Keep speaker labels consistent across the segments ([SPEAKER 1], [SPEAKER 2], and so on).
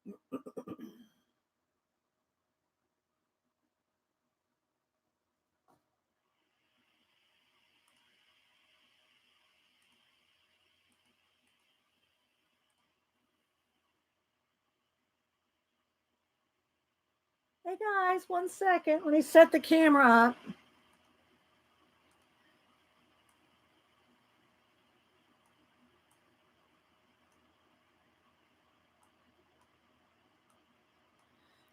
[SPEAKER 1] Hey guys, 1 second. Let me set the camera up.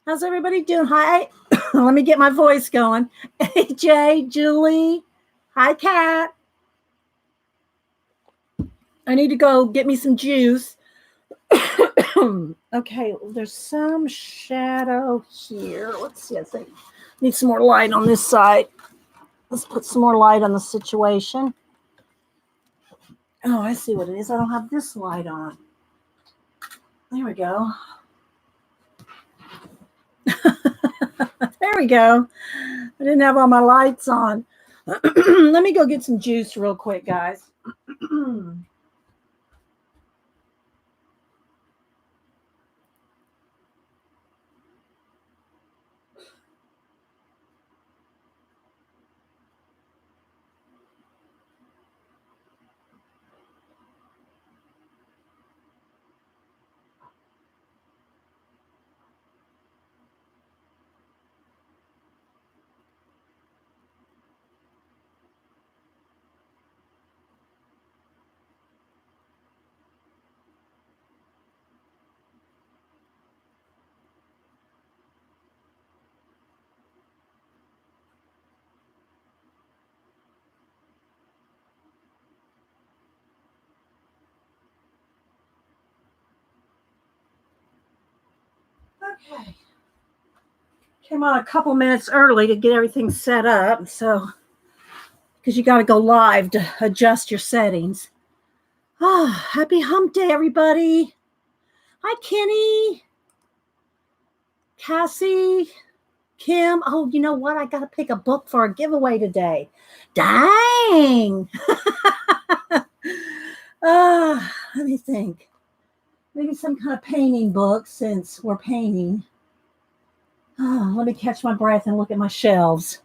[SPEAKER 1] How's everybody doing? Hi. Let me get my voice going. AJ, Julie. Hi, Kat. I need to go get me some juice. Okay, there's some shadow here. Let's see. I think need some more light on this side. Let's put some more light on the situation. Oh, I see what it is. I don't have this light on. There we go. There we go. I didn't have all my lights on. Let me go get some juice real quick, guys. Okay. Came on a couple minutes early to get everything set up. So, because you got to go live to adjust your settings. Oh, happy hump day, everybody. Hi, Kenny. Cassie. Kim. Oh, you know what? I got to pick a book for a giveaway today. Dang. Let me think. Maybe some kind of painting book since we're painting. Oh, let me catch my breath and look at my shelves.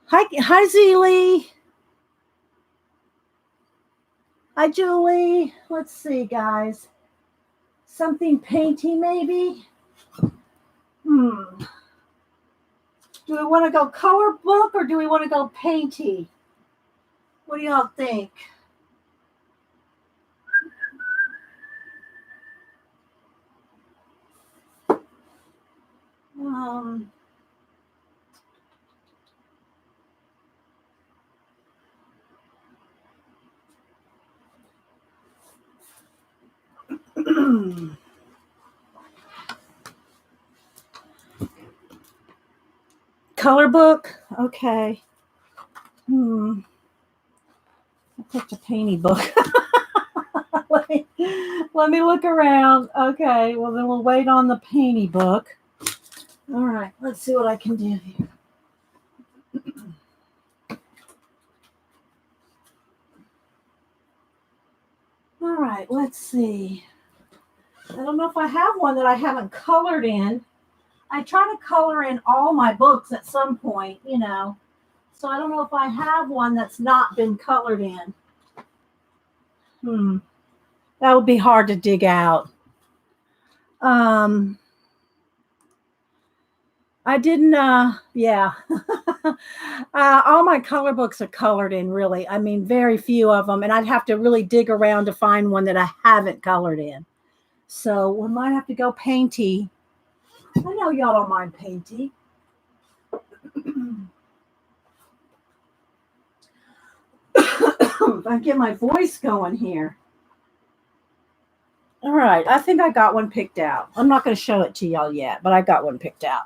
[SPEAKER 1] Hi, Zeely. Hi, Julie. Let's see, guys. Something painty, maybe? Do we want to go color book or do we want to go painty? What do y'all think? Color book? Okay. I picked a painty book. let me look around. Okay, well then we'll wait on the painty book. All right, let's see what I can do here. All right, let's see. I don't know if I have one that I haven't colored in. I try to color in all my books at some point, you know. So I don't know if I have one that's not been colored in. That would be hard to dig out. I didn't, yeah. All my color books are colored in, really. I mean, very few of them. And I'd have to really dig around to find one that I haven't colored in. So we might have to go painty. I know y'all don't mind painty. If I get my voice going here. All right, I think I got one picked out. I'm not going to show it to y'all yet, but I got one picked out.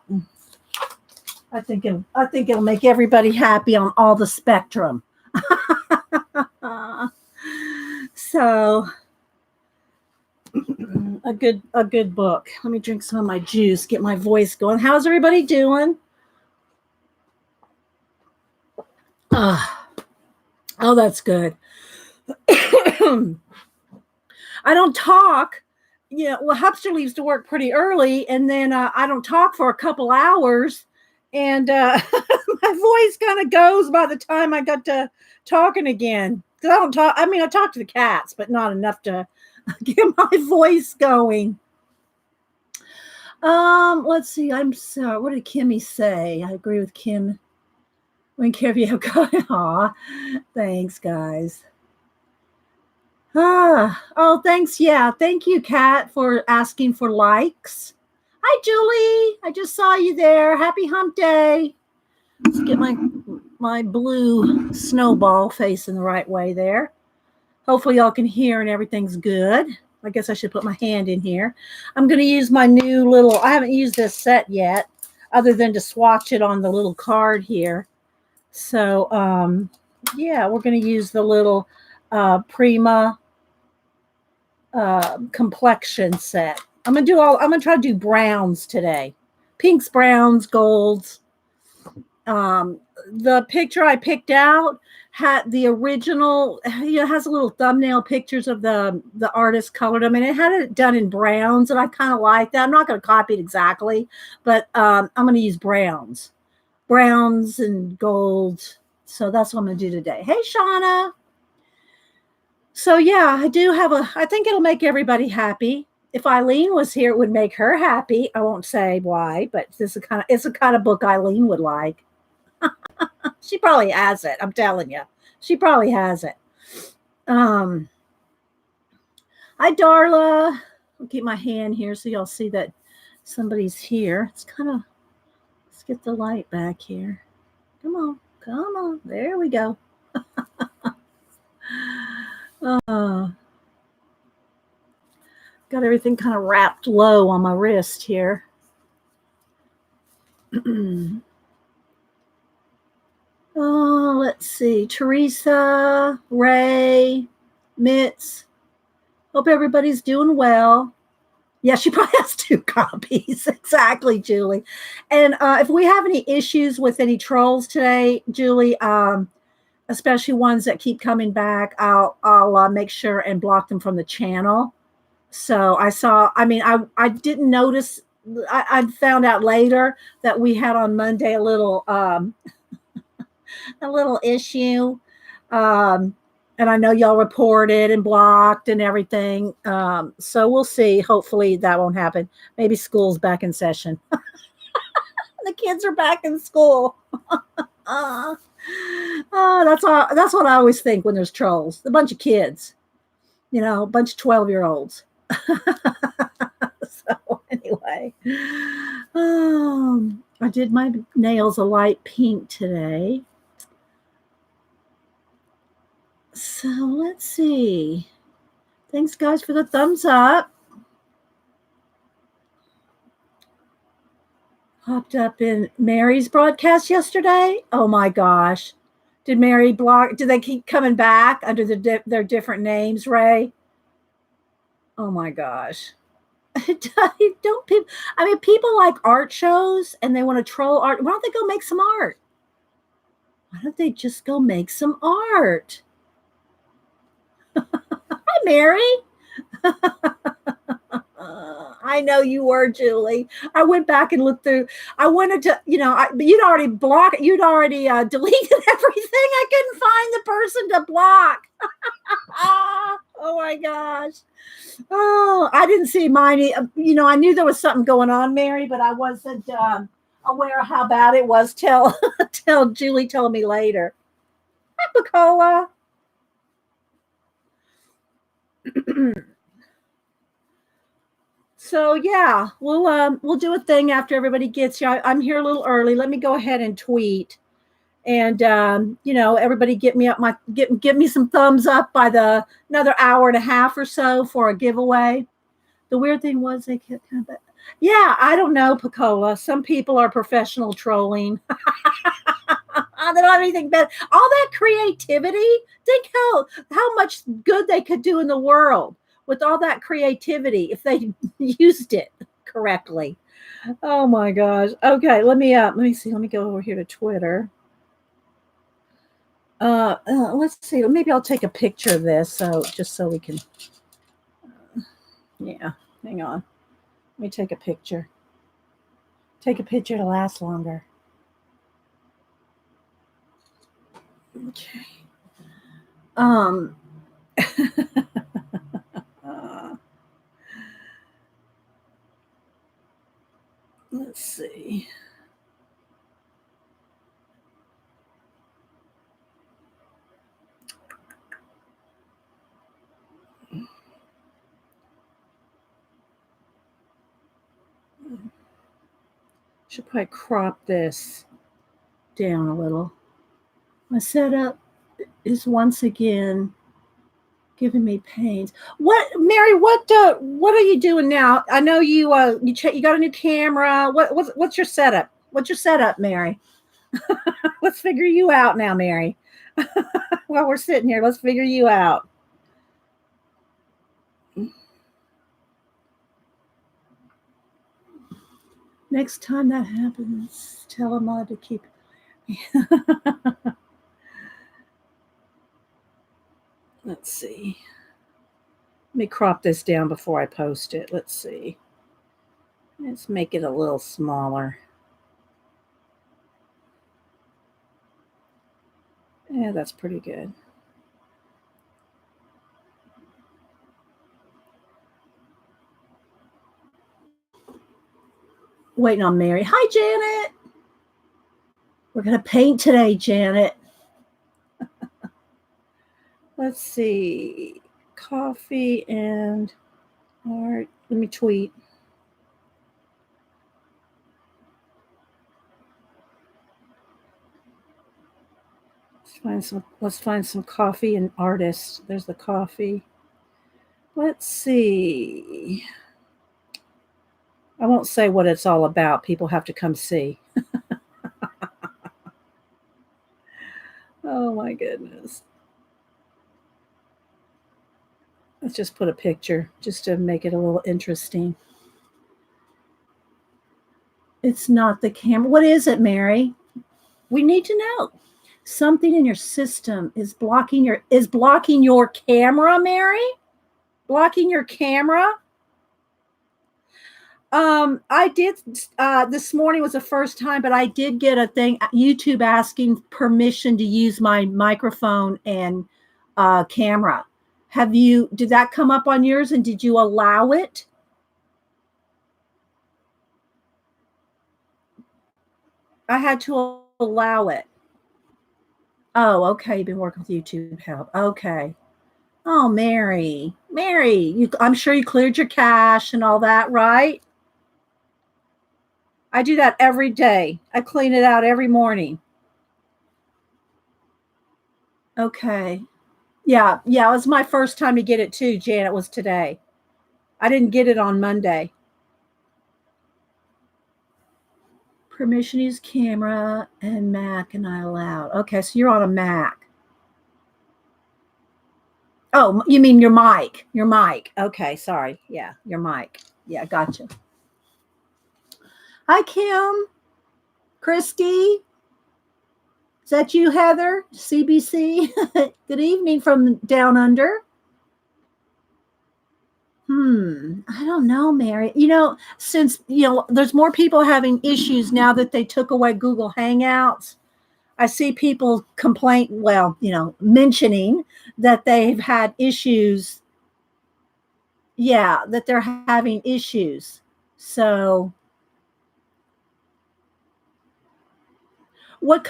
[SPEAKER 1] I think it'll make everybody happy on all the spectrum. So a good book. Let me drink some of my juice, get my voice going. How's everybody doing? Oh, that's good. I don't talk well, Hubster leaves to work pretty early, and then I don't talk for a couple hours, and my voice kind of goes by the time I got to talking again. Because I don't talk. I mean, I talk to the cats, but not enough to get my voice going. Let's see. I'm sorry. What did Kimmy say? I agree with Kim. When Kevin, aw, thanks, guys. Oh, thanks. Yeah, thank you, Kat, for asking for likes. Hi, Julie. I just saw you there. Happy Hump Day. Let's get my blue snowball facing the right way there. Hopefully, y'all can hear and everything's good. I guess I should put my hand in here. I'm going to use my new little. I haven't used this set yet, other than to swatch it on the little card here. So, yeah, we're going to use the little Prima complexion set. I'm going to try to do browns today. Pinks, browns, golds. The picture I picked out had the original, has a little thumbnail pictures of the artist colored them, and it had it done in browns, and I kind of like that. I'm not going to copy it exactly, but I'm going to use browns and golds. So that's what I'm going to do today. Hey, Shauna. So yeah, I think it'll make everybody happy. If Eileen was here, it would make her happy. I won't say why, but it's the kind of book Eileen would like. She probably has it. I'm telling you, she probably has it. Hi, Darla. I'll keep my hand here so y'all see that somebody's here. Let's get the light back here. Come on. There we go. Got everything kind of wrapped low on my wrist here. Let's see. Teresa, Ray, Mitz. Hope everybody's doing well. Yeah, she probably has 2 copies. Exactly, Julie. And if we have any issues with any trolls today, Julie, especially ones that keep coming back, I'll make sure and block them from the channel. So I didn't notice. I found out later that we had on Monday a little issue. And I know y'all reported and blocked and everything. So we'll see. Hopefully that won't happen. Maybe school's back in session. The kids are back in school. That's what I always think when there's trolls. A bunch of kids, a bunch of 12-year-olds. So anyway, I did my nails a light pink today. So let's see. Thanks, guys, for the thumbs up. Popped up in Mary's broadcast yesterday. Oh my gosh. Did Mary block? Do they keep coming back under their different names, Ray? Oh my gosh. Don't people? I mean, people like art shows and they want to troll art. Why don't they go make some art? Why don't they just go make some art? Hi, Mary. I know you were, Julie. I went back and looked through. I wanted to, you'd already blocked. You'd already deleted everything. I couldn't find the person to block. Oh my gosh. Oh, I didn't see mine. I knew there was something going on, Mary, but I wasn't aware of how bad it was till Julie told me later. Hi, Bacola. So yeah, we'll do a thing after everybody gets here. I'm here a little early. Let me go ahead and tweet, and everybody give me some thumbs up by another hour and a half or so for a giveaway. The weird thing was they kept kind of, yeah, I don't know, Pacola. Some people are professional trolling. They don't have anything better. All that creativity. Think how much good they could do in the world with all that creativity if they used it correctly. Oh my gosh. Okay, let me see. Let me go over here to Twitter. Let's see. Maybe I'll take a picture of this just so we can. Yeah. Hang on. Let me take a picture. Take a picture to last longer. Okay. Let's see. Should probably crop this down a little. My setup is once again giving me pains. What, Mary? What are you doing now? I know you you got a new camera. What's your setup? What's your setup, Mary? Let's figure you out now, Mary. While we're sitting here, let's figure you out. Next time that happens, tell Ahmad to keep. Let's see. Let me crop this down before I post it. Let's see. Let's make it a little smaller. Yeah, that's pretty good. Waiting on Mary. Hi, Janet. We're going to paint today, Janet. Let's see. Coffee and art. Let me tweet. Let's find some coffee and artists. There's the coffee. Let's see. I won't say what it's all about. People have to come see. Oh my goodness. Let's just put a picture just to make it a little interesting. It's not the camera. What is it, Mary? We need to know. Something in your system is blocking your camera, Mary? Blocking your camera? I did this morning was the first time, but I did get a thing, YouTube asking permission to use my microphone and camera. Did that come up on yours, and did you allow it? I had to allow it. Oh, okay. You've been working with YouTube help. Okay. Oh, Mary, I'm sure you cleared your cache and all that, right? I do that every day. I clean it out every morning. Okay. Yeah. It was my first time to get it too, Janet, was today. I didn't get it on Monday. Permission to use camera and Mac, and I allowed. Okay, so you're on a Mac. Oh, you mean your mic. Your mic. Okay, sorry. Yeah, your mic. Yeah, gotcha. Hi, Kim. Christy. Is that you, Heather? CBC? Good evening from down under. I don't know, Mary. Since, there's more people having issues now that they took away Google Hangouts. I see people mentioning that they've had issues. Yeah, that they're having issues. So what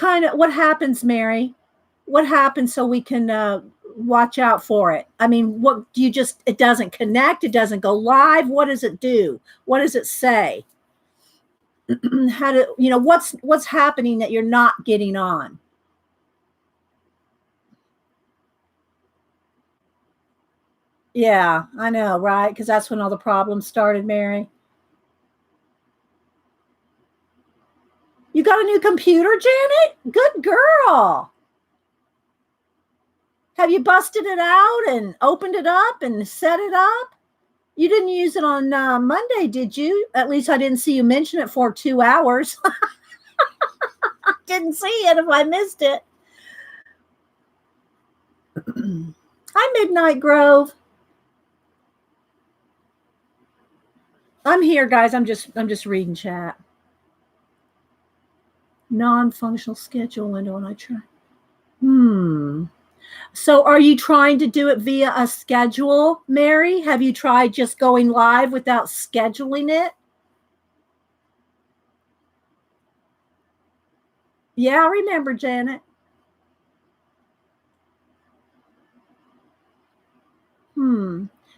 [SPEAKER 1] happens, Mary? What happens so we can watch out for it? I mean, what do it doesn't connect, it doesn't go live. What does it do? What does it say? What's happening that you're not getting on? Yeah, I know, right? Because that's when all the problems started, Mary. You got a new computer, Janet? Good girl. Have you busted it out and opened it up and set it up? You didn't use it on Monday, did you? At least I didn't see you mention it for 2 hours. Didn't see it if I missed it. Hi, Midnight Grove. I'm here, guys. I'm just reading chat. Non-functional schedule window, and I try. So are you trying to do it via a schedule, Mary? Have you tried just going live without scheduling it? Yeah, I remember, Janet.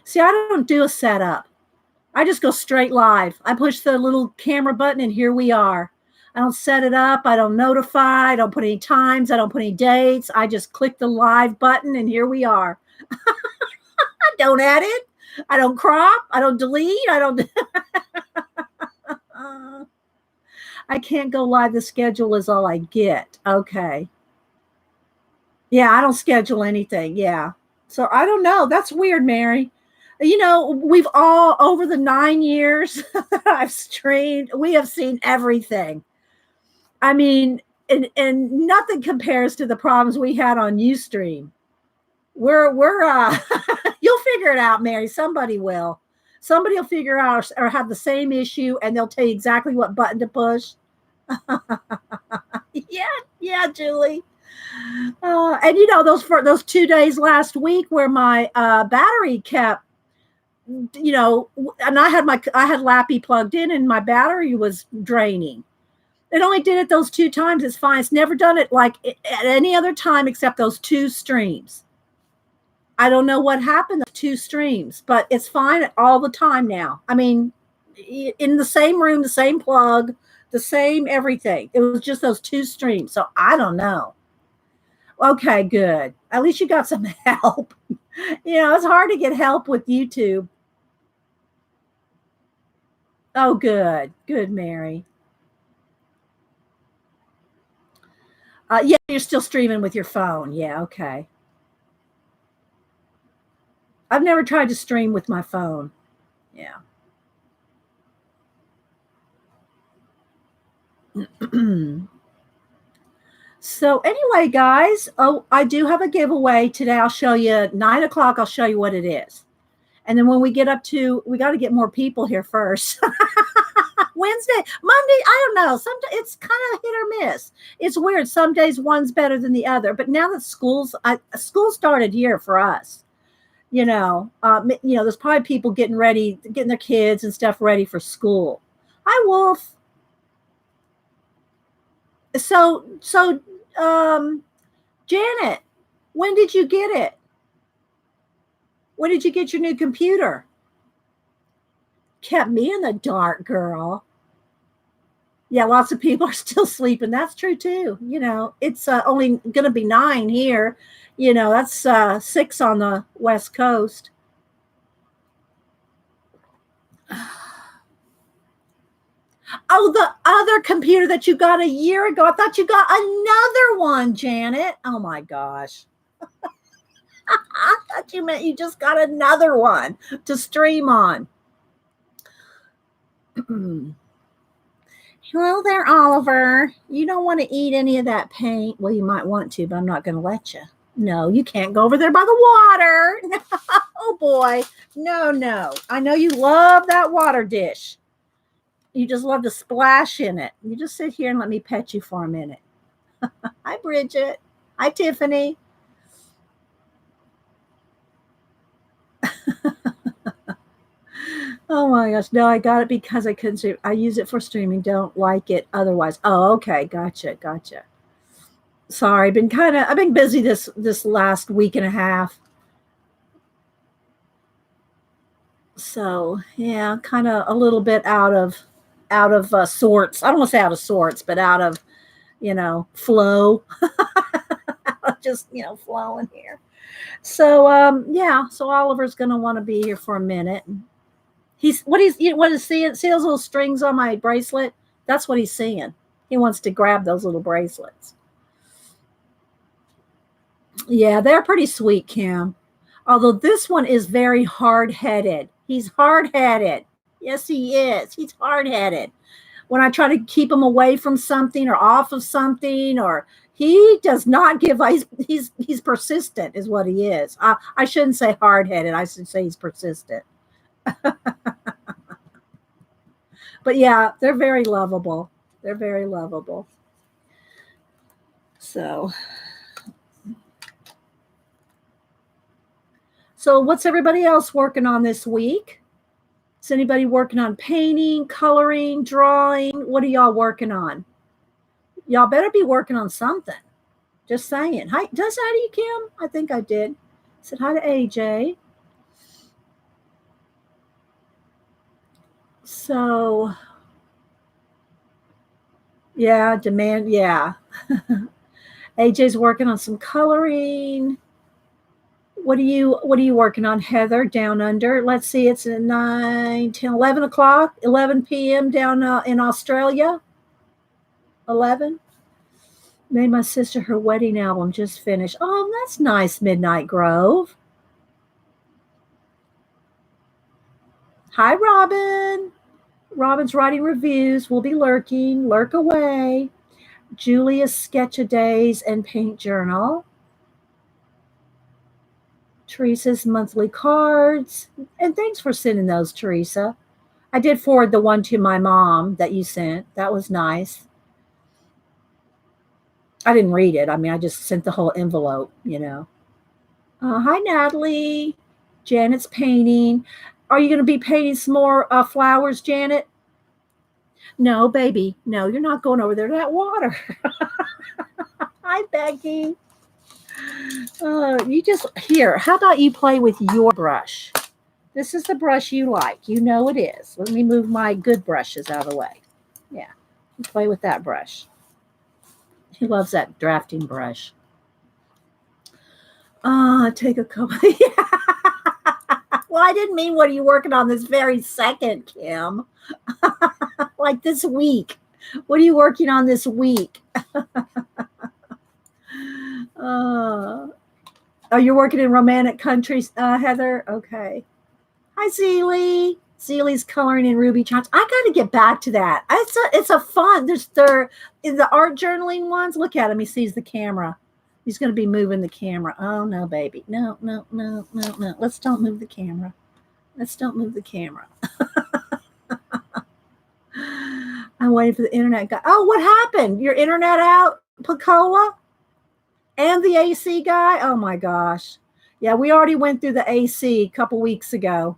[SPEAKER 1] See, I don't do a setup. I just go straight live. I push the little camera button and here we are. I don't set it up. I don't notify. I don't put any times. I don't put any dates. I just click the live button and here we are. I don't edit. I don't crop. I don't delete. I don't. I can't go live. The schedule is all I get. Okay. Yeah, I don't schedule anything. Yeah. So I don't know. That's weird, Mary. You know, we've all, over the 9 years I've streamed, we have seen everything. I mean, and nothing compares to the problems we had on Ustream. We're you'll figure it out, Mary. Somebody will. Somebody will figure out or have the same issue and they'll tell you exactly what button to push. Yeah, Julie. And you know, those 2 days last week where my battery kept, you know, and I had Lappy plugged in and my battery was draining. It only did it those 2 times. It's fine. It's never done it like at any other time except those 2 streams. I don't know what happened to 2 streams, but it's fine all the time now. I mean, in the same room, the same plug, the same everything. It was just those 2 streams. So I don't know. Okay, good. At least you got some help. You know, it's hard to get help with YouTube. Oh, good. Good, Mary. Yeah, you're still streaming with your phone. Yeah, okay. I've never tried to stream with my phone. Yeah. So anyway, guys, oh, I do have a giveaway today. I'll show you 9 o'clock. I'll show you what it is. And then when we get up to, we got to get more people here first. Wednesday, Monday, I don't know. Sometimes it's kind of hit or miss. It's weird. Some days one's better than the other. But now that school started here for us, there's probably people getting ready, getting their kids and stuff ready for school. Hi, Wolf. So, Janet, when did you get it? When did you get your new computer? Kept me in the dark, girl. Yeah, lots of people are still sleeping. That's true too. You know, it's only going to be 9 here. You know, that's 6 on the West Coast. Oh, the other computer that you got a year ago. I thought you got another one, Janet. Oh my gosh. I thought you meant you just got another one to stream on. Hello there, Oliver. You don't want to eat any of that paint. Well, you might want to, but I'm not going to let you. No, you can't go over there by the water. Oh, boy. No. I know you love that water dish. You just love to splash in it. You just sit here and let me pet you for a minute. Hi, Bridget. Hi, Tiffany. Oh my gosh. No, I got it because I couldn't stream. I use it for streaming. Don't like it otherwise. Oh, okay. Gotcha. Sorry. I've been busy this last week and a half. So yeah, kind of a little bit out of sorts. I don't want to say out of sorts, but out of, flow. Just, flowing here. So yeah, so Oliver's going to want to be here for a minute. What he's seeing, see those little strings on my bracelet? That's what he's seeing. He wants to grab those little bracelets. Yeah, they're pretty sweet, Kim. Although this one is very hard-headed. He's hard-headed. Yes, he is. He's hard-headed. When I try to keep him away from something or off of something, or he does not give up. He's persistent is what he is. I shouldn't say hard-headed. I should say he's persistent. But yeah, they're very lovable. They're very lovable. So what's everybody else working on this week? Is anybody working on painting, coloring, drawing? What are y'all working on? Y'all better be working on something. Just saying. Hi, does hi to you, Kim? I think I did. Said hi to AJ. So, yeah, demand. Yeah. AJ's working on some coloring. What are you working on, Heather, down under? Let's see, it's at 9, 10, 11 o'clock, 11 p.m. down in Australia. 11. Made my sister her wedding album, just finished. Oh, that's nice, Midnight Grove. Hi, Robin. Robin's writing reviews. We'll be lurking. Lurk away. Julia's Sketch-A-Days and Paint Journal. Teresa's monthly cards. And thanks for sending those, Teresa. I did forward the one to my mom that you sent. That was nice. I didn't read it. I mean, I just sent the whole envelope, you know. Hi, Natalie. Janet's painting. Are you going to be painting some more flowers, Janet? No, baby. No, you're not going over there to that water. Hi, Becky. You just, here, how about you play with your brush? This is the brush you like. You know it is. Let me move my good brushes out of the way. Yeah, you play with that brush. He loves that drafting brush. Take a couple. Well, I didn't mean what are you working on this very second, Kim? Like this week. What are you working on this week? Oh, you're working in romantic countries, Heather? Okay. Hi, Zeely. Zeely's coloring in ruby charms. I got to get back to that. It's a fun. In the art journaling ones. Look at him. He sees the camera. He's going to be moving the camera. Oh, no, baby. No. Let's don't move the camera. I'm waiting for the internet guy. Oh, what happened? Your internet out, Picola? And the AC guy? Oh, my gosh. Yeah, we already went through the AC a couple weeks ago.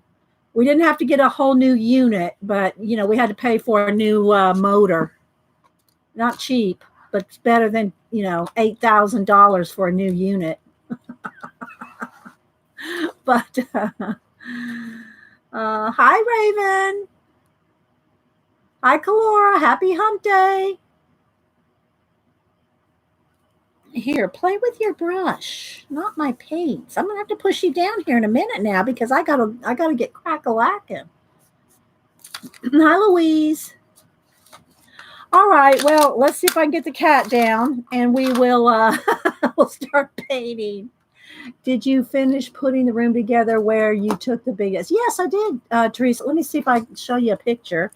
[SPEAKER 1] We didn't have to get a whole new unit, but, you know, we had to pay for a new motor. Not cheap, but it's better than, you know, $8,000 for a new unit. But hi, Raven. Hi, Kalora. Happy hump day. Here, play with your brush, not my paints. I'm gonna have to push you down here in a minute now because I gotta get crack-a-lacking. Hi, Louise. All right, well, let's see if I can get the cat down, and we will we'll start painting. Did you finish putting the room together where you took the biggest? Yes, I did, Teresa. Let me see if I can show you a picture.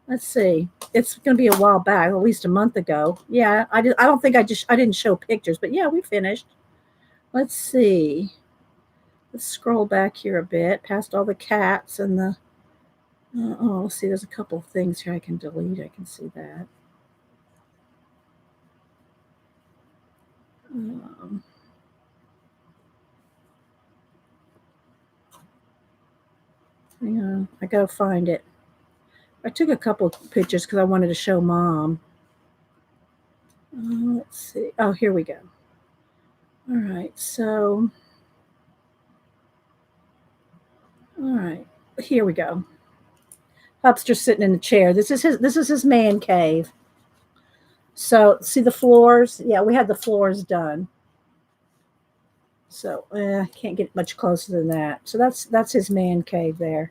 [SPEAKER 1] Let's see. It's going to be a while back, at least a month ago. Yeah, I don't think I didn't show pictures, but yeah, we finished. Let's see. Let's scroll back here a bit, past all the cats and the. Let's see. There's a couple of things here I can delete. I can see that. Hang on, I gotta find it. I took a couple of pictures because I wanted to show Mom. Let's see. Oh, here we go. All right, so. All right, here we go. Hubster's sitting in the chair. This is his man cave. So see the floors? Yeah, we had the floors done. So can't get much closer than that. So that's his man cave there.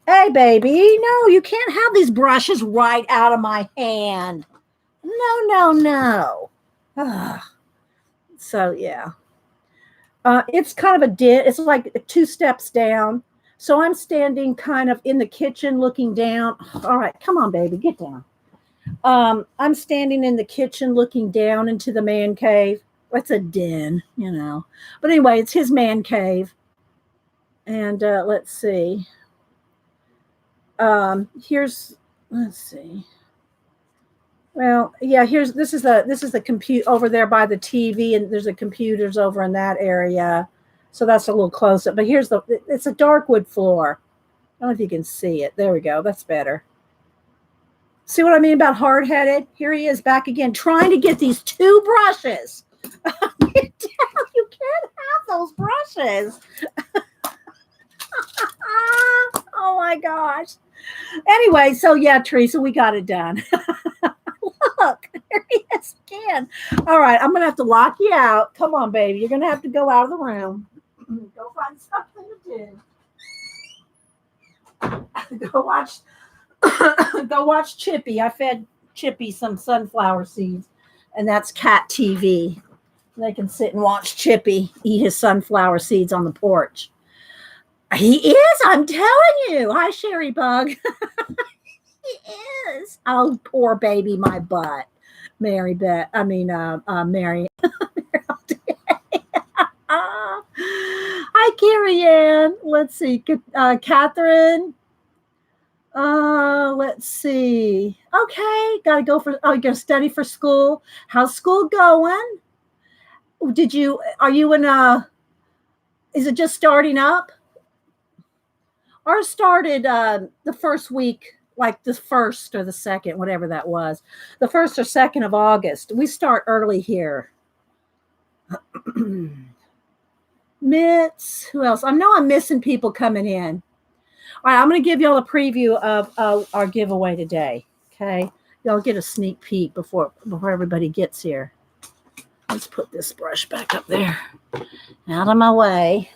[SPEAKER 1] Hey, baby, no, you can't have these brushes right out of my hand. No. So yeah, it's kind of a dip. It's like 2 steps down. So I'm standing kind of in the kitchen looking down. All right, come on, baby, get down. I'm standing in the kitchen looking down into the man cave. It's a den, you know. But anyway, it's his man cave. And let's see. Here's Let's see. Well, yeah, this is the compute over there by the TV, and there's a computers over in that area. So that's a little closer. But it's a dark wood floor. I don't know if you can see it. There we go. That's better. See what I mean about hard-headed? Here he is back again, trying to get these two brushes. You can't have those brushes. Oh my gosh. Anyway, so yeah, Teresa, we got it done. Look, there he is again. All right, I'm going to have to lock you out. Come on, baby. You're going to have to go out of the room. Go find something to do. Go watch Chippy. I fed Chippy some sunflower seeds, and that's cat TV. They can sit and watch Chippy eat his sunflower seeds on the porch. He is, I'm telling you. Hi, Sherry Bug. He is. Oh, poor baby, my butt. Mary. Hi, Carrie Ann. Let's see. Catherine. Let's see. Okay, gotta go you're gonna study for school. How's school going? Are you is it just starting up? Ours started the first week, like the 1st or the 2nd, whatever that was. The 1st or 2nd of August. We start early here. Mitts, who else? I know I'm missing people coming in. All right, I'm going to give y'all a preview of our giveaway today. Okay, y'all get a sneak peek before everybody gets here. Let's put this brush back up there, out of my way.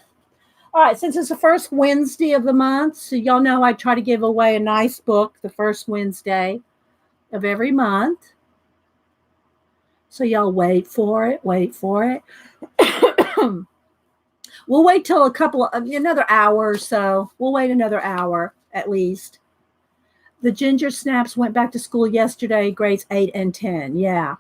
[SPEAKER 1] All right, since it's the first Wednesday of the month, so y'all know I try to give away a nice book the first Wednesday of every month. So y'all wait for it. We'll wait till another hour or so. We'll wait another hour at least. The Ginger Snaps went back to school yesterday, grades 8 and 10. Yeah.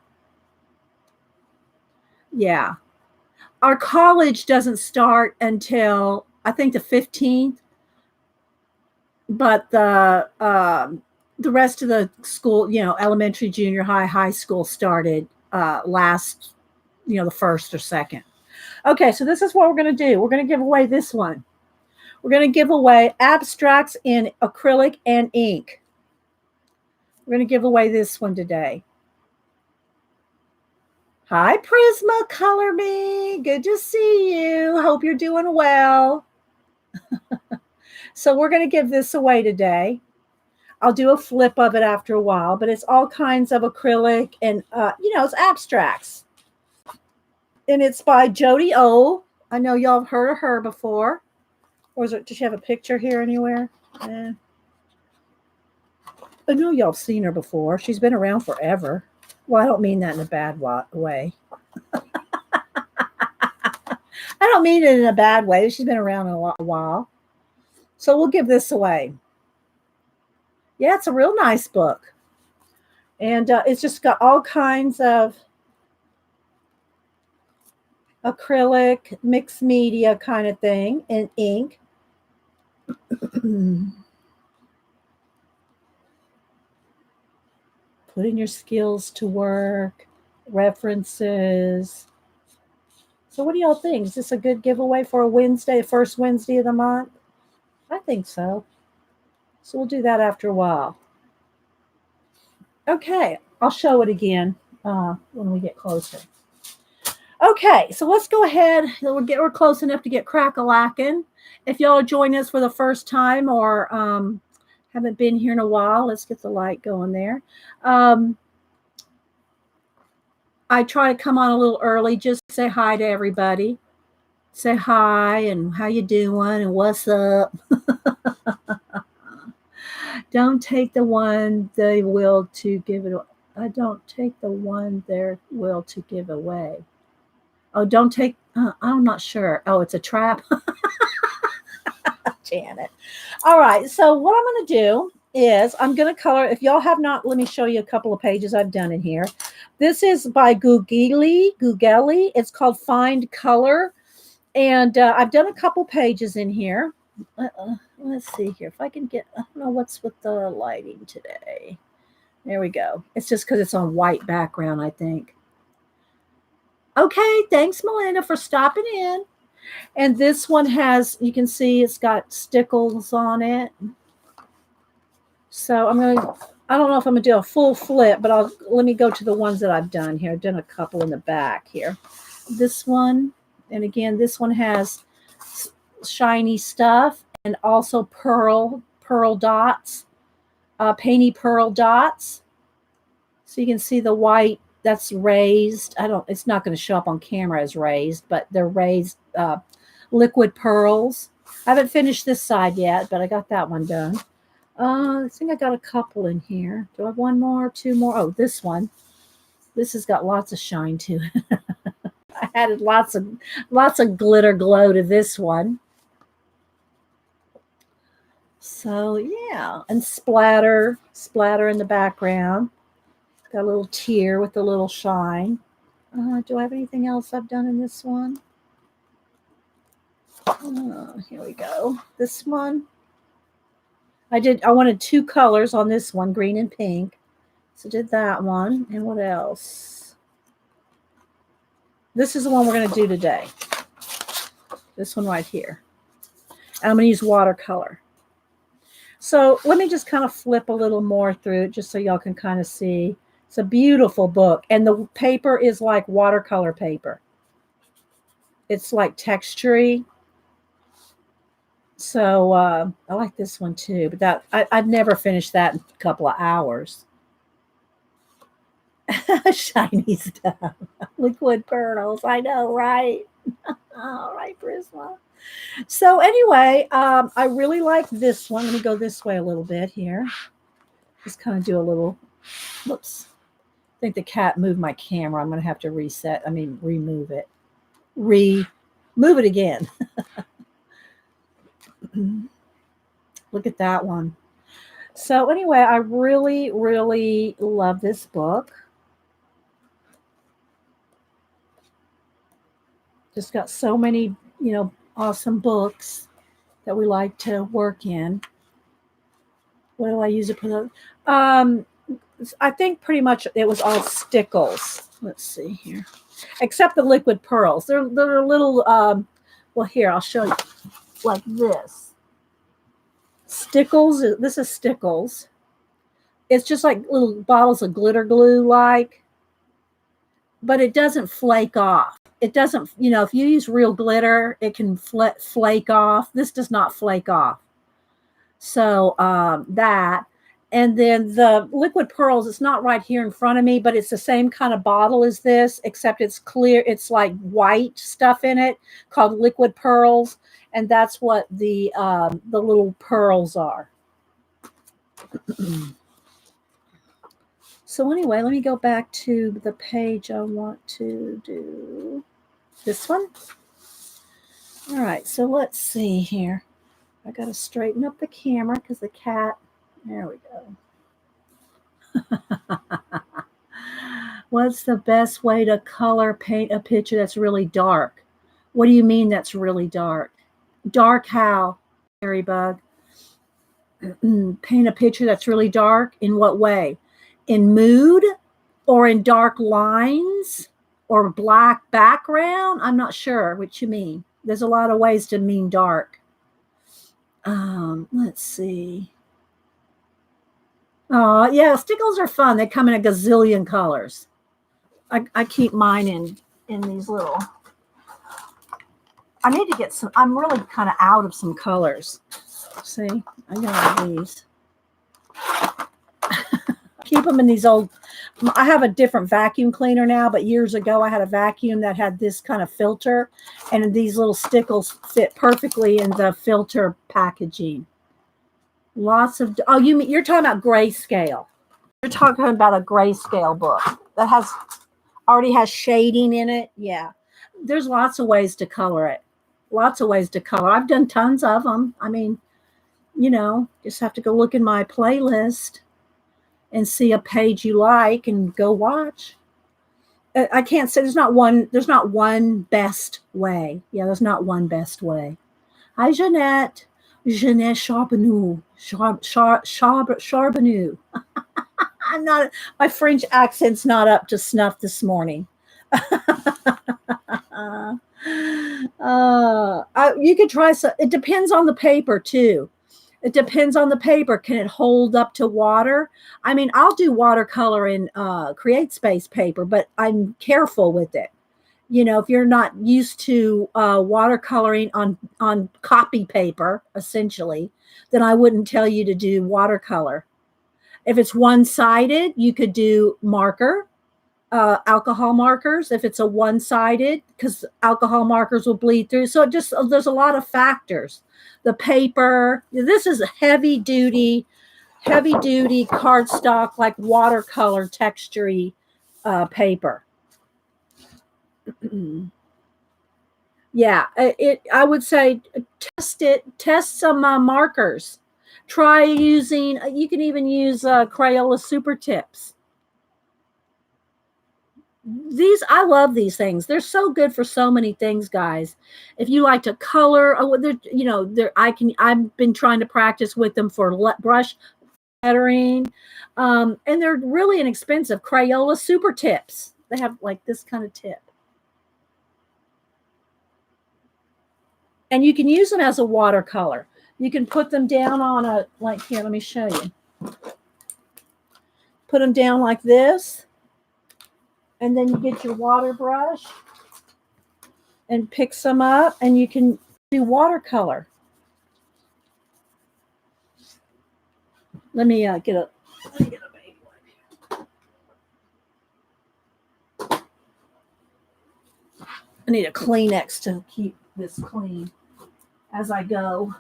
[SPEAKER 1] Our college doesn't start until I think the 15th, but the rest of the school, elementary, junior high, high school started last, the 1st or 2nd. Okay, so this is what we're going to do. We're going to give away this one. We're going to give away abstracts in acrylic and ink. We're going to give away this one today. Hi, Prisma Color Me. Good to see you. Hope you're doing well. So we're going to give this away today. I'll do a flip of it after a while, but it's all kinds of acrylic and, it's abstracts. And it's by Jody O. I know y'all have heard of her before. Or does she have a picture here anywhere? I know y'all have seen her before. She's been around forever. Well, I don't mean that in a bad way. I don't mean it in a bad way. She's been around a while. So we'll give this away. Yeah, it's a real nice book. And it's just got all kinds of acrylic, mixed media kind of thing, and ink. Putting your skills to work, references. So what do y'all think? Is this a good giveaway for a Wednesday, first Wednesday of the month? I think so. So we'll do that after a while. Okay, I'll show it again when we get closer. Okay, so let's go ahead. We're close enough to get crack-a-lackin'. If y'all are joining us for the first time or haven't been here in a while, let's get the light going there. I try to come on a little early, just say hi to everybody. Say hi and how you doing and what's up. Don't take the one they will to give it. I don't take the one their will to give away. Oh, don't take. I'm not sure. Oh, it's a trap. Janet. All right. So what I'm going to do is I'm going to color. If y'all have not, let me show you a couple of pages I've done in here. This is by Gugeli. It's called Find Color. And I've done a couple pages in here. Let's see here. If I can get, I don't know what's with the lighting today. There we go. It's just because it's on white background, I think. Okay, thanks, Melinda, for stopping in. And this one has, you can see it's got stickles on it. So I don't know if I'm gonna do a full flip, but let me go to the ones that I've done here. I've done a couple in the back here. This one, and again, this one has shiny stuff and also pearl dots, painty pearl dots. So you can see the white that's raised. It's not going to show up on camera as raised, but they're raised liquid pearls. I haven't finished this side yet, but I got that one done. I think I got a couple in here. Do I have one more, two more? Oh, this one. This has got lots of shine to it. I added lots of glitter glow to this one. So yeah, and splatter in the background. Got a little tear with a little shine. Do I have anything else I've done in this one? Here we go. This one. I wanted two colors on this one, green and pink. So did that one. And what else? This is the one we're going to do today. This one right here. And I'm going to use watercolor. So let me just kind of flip a little more through it just so y'all can kind of see. It's a beautiful book. And the paper is like watercolor paper. It's like textury. So I like this one too. But I'd never finish that in a couple of hours. Shiny stuff. Liquid pearls. I know, right? All right, Prisma. So anyway, I really like this one. Let me go this way a little bit here. Just kind of do a little, whoops. I think the cat moved my camera. I'm going to have to remove it. Move it again. Look at that one. So anyway, I really, really love this book. Just got so many, awesome books that we like to work in. What do I use it for? I think pretty much it was all stickles. Let's see here. Except the liquid pearls. They're little, well, here, I'll show you. Like this. Stickles. This is stickles. It's just like little bottles of glitter glue, but it doesn't flake off. It doesn't, if you use real glitter, it can flake off. This does not flake off. So that. And then the liquid pearls, it's not right here in front of me, but it's the same kind of bottle as this, except it's clear. It's like white stuff in it called liquid pearls. And that's what the little pearls are. So anyway, let me go back to the page I want to do. This one. All right, so let's see here. I got to straighten up the camera because the cat, there we go. What's the best way to paint a picture that's really dark? What do you mean that's really dark? Dark how, Mary Bug? Paint a picture that's really dark? In what way? In mood or in dark lines or black background? I'm not sure what you mean. There's a lot of ways to mean dark. Let's see. Oh, yeah, stickles are fun. They come in a gazillion colors. I keep mine in these little. I need to get some. I'm really kind of out of some colors. See, I got these. Keep them in these old. I have a different vacuum cleaner now, but years ago I had a vacuum that had this kind of filter, and these little stickles fit perfectly in the filter packaging. Lots of. Oh, you're talking about grayscale. You're talking about a grayscale book that already has shading in it. Yeah, there's lots of ways to color it. Lots of ways to color. I've done tons of them. I mean, just have to go look in my playlist and see a page you like and go watch. I can't say there's not one best way. Yeah, there's not one best way. Hi, Jeanette. Jeunesse Charbonneau. Charbonneau. I'm not, my French accent's not up to snuff this morning. You could try some, it depends on the paper too. It depends on the paper. Can it hold up to water? I mean, I'll do watercolor in create space paper, but I'm careful with it. You know, if you're not used to watercoloring on copy paper, essentially, then I wouldn't tell you to do watercolor. If it's one-sided, you could do marker, alcohol markers. If it's a one-sided, because alcohol markers will bleed through. So it just, there's a lot of factors. The paper, this is a heavy duty cardstock, like watercolor textury paper. Yeah, I would say test some markers. Try using, you can even use Crayola Super Tips. I love these things. They're so good for so many things, guys. If you like to color, I've been trying to practice with them for brush lettering, and they're really inexpensive. Crayola Super Tips. They have like this kind of tip, and you can use them as a watercolor. You can put them down on a, like here. Let me show you. Put them down like this. And then you get your water brush and pick some up, and you can do watercolor. Let me get a baby wipe here. I need a Kleenex to keep this clean as I go.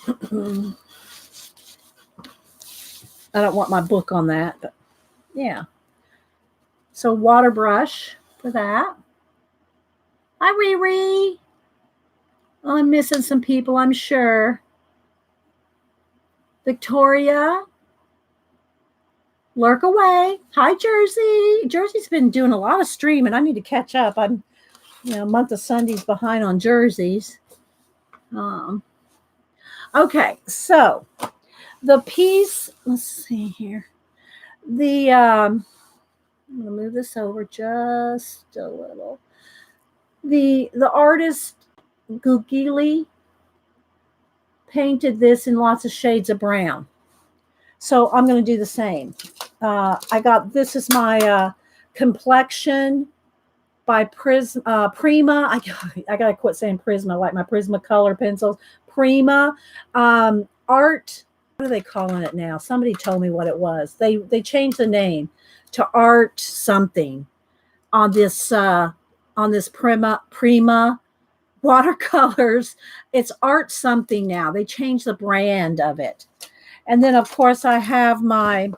[SPEAKER 1] I don't want my book on that, but yeah. So water brush for that. Hi, Riri. Oh, I'm missing some people, I'm sure. Victoria. Lurk away. Hi, Jersey. Jersey's been doing a lot of streaming. I need to catch up. I'm, a month of Sundays behind on jerseys. Okay, so the piece, let's see here. I'm going to move this over just a little. The artist Gugeli painted this in lots of shades of brown. So I'm going to do the same. This is my complexion by Prima. I got to quit saying Prisma, like my Prismacolor pencils. Prima. Art, what are they calling it now? Somebody told me what it was. They changed the name to Art something on this Prima watercolors. It's Art something now. They changed the brand of it. And then of course I have my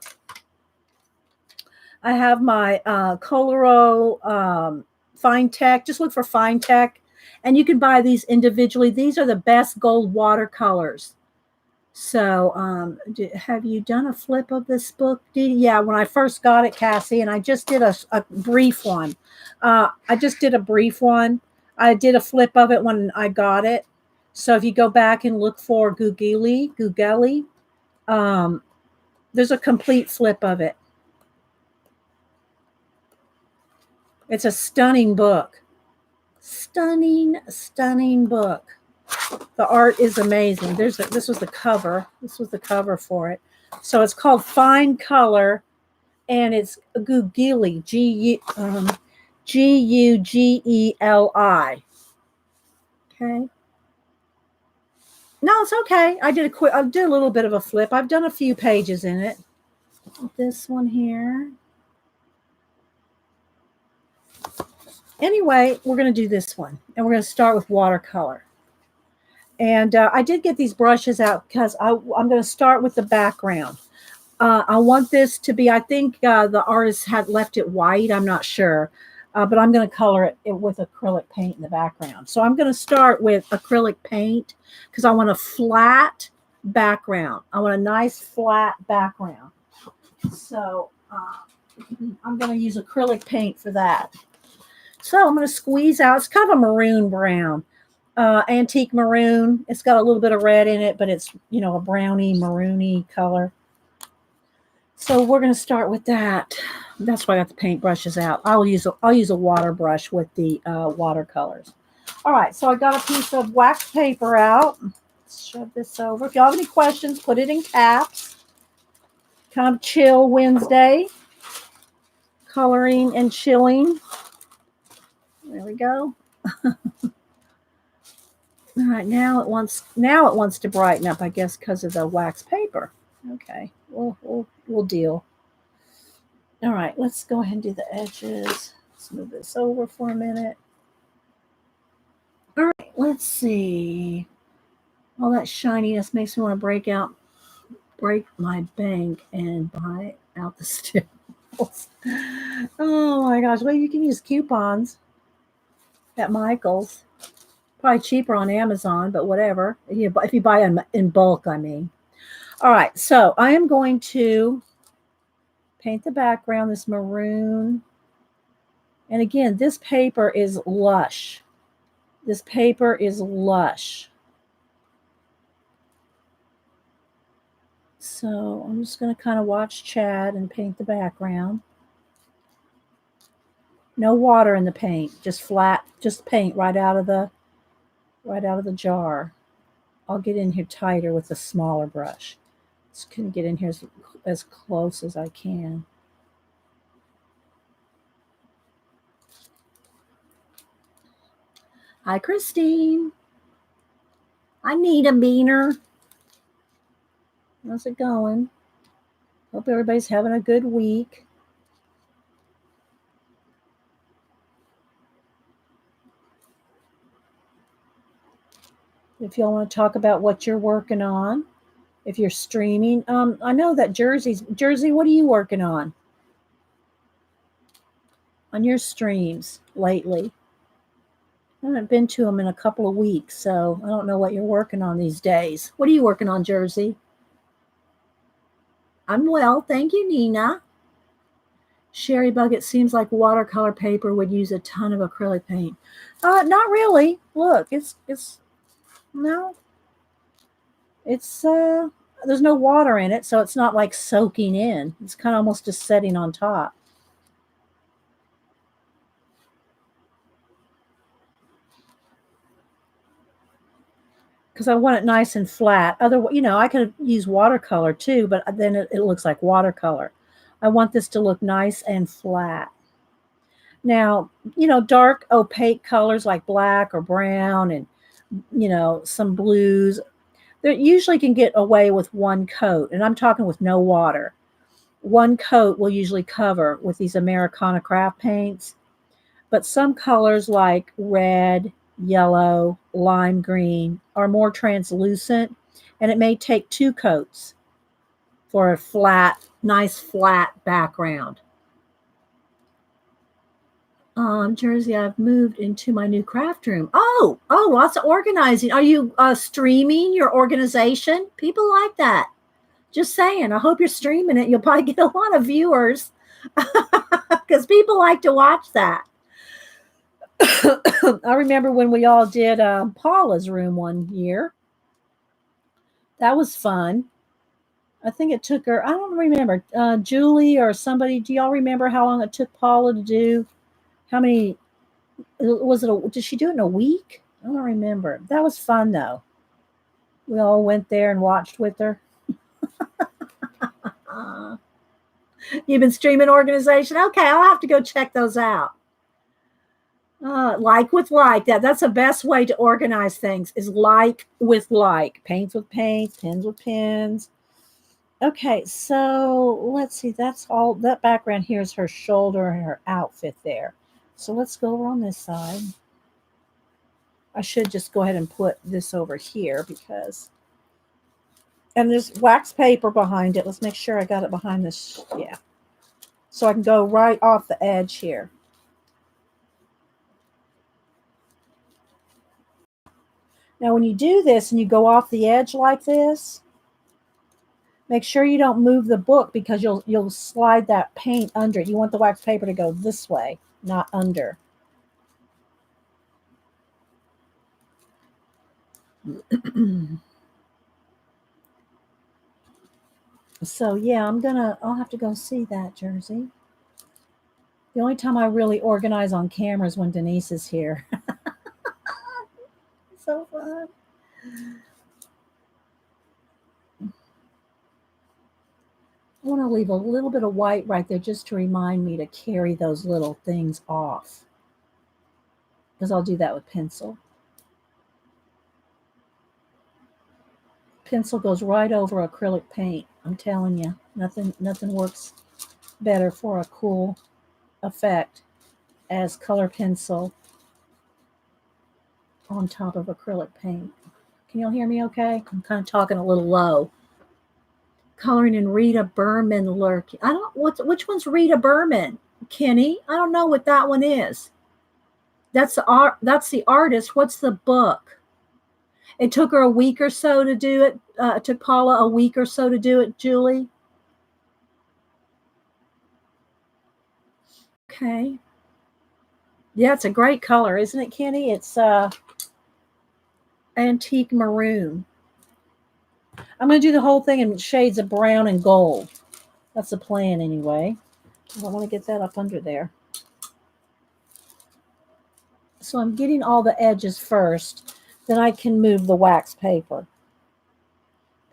[SPEAKER 1] Coloro Fine Tech. Just look for Fine Tech, and you can buy these individually. These are the best gold watercolors. So have you done a flip of this book? Yeah, when I first got it, Cassie, and I just did a brief one. I did a flip of it when I got it. So if you go back and look for Gugeli, there's a complete flip of it. It's a stunning book. Stunning book. The art is amazing. This was the cover. This was the cover for it. So it's called Fine Color, and it's Gugeli, Gugeli. Okay. No, it's okay. I did a little bit of a flip. I've done a few pages in it. This one here. Anyway, we're going to do this one, and we're going to start with watercolor. And I did get these brushes out because I'm going to start with the background. I want this to be, I think the artist had left it white. I'm not sure. But I'm going to color it with acrylic paint in the background. So I'm going to start with acrylic paint because I want a flat background. I want a nice flat background. So I'm going to use acrylic paint for that. So I'm going to squeeze out. It's kind of a maroon brown. antique maroon. It's got a little bit of red in it, but it's, a browny, maroony color. So we're going to start with that. That's why I got the paint brushes out. I'll use a water brush with the watercolors. All right, so I got a piece of wax paper out. Let's shove this over. If y'all have any questions, put it in caps. Kind of chill Wednesday. Coloring and chilling. There we go. All right, now it wants to brighten up, I guess, because of the wax paper. Okay, we'll deal. All right, let's go ahead and do the edges. Let's move this over for a minute. All right, let's see. All that shininess makes me want to break my bank and buy out the stills. Oh my gosh, well, you can use coupons at Michael's. Probably cheaper on Amazon, but whatever. If you buy in bulk, I mean. All right, so I am going to paint the background, this maroon. And again, this paper is lush. This paper is lush. So I'm just going to kind of watch Chad and paint the background. No water in the paint, just flat, just paint right out of the jar. I'll get in here tighter with a smaller brush. Just can get in here as close as I can. Hi, Christine. I need a beaner. How's it going? Hope everybody's having a good week. If y'all want to talk about what you're working on, if you're streaming, I know that Jersey, what are you working on your streams lately? I haven't been to them in a couple of weeks, so I don't know what you're working on these days. What are you working on, Jersey? I'm well, thank you, Nina. Sherry Bug, it seems like watercolor paper would use a ton of acrylic paint. Not really. Look, it's no. It's there's no water in it, so it's not like soaking in. It's kind of almost just setting on top. Because I want it nice and flat. Otherwise, I could use watercolor too, but then it looks like watercolor. I want this to look nice and flat. Now, dark opaque colors like black or brown and, some blues, they usually can get away with one coat. And I'm talking with no water. One coat will usually cover with these Americana craft paints. But some colors like red, yellow, lime green are more translucent, and it may take 2 coats for a nice flat background. Jersey, I've moved into my new craft room. Oh, lots of organizing. Are you streaming your organization? People like that. Just saying. I hope you're streaming it. You'll probably get a lot of viewers because people like to watch that. I remember when we all did Paula's room one year. That was fun. I think it took her, I don't remember, Julie or somebody, do y'all remember how long it took Paula to do? How many, did she do it in a week? I don't remember. That was fun though. We all went there and watched with her. You've been streaming organization? Okay, I'll have to go check those out. Like with like. That's the best way to organize things is like with like. Paints with paints, pens with pens. Okay, so let's see. That's all. That background here is her shoulder and her outfit there. So let's go over on this side. I should just go ahead and put this over here because, and there's wax paper behind it. Let's make sure I got it behind this. Yeah. So I can go right off the edge here. Now, when you do this and you go off the edge like this, make sure you don't move the book because you'll slide that paint under it. You want the wax paper to go this way, not under. So yeah, I'll have to go see that, Jersey. The only time I really organize on camera is when Denise is here. So fun. I want to leave a little bit of white right there just to remind me to carry those little things off. Because I'll do that with pencil. Pencil goes right over acrylic paint. I'm telling you, nothing works better for a cool effect as color pencil on top of acrylic paint. Can y'all hear me okay? I'm kind of talking a little low. Coloring in Rita Berman lurking. I don't which one's Rita Berman? Kenny? I don't know what that one is. That's the art. That's the artist. What's the book? It took her a week or so to do it. It took Paula a week or so to do it, Julie. Okay. Yeah, it's a great color, isn't it, Kenny? It's antique maroon. I'm going to do the whole thing in shades of brown and gold. That's the plan anyway. I want to get that up under there. So I'm getting all the edges first. Then I can move the wax paper.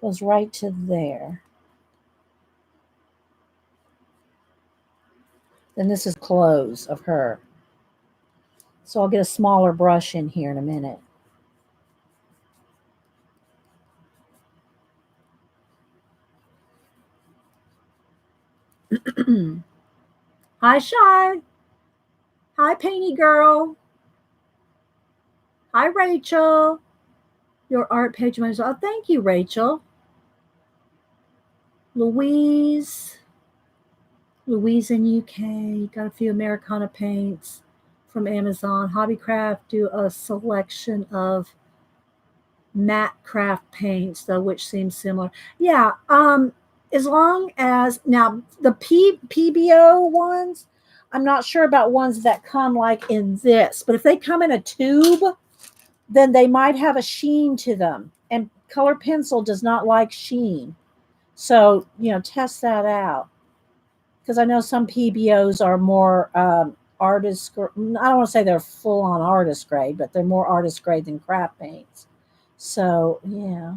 [SPEAKER 1] Goes right to there. Then this is close of her. So I'll get a smaller brush in here in a minute. Hi, Shy. Hi, Painty Girl. Hi, Rachel. Your art page manager. Oh, thank you, Rachel. Louise in UK. Got a few Americana paints from Amazon. Hobbycraft do a selection of matte craft paints, though, which seems similar. Yeah. As long as now the PBO ones, I'm not sure about ones that come like in this, but if they come in a tube, then they might have a sheen to them. And color pencil does not like sheen. So, test that out. Because I know some PBOs are more artist. I don't want to say they're full on artist grade, but they're more artist grade than craft paints. So, yeah.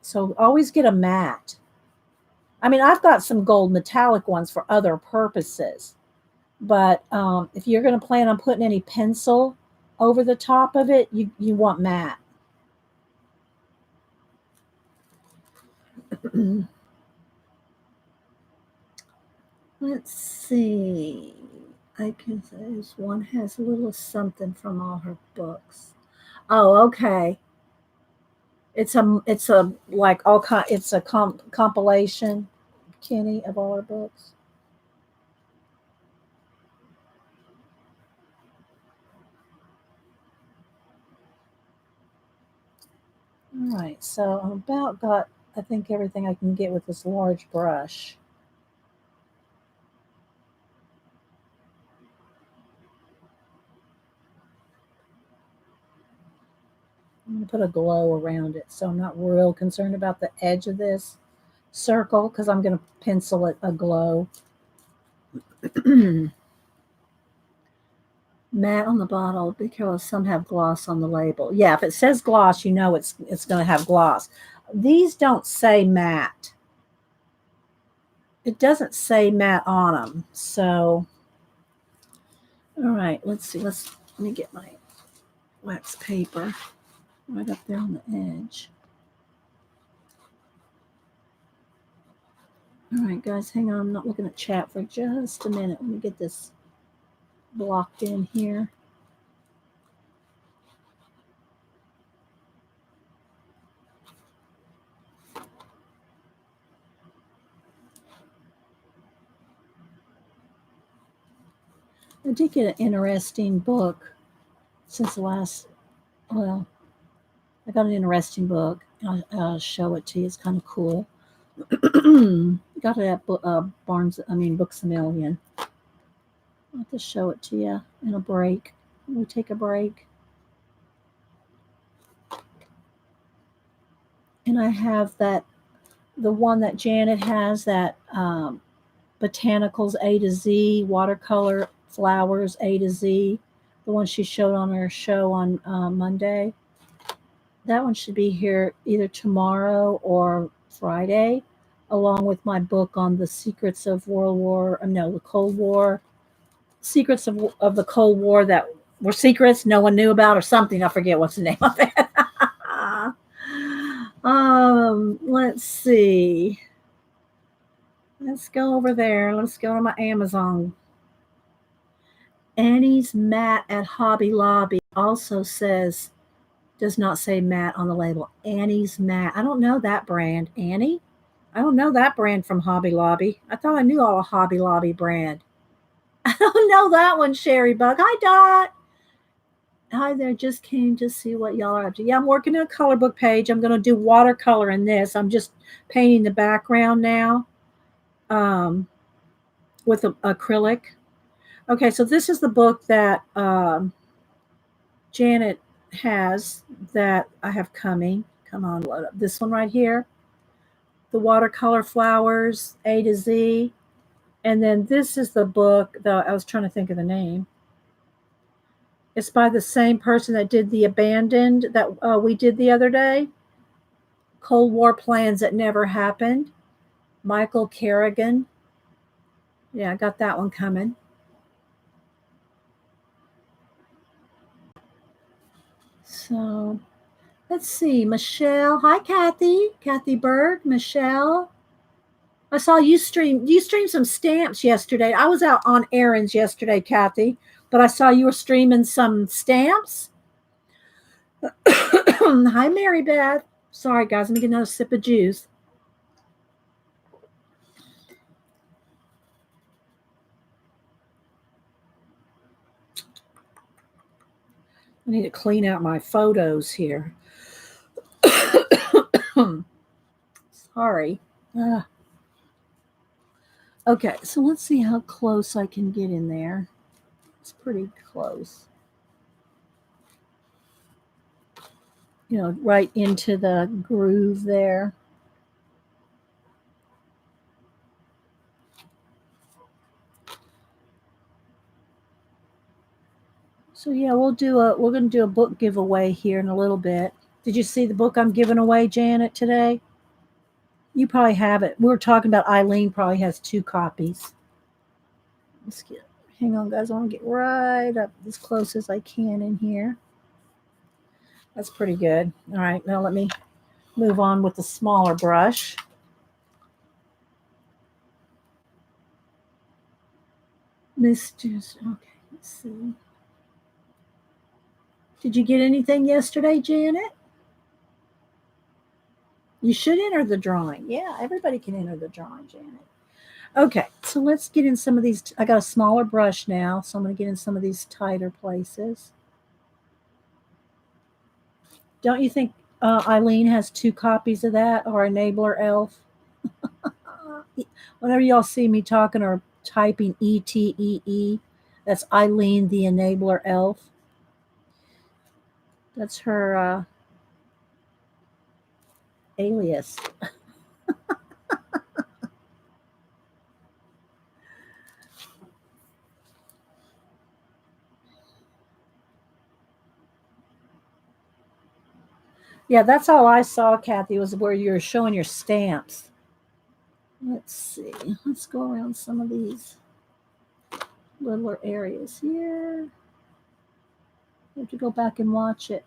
[SPEAKER 1] So always get a matte. I mean, I've got some gold metallic ones for other purposes. But if you're going to plan on putting any pencil over the top of it, you want matte. Let's see. I can say this one has a little something from all her books. Oh, okay. It's a like all kind. It's a compilation, Kenny, of all her books. All right, so I'm about got I think everything I can get with this large brush. I'm going to put a glow around it, so I'm not real concerned about the edge of this circle because I'm going to pencil it a glow. Matte on the bottle. Be careful, some have gloss on the label. Yeah, if it says gloss, you know it's going to have gloss. These don't say matte. It doesn't say matte on them. So, all right, let's see. Let me get my wax paper right up there on the edge. All right, guys, hang on. I'm not looking at chat for just a minute. Let me get this blocked in here. I did get an interesting book since the last, well, I got an interesting book. I'll show it to you. It's kind of cool. Got it at Books A Million. I'll have to show it to you in a break. We take a break. And I have the one that Janet has, that Botanicals A to Z, Watercolor Flowers A to Z, the one she showed on her show on Monday. That one should be here either tomorrow or Friday, along with my book on the secrets of the Cold War, secrets of the Cold War that were secrets no one knew about, or something. I forget what's the name of it. Let's see. Let's go over there. Let's go to my Amazon. Annie's Matte at Hobby Lobby also does not say matte on the label. Annie's Matte. I don't know that brand. Annie? I don't know that brand from Hobby Lobby. I thought I knew all a Hobby Lobby brand. I don't know that one, Sherry Bug. Hi, Dot. Hi there. Just came to see what y'all are up to. Yeah, I'm working on a color book page. I'm going to do watercolor in this. I'm just painting the background now with acrylic. Okay, so this is the book that Janet has that I have coming. Come on, load up. This one right here. The Watercolor Flowers A to Z. And then this is the book that I was trying to think of the name. It's by the same person that did The Abandoned that we did the other day. Cold War Plans That Never Happened. Michael Kerrigan. Yeah, I got that one coming. So let's see. Michelle. Hi, Kathy. Kathy Berg. Michelle. I saw you stream. You streamed some stamps yesterday. I was out on errands yesterday, Kathy, but I saw you were streaming some stamps. Hi, Mary Beth. Sorry, guys. Let me get another sip of juice. I need to clean out my photos here. Sorry. Okay, so let's see how close I can get in there. It's pretty close. You know, right into the groove there. So yeah, we're going to do a book giveaway here in a little bit. Did you see the book I'm giving away, Janet, today? You probably have it. We were talking about Eileen probably has 2 copies. Hang on, guys. I want to get right up as close as I can in here. That's pretty good. All right, now let me move on with the smaller brush. Okay, let's see. Did you get anything yesterday, Janet? You should enter the drawing. Yeah, everybody can enter the drawing, Janet. Okay, so let's get in some of these. I got a smaller brush now, so I'm going to get in some of these tighter places. Don't you think Eileen has 2 copies of that, or Enabler Elf? Whenever y'all see me talking or typing ETEE, that's Eileen the Enabler Elf. That's her alias. Yeah, that's all I saw, Kathy, was where you're showing your stamps. Let's see. Let's go around some of these littler areas here. I have to go back and watch it.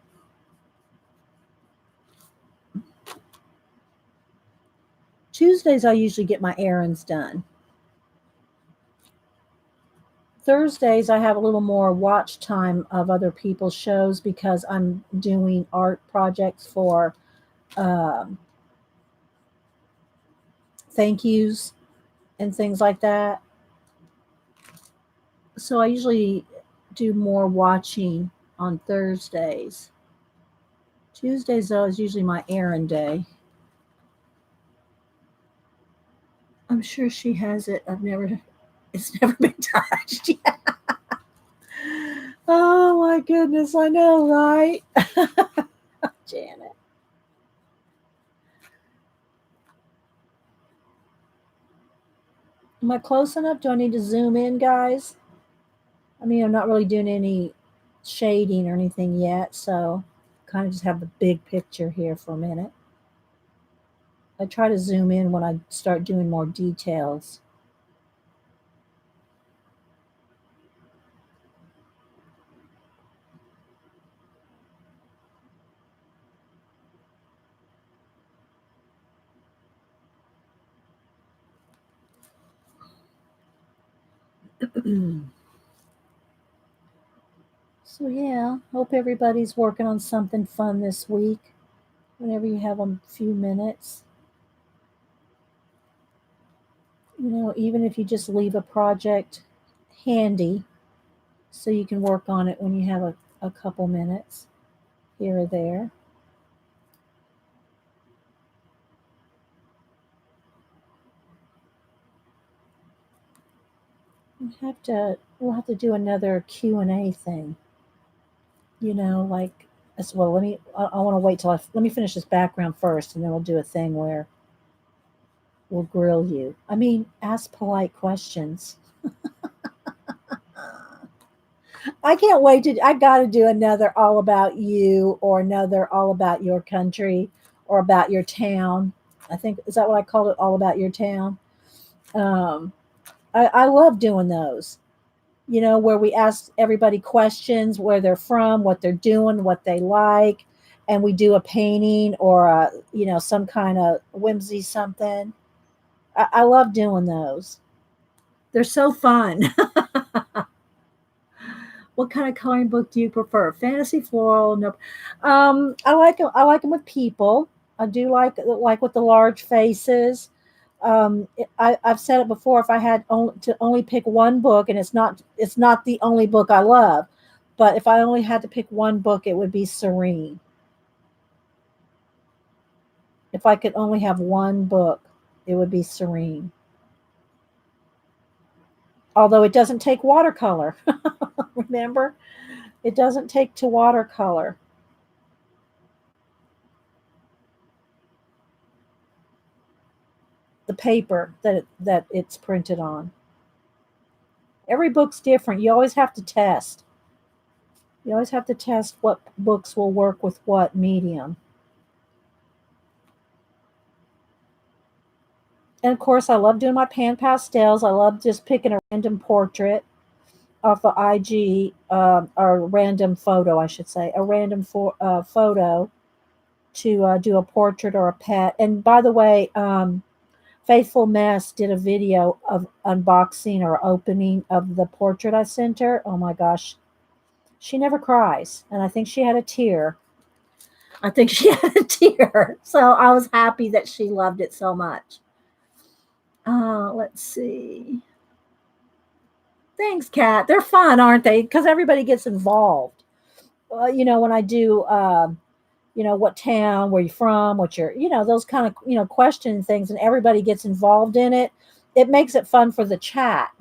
[SPEAKER 1] Tuesdays, I usually get my errands done. Thursdays, I have a little more watch time of other people's shows because I'm doing art projects for thank yous and things like that. So I usually do more watching on Thursdays. Tuesdays, though, is usually my errand day. I'm sure she has it. It's never been touched yet. Oh my goodness, I know, right? Janet. Am I close enough? Do I need to zoom in, guys? I mean, I'm not really doing any shading or anything yet, so kind of just have the big picture here for a minute. I try to zoom in when I start doing more details. So yeah, hope everybody's working on something fun this week. Whenever you have a few minutes, even if you just leave a project handy so you can work on it when you have a couple minutes here or there. We'll have to do another Q&A thing. Like as well. I want to wait till let me finish this background first, and then we'll do a thing where we'll grill you. I mean, ask polite questions. I can't wait I got to do another all about you, or another all about your country, or about your town. I think, is that what I called it? All about your town. Um, I love doing those, where we ask everybody questions, where they're from, what they're doing, what they like, and we do a painting or some kind of whimsy something. I love doing those. They're so fun. What kind of coloring book do you prefer? Fantasy, floral? Nope. I like them. I like them with people. I do like with the large faces. I've said it before. If I had only pick one book, and it's not the only book I love, but if I only had to pick one book, it would be Serene. If I could only have one book, it would be Serene. Although it doesn't take watercolor. Remember, it doesn't take to watercolor. The paper that it's printed on. Every book's different. You always have to test. You always have to test what books will work with what medium. And of course, I love doing my pan pastels. I love just picking a random portrait off of IG, or a random photo, I should say, a random photo to do a portrait or a pet. And by the way, Faithful Mess did a video of unboxing or opening of the portrait I sent her. Oh my gosh. She never cries. And I think she had a tear. I think she had a tear. So I was happy that she loved it so much. Let's see. Thanks, Kat. They're fun, aren't they? Because everybody gets involved. When I do, what town, where you from, what you're, those kind of, question things, and everybody gets involved in it. It makes it fun for the chat,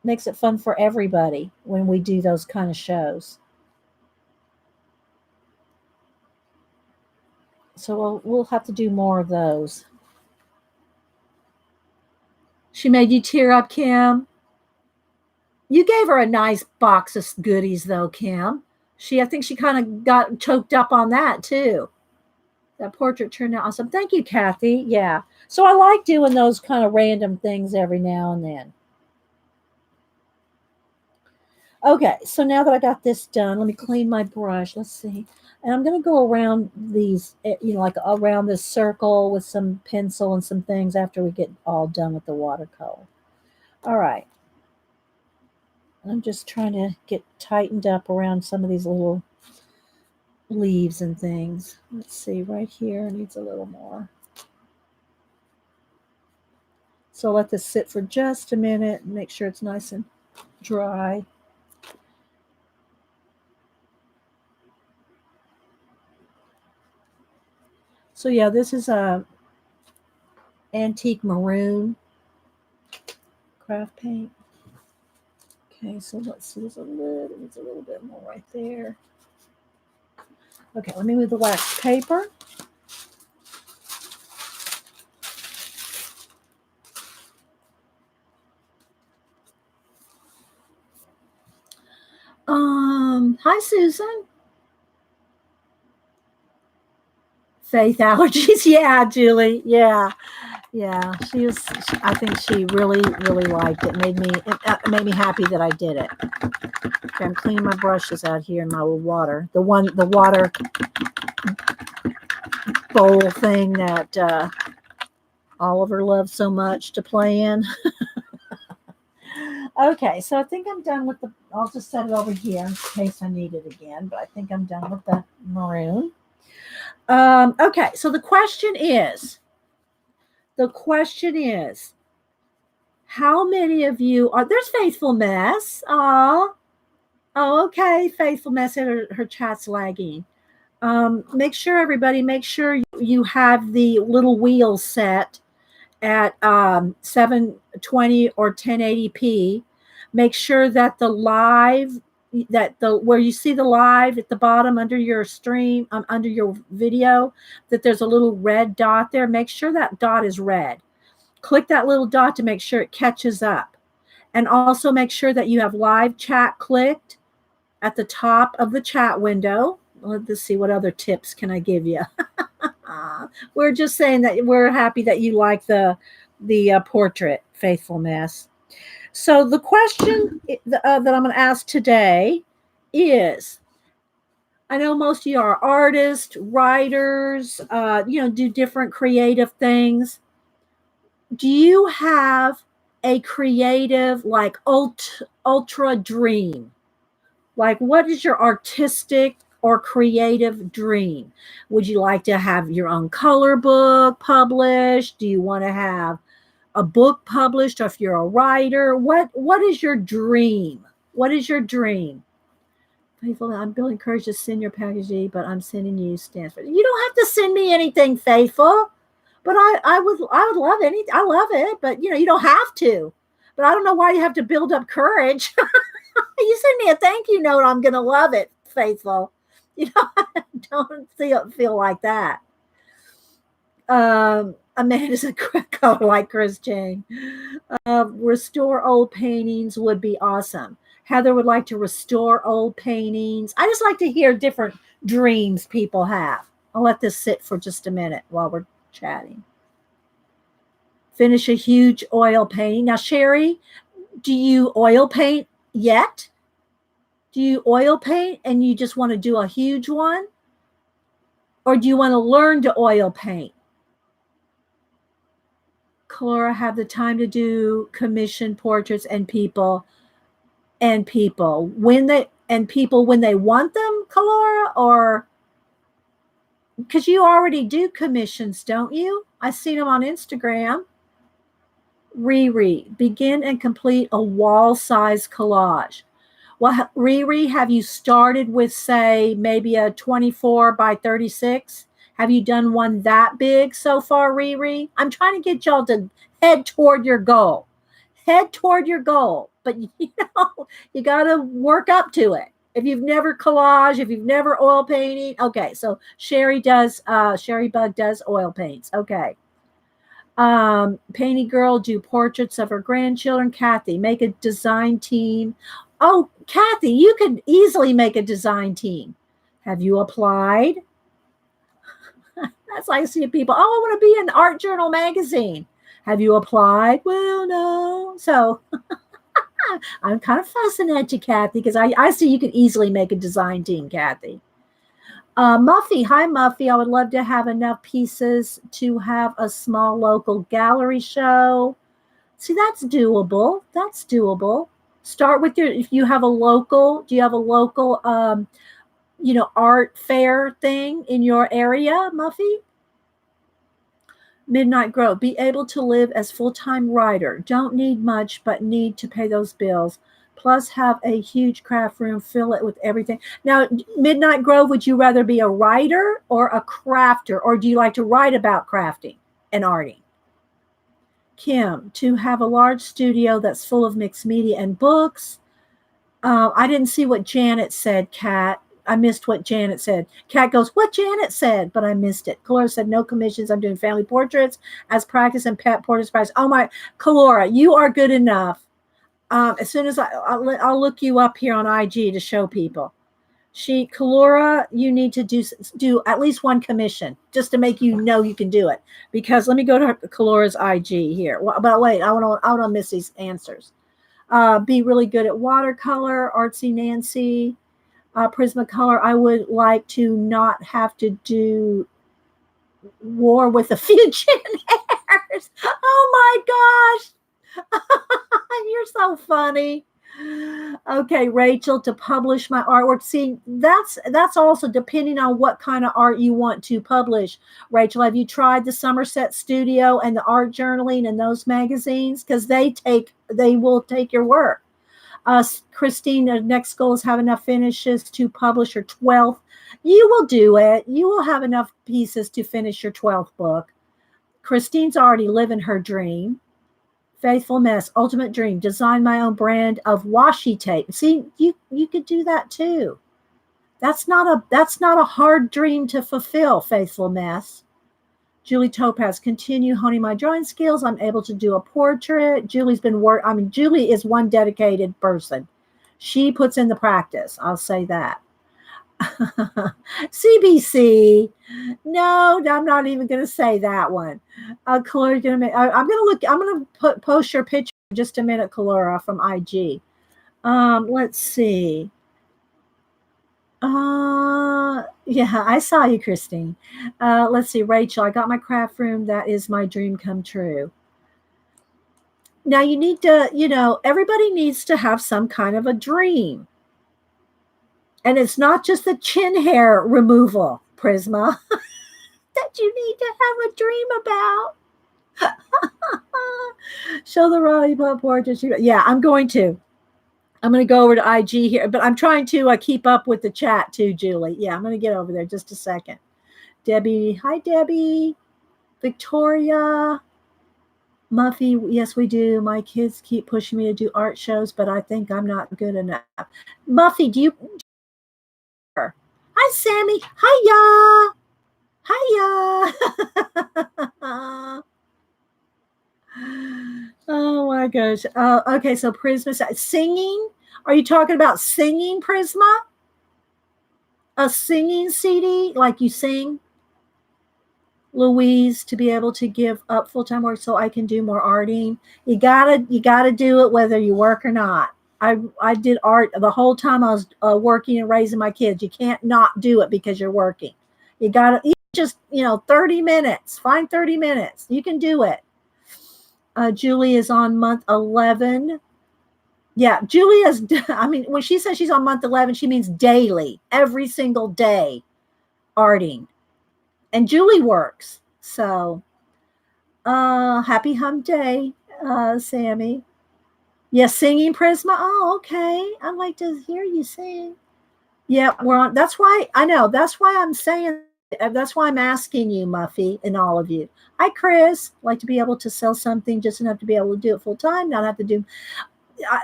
[SPEAKER 1] makes it fun for everybody when we do those kind of shows. So we'll have to do more of those. She made you tear up, Kim? You gave her a nice box of goodies, though, Kim. I think she kind of got choked up on that, too. That portrait turned out awesome. Thank you, Kathy. Yeah. So I like doing those kind of random things every now and then. Okay, so now that I got this done, let me clean my brush. Let's see. And I'm going to go around these, like around this circle with some pencil and some things after we get all done with the watercolor. All right. I'm just trying to get tightened up around some of these little leaves and things. Let's see, right here needs a little more. So let this sit for just a minute and make sure it's nice and dry. So yeah, this is a antique maroon craft paint. Okay, so let's see, there's a little bit more right there. Okay, let me move the wax paper. Hi, Susan. Faith allergies. Yeah, Julie. Yeah. Yeah. I think she really, really liked it. It made me happy that I did it. Okay, I'm cleaning my brushes out here in my water. The water bowl thing that Oliver loves so much to play in. Okay, so I think I'm done with I'll just set it over here in case I need it again, but I think I'm done with the maroon. Okay, so the question is, how many of you there's Faithful Mess. Oh, okay, Faithful Mess, her chat's lagging. Make sure you have the little wheel set at 720 or 1080p. Make sure that where you see the live at the bottom under your stream, under your video, that there's a little red dot there. Make sure that dot is red. Click that little dot to make sure it catches up. And also make sure that you have live chat clicked at the top of the chat window. Let's see, what other tips can I give you? We're just saying that we're happy that you like the portrait, Faithful Mess. So the question that I'm going to ask today is, I know most of you are artists, writers, do different creative things. Do you have a creative, like ultra dream? Like, what is your artistic or creative dream? Would you like to have your own color book published? Do you want to have a book published? Or if you're a writer, what is your dream? What is your dream? Faithful, I'm Bill encouraged to send your package, but I'm sending you Stanford. You don't have to send me anything, Faithful. But I would love I love it, but you don't have to. But I don't know why you have to build up courage. You send me a thank you note, I'm gonna love it, Faithful. Don't feel like that. Amanda's a color like Chris Chang. Restore old paintings would be awesome. Heather would like to restore old paintings. I just like to hear different dreams people have. I'll let this sit for just a minute while we're chatting. Finish a huge oil painting. Now, Sherry, do you oil paint yet? Do you oil paint and you just want to do a huge one? Or do you want to learn to oil paint? Clara, have the time to do commission portraits and people when they want them, Clara, or because you already do commissions, don't you? I've seen them on Instagram. Riri, begin and complete a wall-size collage. Well, Riri, have you started with, say, maybe a 24 by 36? Have you done one that big so far, Riri? I'm trying to get y'all to head toward your goal. Head toward your goal, but you got to work up to it. If you've never collage, if you've never oil painting, okay. So Sherry Bug does oil paints. Okay. Painty Girl do portraits of her grandchildren. Kathy, make a design team. Oh, Kathy, you could easily make a design team. Have you applied? That's like I see people. Oh, I want to be in Art Journal magazine. Have you applied? Well, no. So I'm kind of fussing at you, Kathy, because I see you could easily make a design team, Kathy. Muffy, hi Muffy. I would love to have enough pieces to have a small local gallery show. See, that's doable. That's doable. Start with if you have a local, do you have a local, art fair thing in your area, Muffy? Midnight Grove, be able to live as full-time writer. Don't need much, but need to pay those bills. Plus have a huge craft room, fill it with everything. Now, Midnight Grove, would you rather be a writer or a crafter? Or do you like to write about crafting and arting? Kim, to have a large studio that's full of mixed media and books. I didn't see what Janet said, Kat. I missed what Janet said. Kat goes, what Janet said, but I missed it. Calora said, no commissions. I'm doing family portraits as practice and pet portraits practice. Oh my, Calora, you are good enough. As soon as I'll look you up here on IG to show people. Kalora, you need to do at least one commission just to make you know you can do it. Because let me go to Kalora's IG here. Well, but wait, I want to miss these answers. Be really good at watercolor, Artsy Nancy, Prismacolor. I would like to not have to do war with a few chin hairs. Oh my gosh. You're so funny. Okay, Rachel, to publish my artwork. See, that's also depending on what kind of art you want to publish. Rachel, have you tried the Somerset Studio and the Art Journaling and those magazines? Because they will take your work. Christine, the next goal is have enough finishes to publish your 12th. You will do it. You will have enough pieces to finish your 12th book. Christine's already living her dream. Faithful Mess, Ultimate Dream, design my own brand of washi tape. See, you could do that too. That's not a hard dream to fulfill, Faithful Mess. Julie Topaz, continue honing my drawing skills. I'm able to do a portrait. Julie's been Julie is one dedicated person. She puts in the practice. I'll say that. CBC. No, I'm not even going to say that one. Kalora, I'm going to post your picture in just a minute, Kalora, from IG. Let's see. Yeah, I saw you, Christine. Let's see, Rachel, I got my craft room. That is my dream come true. Now you need to, everybody needs to have some kind of a dream. And it's not just the chin hair removal, Prisma, that you need to have a dream about. Show the Ronnie Pop portrait. Yeah, I'm going to go over to IG here, but I'm trying to keep up with the chat too, Julie. Yeah, I'm going to get over there just a second. Debbie, hi, Debbie. Victoria. Muffy, yes, we do. My kids keep pushing me to do art shows, but I think I'm not good enough. Muffy, do you... Hi, Sammy. Hiya. Hiya. Oh, my gosh. Okay, so Prisma, singing? Are you talking about singing, Prisma? A singing CD, like you sing? Louise, to be able to give up full-time work so I can do more arting. You gotta do it whether you work or not. I did art the whole time I was working and raising my kids. You can't not do it because you're working. You gotta just 30 minutes. Find 30 minutes. You can do it. Julie is on month 11. Yeah, Julie is. I mean, when she says she's on month 11, she means daily, every single day, arting. And Julie works. So, happy hump day, Sammy. Yes, singing, Prisma. Oh, okay. I'd like to hear you sing. Yeah, we're on. That's why I know. That's why I'm saying. That's why I'm asking you, Muffy, and all of you. Hi, Chris. Like to be able to sell something just enough to be able to do it full time, not have to do.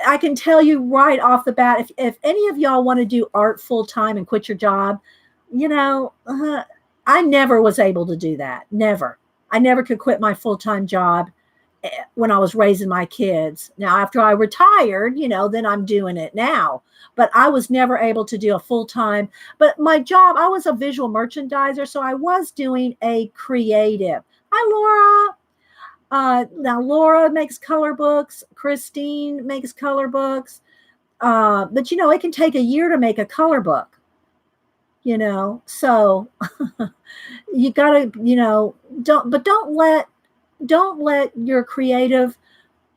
[SPEAKER 1] I can tell you right off the bat, if any of y'all want to do art full time and quit your job, I never was able to do that. Never. I never could quit my full-time job when I was raising my kids. Now, after I retired, then I'm doing it now. But I was never able to do a full-time. But my job, I was a visual merchandiser, so I was doing a creative. Hi, Laura. Now, Laura makes color books. Christine makes color books. But, it can take a year to make a color book. So you gotta, don't let your creative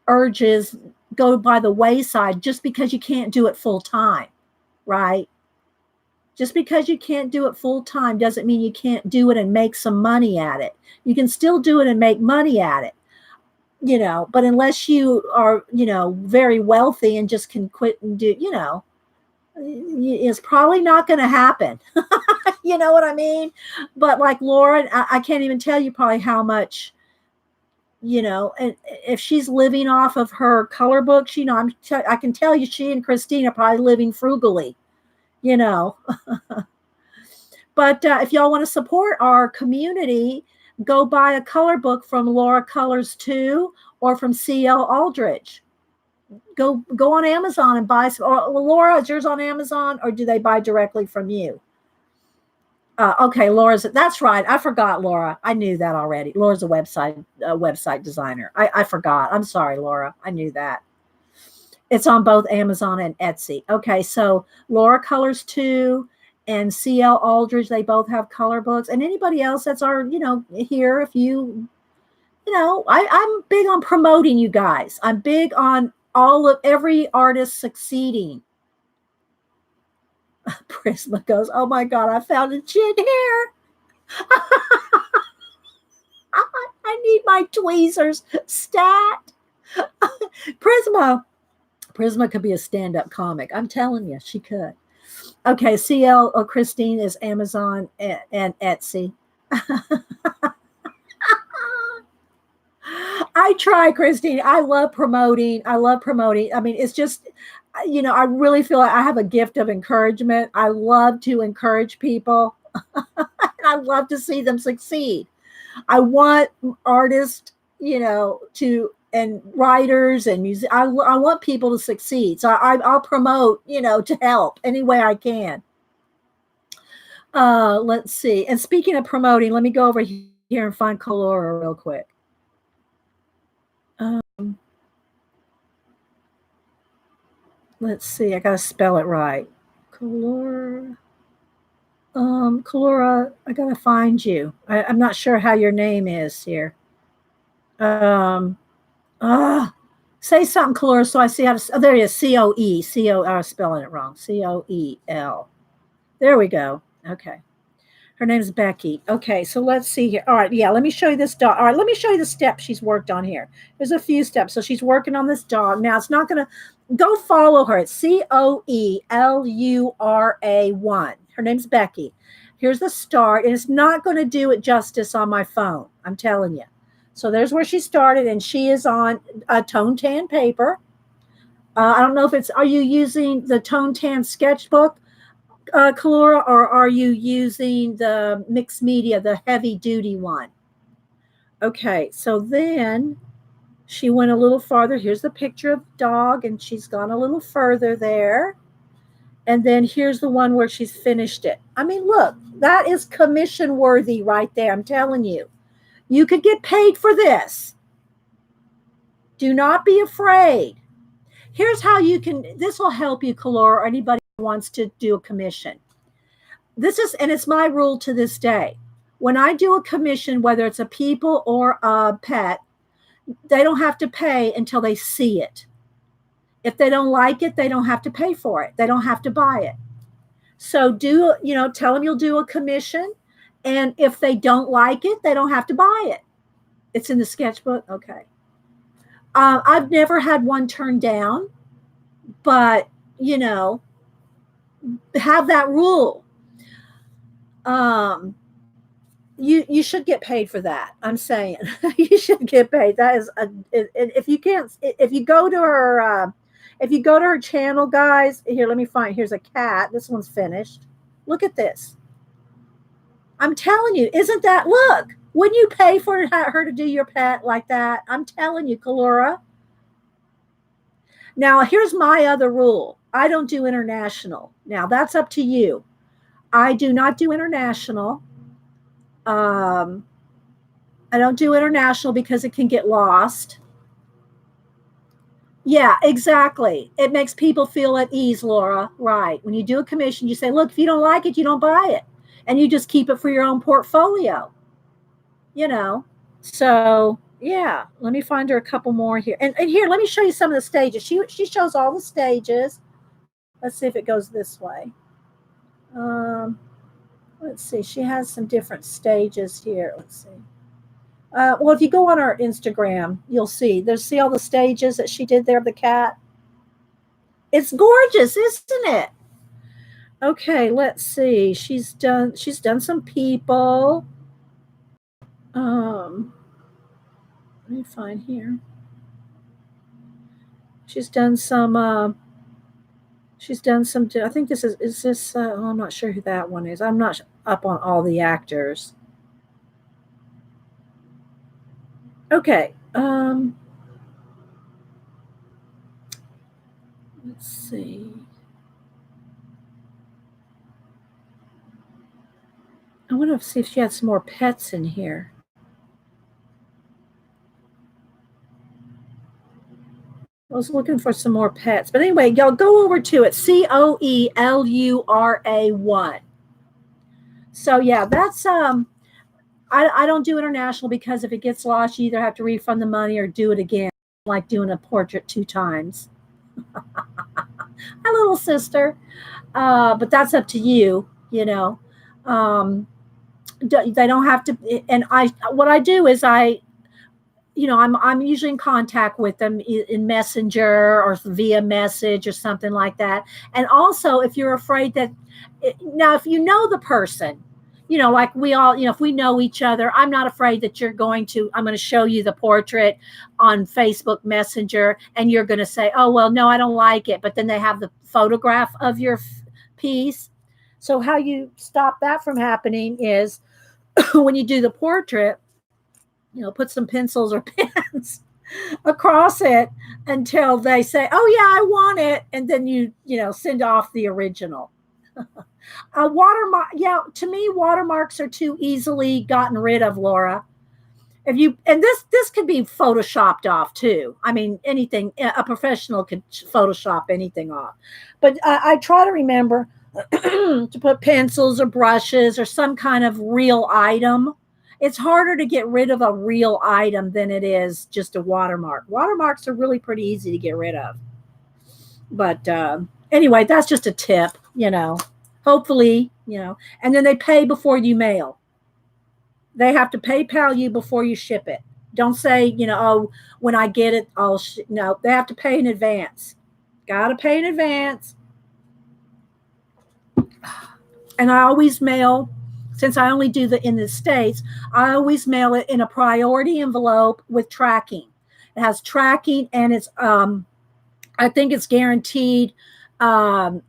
[SPEAKER 1] urges go by the wayside just because you can't do it full time, right? Just because you can't do it full time doesn't mean you can't do it and make some money at it. You can still do it and make money at it, but unless you are, very wealthy and just can quit and do, it's probably not going to happen. You know what I mean? But like Laura, I can't even tell you probably how much, and if she's living off of her color books, I can tell you she and Christine are probably living frugally, But if y'all want to support our community, go buy a color book from Laura Colors 2 or from C.L. Aldrich. Go on Amazon and buy some. Or Laura, is yours on Amazon, or do they buy directly from you? Okay, that's right. I forgot, Laura. I knew that already. Laura's a website designer. I forgot. I'm sorry, Laura. I knew that. It's on both Amazon and Etsy. Okay, so Laura Colors Too and CL Aldridge, they both have color books. And anybody else that's here, if I'm big on promoting you guys. I'm big on every artist succeeding. Prisma goes, oh my God, I found a chin hair. I need my tweezers stat. Prisma could be a stand-up comic. I'm telling you, she could. Okay, CL or Christine is Amazon and Etsy. I try, Christine. I love promoting. I mean, it's just, I really feel like I have a gift of encouragement. I love to encourage people. I love to see them succeed. I want artists, and writers and music. I want people to succeed. So I'll promote, to help any way I can. Let's see. And speaking of promoting, let me go over here and find Colora real quick. Let's see. I got to spell it right. Colora. Colora, I got to find you. I'm not sure how your name is here. Say something, Colora, so I see how to. Oh, there it is. COE. I was spelling it wrong. COEL. There we go. Okay. Her name is Becky. Okay, so let's see here. All right, yeah, let me show you this dog. All right, let me show you the steps she's worked on here. There's a few steps. So she's working on this dog. Now, it's not going to go follow her. It's COELURA1. Her name's Becky. Here's the start, and it's not going to do it justice on my phone. I'm telling you. So there's where she started, and she is on a tone tan paper. I don't know if are you using the tone tan sketchbook? Colora, or are you using the mixed media, the heavy duty one? Okay, so then she went a little farther. Here's the picture of the dog, and she's gone a little further there. And then here's the one where she's finished it. I mean, look, that is commission worthy right there. I'm telling you. You could get paid for this. Do not be afraid. Here's how this will help you, Colora, or anybody who wants to do a commission. And it's my rule to this day. When I do a commission, whether it's a people or a pet, they don't have to pay until they see it. If they don't like it, they don't have to pay for it. They don't have to buy it. So tell them you'll do a commission. And if they don't like it, they don't have to buy it. It's in the sketchbook. Okay. I've never had one turned down, but, have that rule. You should get paid for that. I'm saying you should get paid. That is if you go to her channel, guys, here, let me find, here's a cat. This one's finished. Look at this. I'm telling you, isn't that, look, wouldn't you pay for her to do your pet like that? I'm telling you, Colora. Now, here's my other rule. I don't do international. Now, that's up to you. I do not do international. I don't do international because it can get lost. Yeah, exactly. It makes people feel at ease, Laura. Right. When you do a commission, you say, look, if you don't like it, you don't buy it. And you just keep it for your own portfolio. So yeah, let me find her a couple more here. And here, let me show you some of the stages. She shows all the stages. Let's see if it goes this way. Let's see. She has some different stages here. Let's see. Well, if you go on her Instagram, you'll see. See all the stages that she did there of the cat. It's gorgeous, isn't it? Okay, let's see. She's done some people. Let me find here. She's done some. I think this is this. I'm not sure who that one is. I'm not up on all the actors. Okay. Let's see. I want to see if she had some more pets in here. I was looking for some more pets. But anyway, y'all go over to it. Coelura1. So yeah, that's I don't do international because if it gets lost, you either have to refund the money or do it again. Like doing a portrait 2 times. My little sister. But that's up to you, you know. Um, they don't have to and I what I do is I'm usually in contact with them in Messenger or via message or something like that. And also, if you're afraid that now, if you know the person, like we all, if we know each other, I'm not afraid that I'm going to show you the portrait on Facebook Messenger, and you're going to say, "Oh, well, no, I don't like it," but then they have the photograph of your piece. So how you stop that from happening is when you do the portrait, put some pencils or pens across it until they say, "Oh yeah, I want it," and then send off the original. A watermark, yeah. To me, watermarks are too easily gotten rid of, Laura. If you and this could be photoshopped off too. I mean, anything a professional could Photoshop anything off, but I try to remember to put pencils or brushes or some kind of real item. It's harder to get rid of a real item than it is just a watermark. Watermarks are really pretty easy to get rid of. But anyway, that's just a tip, Hopefully, and then they pay before you mail. They have to PayPal you before you ship it. Don't say, oh, when I get it, no, they have to pay in advance. Got to pay in advance. And I always mail, since I only do in the States, I always mail it in a priority envelope with tracking. It has tracking, and it's I think it's guaranteed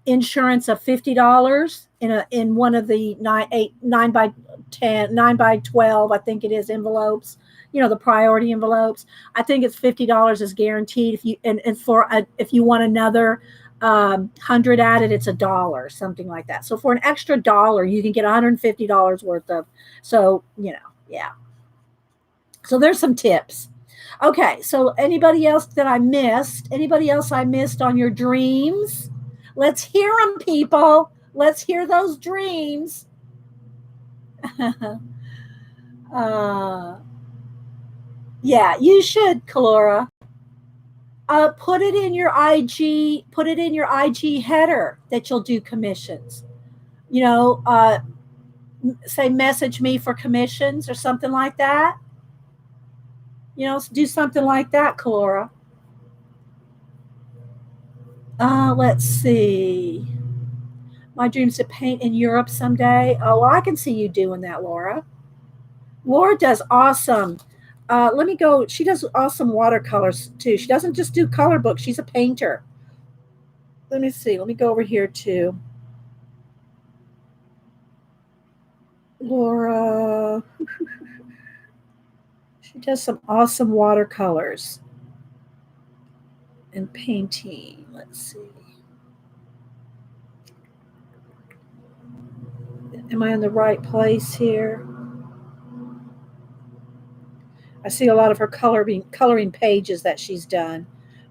[SPEAKER 1] insurance of $50 in one of the 9 by 10, 9 by 12, I think it is, envelopes. The priority envelopes. I think it's $50 is guaranteed. If you want another 100 added, it's $1, something like that. So for an extra dollar, you can get $150 worth of. So yeah. So there's some tips. Okay, so anybody else that I missed? Anybody else I missed on your dreams? Let's hear them, people. Let's hear those dreams. Yeah, you should, Colora. Put it in your IG. Put it in your IG header that you'll do commissions. Say message me for commissions or something like that. Do something like that, Colora. Let's see. My dreams to paint in Europe someday. Oh, well, I can see you doing that, Laura. Laura does awesome. Let me go. She does awesome watercolors too. She doesn't just do color books. She's a painter. Let me see. Let me go over here to Laura. She does some awesome watercolors and painting. Let's see. Am I in the right place here? I see a lot of her coloring pages that she's done,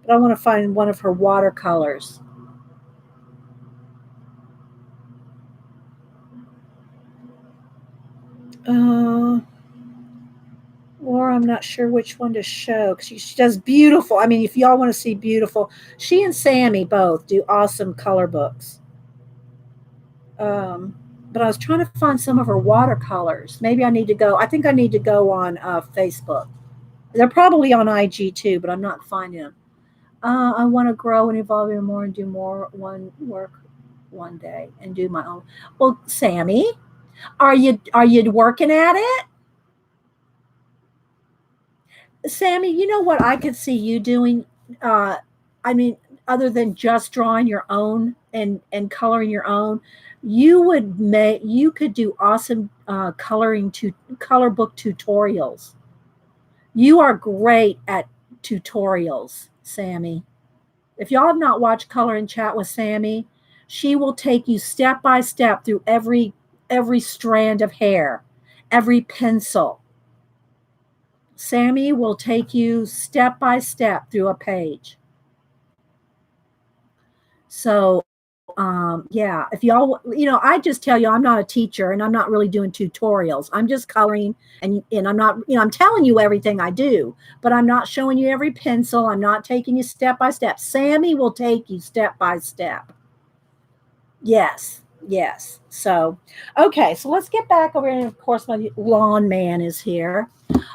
[SPEAKER 1] but I want to find one of her watercolors. Or I'm not sure which one to show because she does beautiful. I mean, if y'all want to see beautiful, she and Sammy both do awesome color books. But I was trying to find some of her watercolors. Maybe I need to go. I think I need to go on Facebook. They're probably on IG too, but I'm not finding them. I want to grow and evolve even more and do more work one day and do my own. Well, Sammy, are you working at it? Sammy, you know what I could see you doing? Uh, I mean, other than just drawing your own and coloring your own, you could do awesome color book tutorials. You are great at tutorials, Sammy. If y'all have not watched Color and Chat with Sammy, she will take you step by step through every strand of hair, every pencil. Sammy will take you step by step through a page. So, yeah, if y'all, I just tell you, I'm not a teacher and I'm not really doing tutorials. I'm just coloring and I'm not, I'm telling you everything I do, but I'm not showing you every pencil. I'm not taking you step by step. Sammy will take you step by step. Yes. Yes. So, okay. So let's get back over here. And of course, my lawn man is here.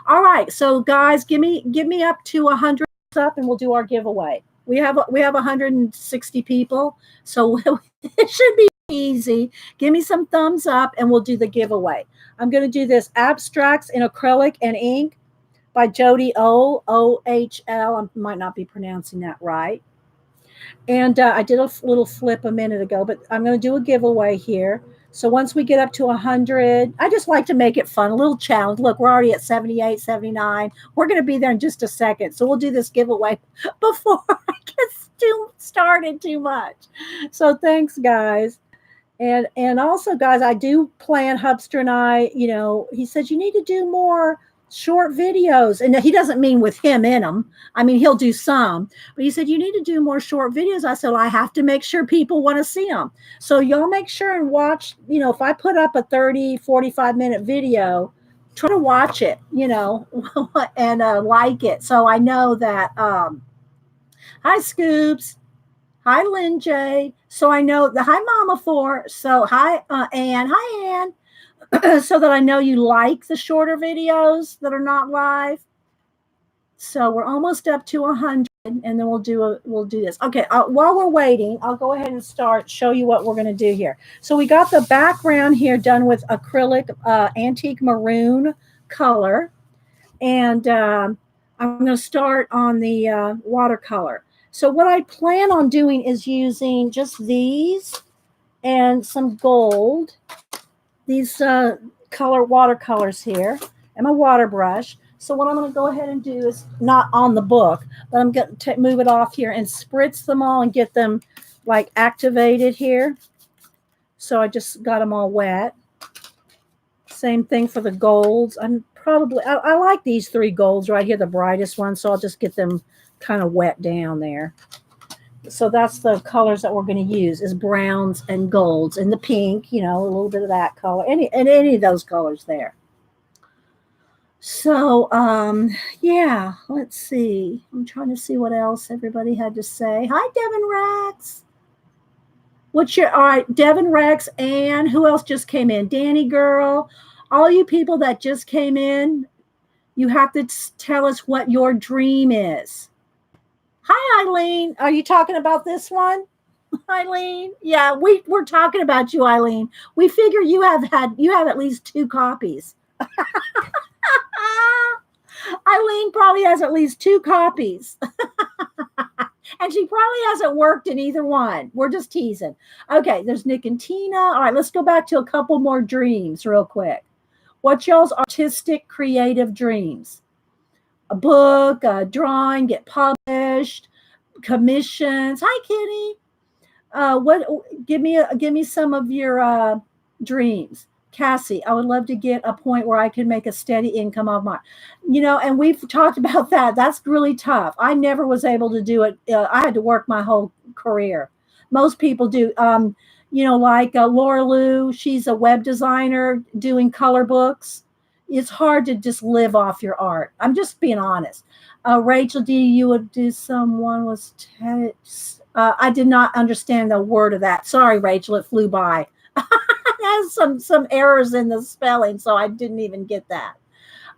[SPEAKER 1] All right. So guys, give me up to 100 up and we'll do our giveaway. We have 160 people. So it should be easy. Give me some thumbs up and we'll do the giveaway. I'm going to do this abstracts in acrylic and ink by Jody Ohl. I might not be pronouncing that right. And I did a little flip a minute ago, but I'm going to do a giveaway here. So once we get up to 100, I just like to make it fun, a little challenge. Look, we're already at 78, 79. We're going to be there in just a second. So we'll do this giveaway before I get started too much. So thanks, guys. And also, guys, I do plan, Hubster and I, he says you need to do more short videos. And he doesn't mean with him in them. I mean, he'll do some. But he said, you need to do more short videos. I said, well, I have to make sure people want to see them. So y'all make sure and watch, if I put up a 30, 45-minute video, try to watch it, and like it. So I know that, hi, Scoops. Hi, Lynn J. So I know the hi, Mama 4. So hi, Ann. Hi, Ann. So that I know you like the shorter videos that are not live. So we're almost up to 100, and then we'll do this. Okay, while we're waiting, I'll go ahead and show you what we're going to do here. So we got the background here done with acrylic antique maroon color, and I'm going to start on the watercolor. So what I plan on doing is using just these and some gold, these color watercolors here, and my water brush. So what I'm going to go ahead and do is not on the book, but I'm going to move it off here and spritz them all and get them like activated here. So I just got them all wet. Same thing for the golds. I like these 3 golds right here, the brightest ones. So I'll just get them kind of wet down there. So that's the colors that we're going to use is browns and golds and the pink, a little bit of that color, any of those colors there. So, yeah, let's see. I'm trying to see what else everybody had to say. Hi, Devin Rex. All right, Devin Rex, and who else just came in? Danny Girl. All you people that just came in, you have to tell us what your dream is. Hi, Eileen. Are you talking about this one? Eileen? Yeah, we're talking about you, Eileen. We figure you have at least 2 copies. Eileen probably has at least 2 copies. And she probably hasn't worked in either one. We're just teasing. Okay, there's Nick and Tina. All right, let's go back to a couple more dreams real quick. What's y'all's artistic, creative dreams? A book, a drawing, get published, commissions. Hi, Kitty. Give me some of your dreams. Cassie, I would love to get a point where I can make a steady income of mine. And we've talked about that. That's really tough. I never was able to do it. I had to work my whole career. Most people do. Like Laura Lou, she's a web designer doing color books. It's hard to just live off your art. I'm just being honest. Rachel D, you would do someone was I did not understand the word of that. Sorry, Rachel, it flew by. Has some errors in the spelling, so I didn't even get that.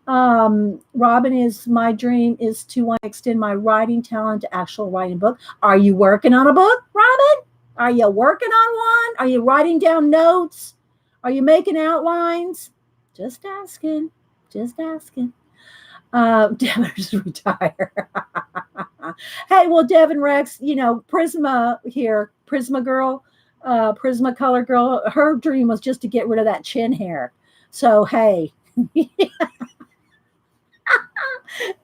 [SPEAKER 1] Robin, my dream is to extend my writing talent to actual writing book. Are you working on a book, Robin? Are you working on one? Are you writing down notes? Are you making outlines? Just asking. Devin's retire. Hey, well, Devin Rex, Prisma here, Prisma girl, Prisma color girl, her dream was just to get rid of that chin hair. So, hey.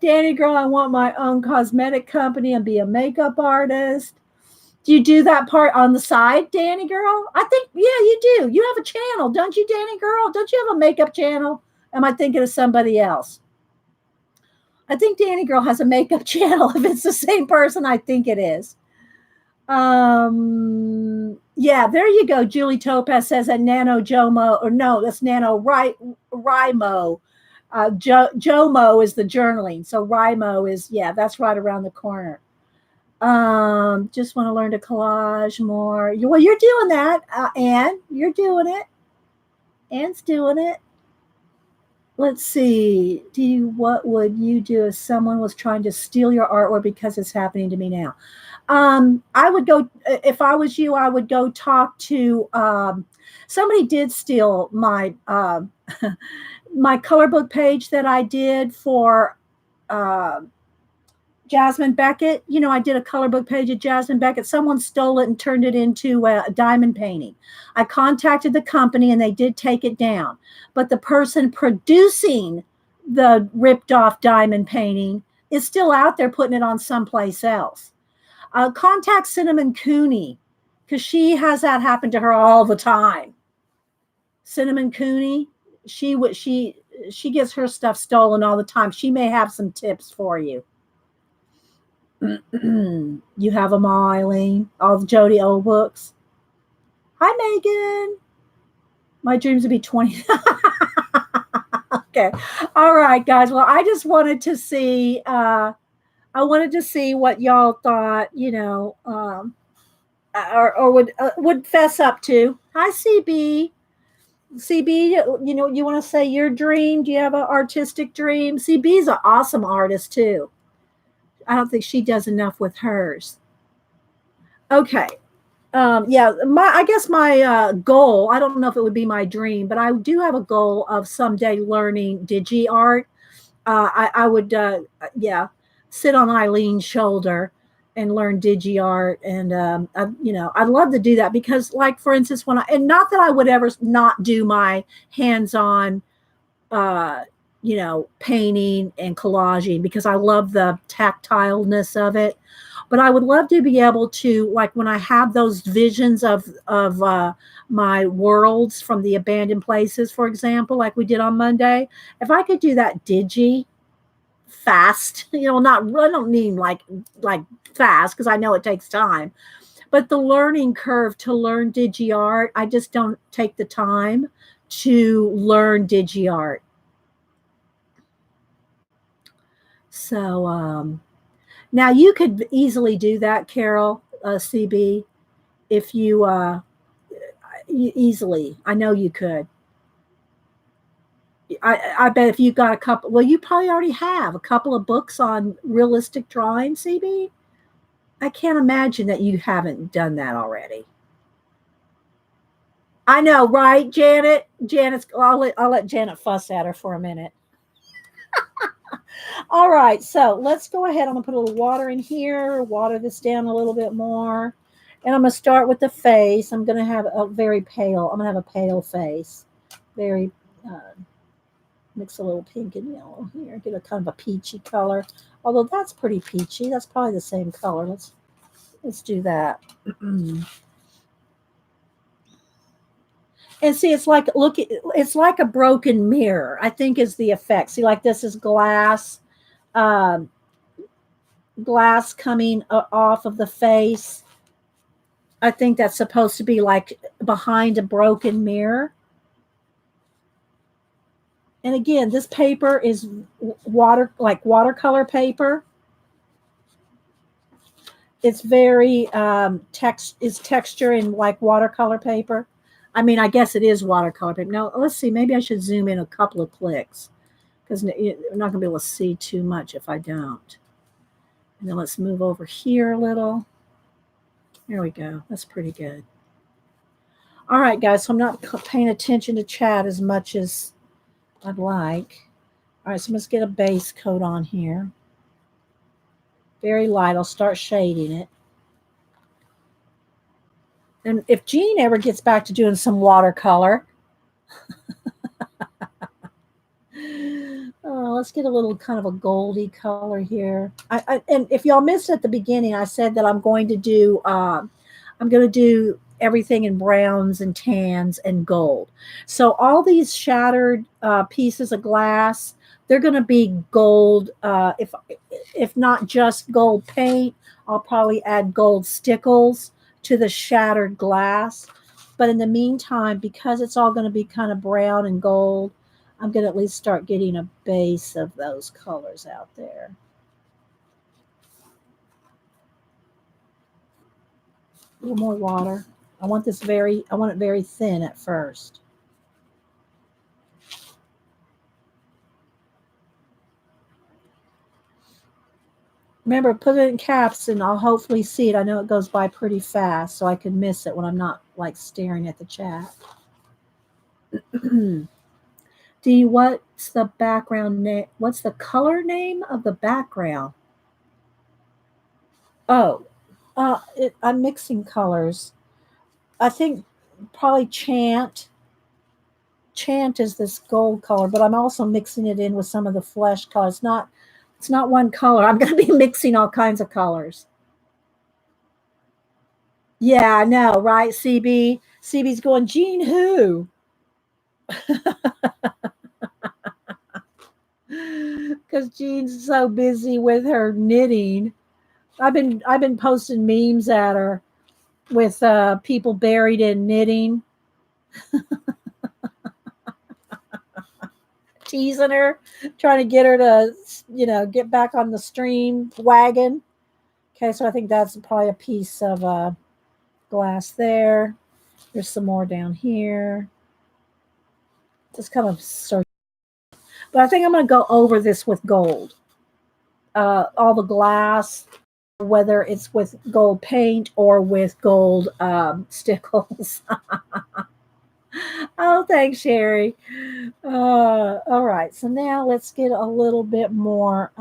[SPEAKER 1] Danny girl, I want my own cosmetic company and be a makeup artist. Do you do that part on the side, Danny girl? I think, yeah, you do. You have a channel, don't you, Danny girl? Don't you have a makeup channel? Am I thinking of somebody else? I think Danny girl has a makeup channel. If it's the same person, I think it is. Yeah, there you go. Julie Topaz says that Nano Jomo, or no, that's Nano Rimo. Jomo is the journaling. So Rimo is, yeah, that's right around the corner. Just want to learn to collage more. Well, you're doing that, Anne. You're doing it. Anne's doing it. Let's see. What would you do if someone was trying to steal your artwork, because it's happening to me now? I would go, if I was you, I would go talk to, somebody did steal my, my Colorbook page that I did for, Jasmine Beckett. You know, I did a Colorbook page of Jasmine Beckett. Someone stole it and turned it into a diamond painting. I contacted the company and they did take it down. But the person producing the ripped off diamond painting is still out there putting it on someplace else. Contact Cinnamon Cooney, because she has that happen to her all the time. Cinnamon Cooney, she gets her stuff stolen all the time. She may have some tips for you. You have them all, Eileen. All the Jody old books. Hi, Megan. My dreams would be 20. Okay. All right, guys. Well, I just wanted to see. I wanted to see what y'all thought. You know, or would fess up to. Hi, CB. CB, you know, you want to say your dream? Do you have an artistic dream? CB's an awesome artist too. I don't think she does enough with hers. Okay. Yeah, I guess my goal, I don't know if it would be my dream, but I do have a goal of someday learning digi art. I would, yeah, sit on Eileen's shoulder and learn digi art. And, you know, I'd love to do that because, like, for instance, and not that I would ever not do my hands on, you know, painting and collaging, because I love the tactileness of it. But I would love to be able to, like, when I have those visions of my worlds from the abandoned places, for example, like we did on Monday, if I could do that digi fast, you know, I don't mean like fast, because I know it takes time, but the learning curve to learn digi art, I just don't take the time to learn digi art. So now you could easily do that, Carol, CB, if you easily. I know you could. I bet if you got a couple, well, you probably already have a couple of books on realistic drawing, CB. I can't imagine that you haven't done that already. I know, right, Janet? I'll let Janet fuss at her for a minute. All right, so let's go ahead. I'm going to put a little water in here, water this down a little bit more. And I'm going to start with the face. I'm going to have a very pale, I'm going to have a pale face. Very, mix a little pink and yellow here. Get a kind of a peachy color. Although that's pretty peachy. That's probably the same color. Let's do that. And see, it's like, it's like a broken mirror, I think, is the effect. See, like, this is glass, glass coming off of the face. I think that's supposed to be like behind a broken mirror. And again, this paper is watercolor paper. It's very texture in like watercolor paper. I mean, I guess it is watercolor paper. Now, let's see. Maybe I should zoom in a couple of clicks, because you're not going to be able to see too much if I don't. And then let's move over here a little. There we go. That's pretty good. All right, guys. So I'm not paying attention to chat as much as I'd like. All right, so let's get a base coat on here. Very light. I'll start shading it. And if Jean ever gets back to doing some watercolor, oh, let's get a little kind of a goldy color here. And if y'all missed at the beginning, I said that I'm going to do everything in browns and tans and gold. So all these shattered pieces of glass, they're going to be gold. If not just gold paint, I'll probably add gold stickles to the shattered glass. But in the meantime, because it's all going to be kind of brown and gold, I'm going to at least start getting a base of those colors out there. A little more water. I want it very thin at first. Remember, put it in caps and I'll hopefully see it. I know it goes by pretty fast, so I can miss it when I'm not like staring at the chat. What's the background name? What's the color name of the background? Oh, I'm mixing colors. I think probably Chant. Chant is this gold color, but I'm also mixing it in with some of the flesh colors. It's not one color. I'm going to be mixing all kinds of colors. Yeah, I know, right? CB's going, Jean who? Because Jean's so busy with her knitting. I've been posting memes at her with people buried in knitting. Teasing her, trying to get her to, get back on the stream wagon. Okay, so I think that's probably a piece of glass there. There's some more down here. Just kind of search. But I think I'm going to go over this with gold. All the glass, whether it's with gold paint or with gold stickles. Oh, thanks, Sherry. All right, so now let's get a little bit more.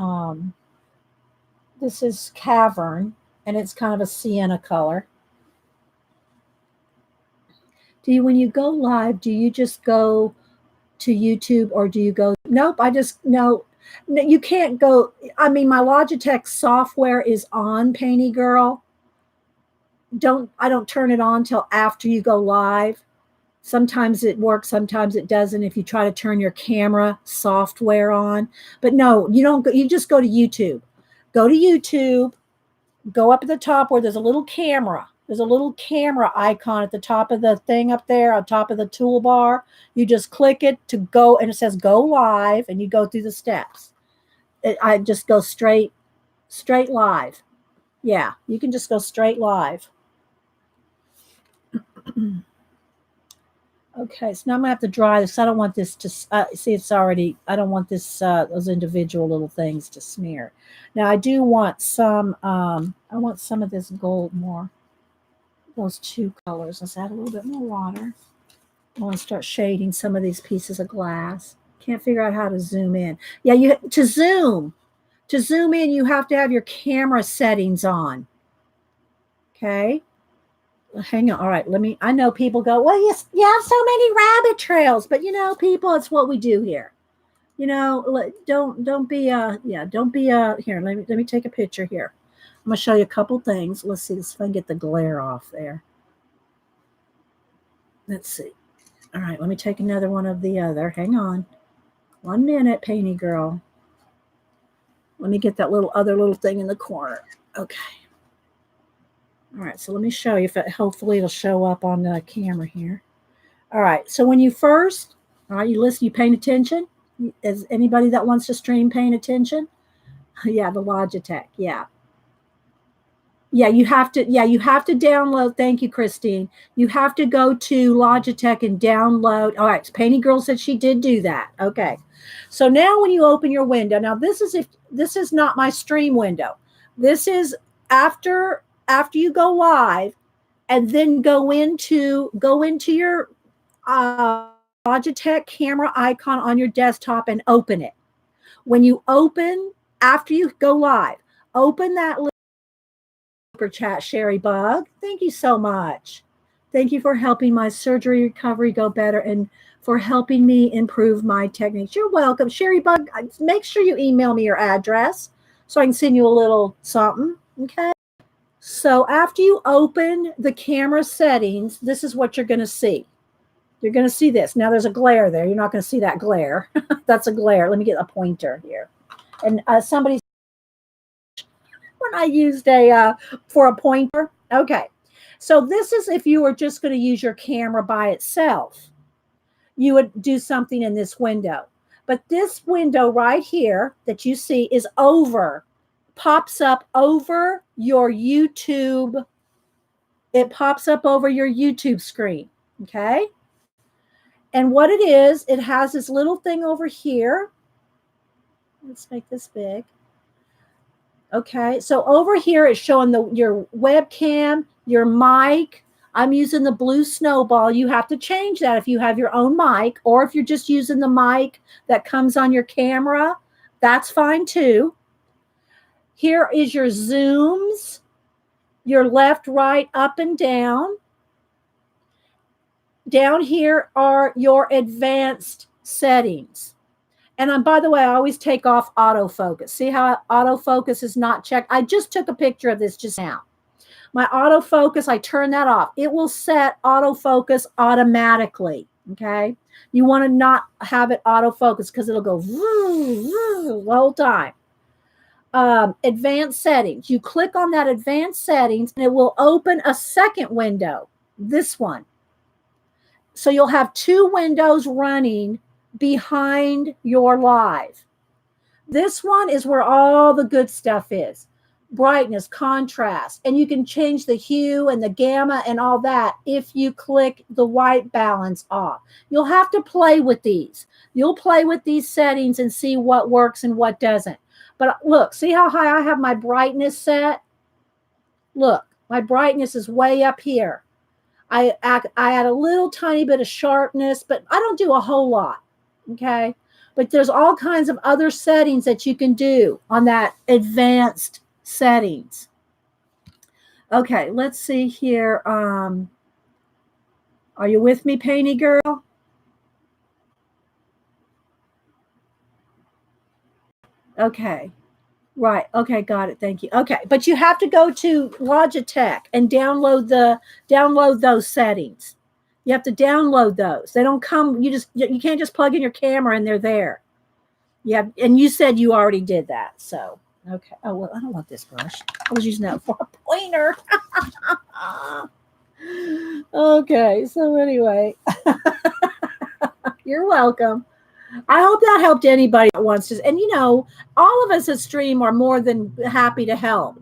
[SPEAKER 1] This is Cavern, and it's kind of a sienna color. When you go live, do you just go to YouTube or do you go? Nope, no, you can't go. I mean, my Logitech software is on, Painty Girl. I don't turn it on till after you go live. Sometimes it works, sometimes it doesn't if you try to turn your camera software on. But no, you don't go, you just go to YouTube. Go to YouTube, go up at the top where there's a little camera. There's a little camera icon at the top of the thing up there, on top of the toolbar. You just click it to go, and it says go live, and you go through the steps. I just go straight live. Yeah, you can just go straight live. Okay, so now I'm gonna have to dry this. I don't want this to see. It's already. I don't want this those individual little things to smear. Now I do want some. I want some of this gold more. Those two colors. Let's add a little bit more water. I want to start shading some of these pieces of glass. Can't figure out how to zoom in. Yeah, to zoom in, you have to have your camera settings on. Okay. Hang on. All right. I know people go, well, you have so many rabbit trails, but people, it's what we do here. Don't be here. Let me take a picture here. I'm going to show you a couple things. Let's see if I can get the glare off there. Let's see. All right. Let me take another one of the other. Hang on. 1 minute, Painty Girl. Let me get that other little thing in the corner. Okay. All right, so let me show you. Hopefully it'll show up on the camera here. All right, so when you first, all right, you listen, you paying attention? Is anybody that wants to stream paying attention? Yeah, the Logitech, yeah. Yeah, you have to download. Thank you, Christine. You have to go to Logitech and download. All right, so Painty Girl said she did do that. Okay. So now when you open your window, now this is not my stream window. This is after you go live, and then go into your Logitech camera icon on your desktop and open it. When you open, after you go live, open that little super chat, Sherry Bug. Thank you so much. Thank you for helping my surgery recovery go better and for helping me improve my techniques. You're welcome. Sherry Bug, make sure you email me your address so I can send you a little something. Okay. So after you open the camera settings, this is what you're going to see. You're going to see this. Now there's a glare there. You're not going to see that glare. That's a glare. Let me get a pointer here. And somebody, when I used for a pointer. Okay. So this is if you were just going to use your camera by itself. You would do something in this window. But this window right here that you see is pops up over your YouTube. It pops up over your YouTube screen. Okay. And what it is, it has this little thing over here. Let's make this big. Okay. So over here, it's showing your webcam, your mic. I'm using the blue snowball. You have to change that if you have your own mic, or if you're just using the mic that comes on your camera, that's fine too. Here is your zooms, your left, right, up, and down. Down here are your advanced settings. And by the way, I always take off autofocus. See how autofocus is not checked? I just took a picture of this just now. My autofocus, I turn that off. It will set autofocus automatically, okay? You want to not have it autofocus because it'll go the whole time. Advanced settings. You click on that advanced settings and it will open a second window, this one. So you'll have two windows running behind your live. This one is where all the good stuff is. Brightness, contrast, and you can change the hue and the gamma and all that if you click the white balance off. You'll have to play with these. You'll play with these settings and see what works and what doesn't. But look, see how high I have my brightness set? Look, my brightness is way up here. I add a little tiny bit of sharpness, but I don't do a whole lot, okay? But there's all kinds of other settings that you can do on that advanced settings. Okay, let's see here. Are you with me, Painty Girl? Okay. Right. Okay, got it. Thank you. Okay, but you have to go to Logitech and download those settings. You have to download those. They don't come. You can't just plug in your camera and they're there. Yeah, and you said you already did that. So okay. Oh well, I don't want this brush. I was using that for a pointer. Okay. So anyway, you're welcome. I hope that helped anybody that wants to. And all of us at Stream are more than happy to help.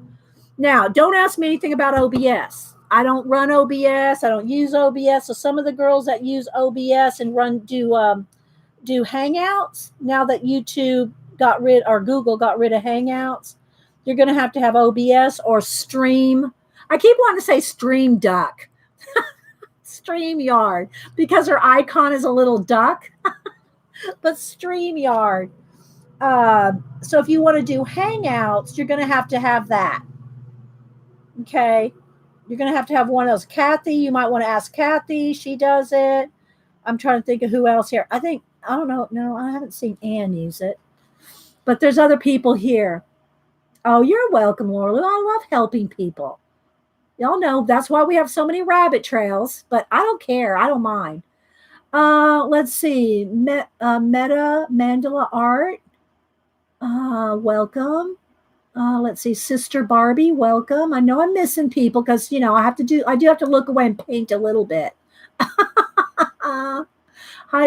[SPEAKER 1] Now, don't ask me anything about OBS. I don't run OBS. I don't use OBS. So some of the girls that use OBS and do Hangouts, now that YouTube or Google got rid of Hangouts, you're going to have OBS or Stream. I keep wanting to say Stream Duck, StreamYard, because her icon is a little duck. But StreamYard. So if you want to do Hangouts, you're going to have that. Okay. You're going to have one of those. Kathy, you might want to ask Kathy. She does it. I'm trying to think of who else here. I don't know. No, I haven't seen Ann use it. But there's other people here. Oh, you're welcome, Laura. I love helping people. Y'all know that's why we have so many rabbit trails. But I don't care. I don't mind. Let's see. Meta Mandala Art. Welcome. Let's see. Sister Barbie, welcome. I know I'm missing people because I do have to look away and paint a little bit. Hi,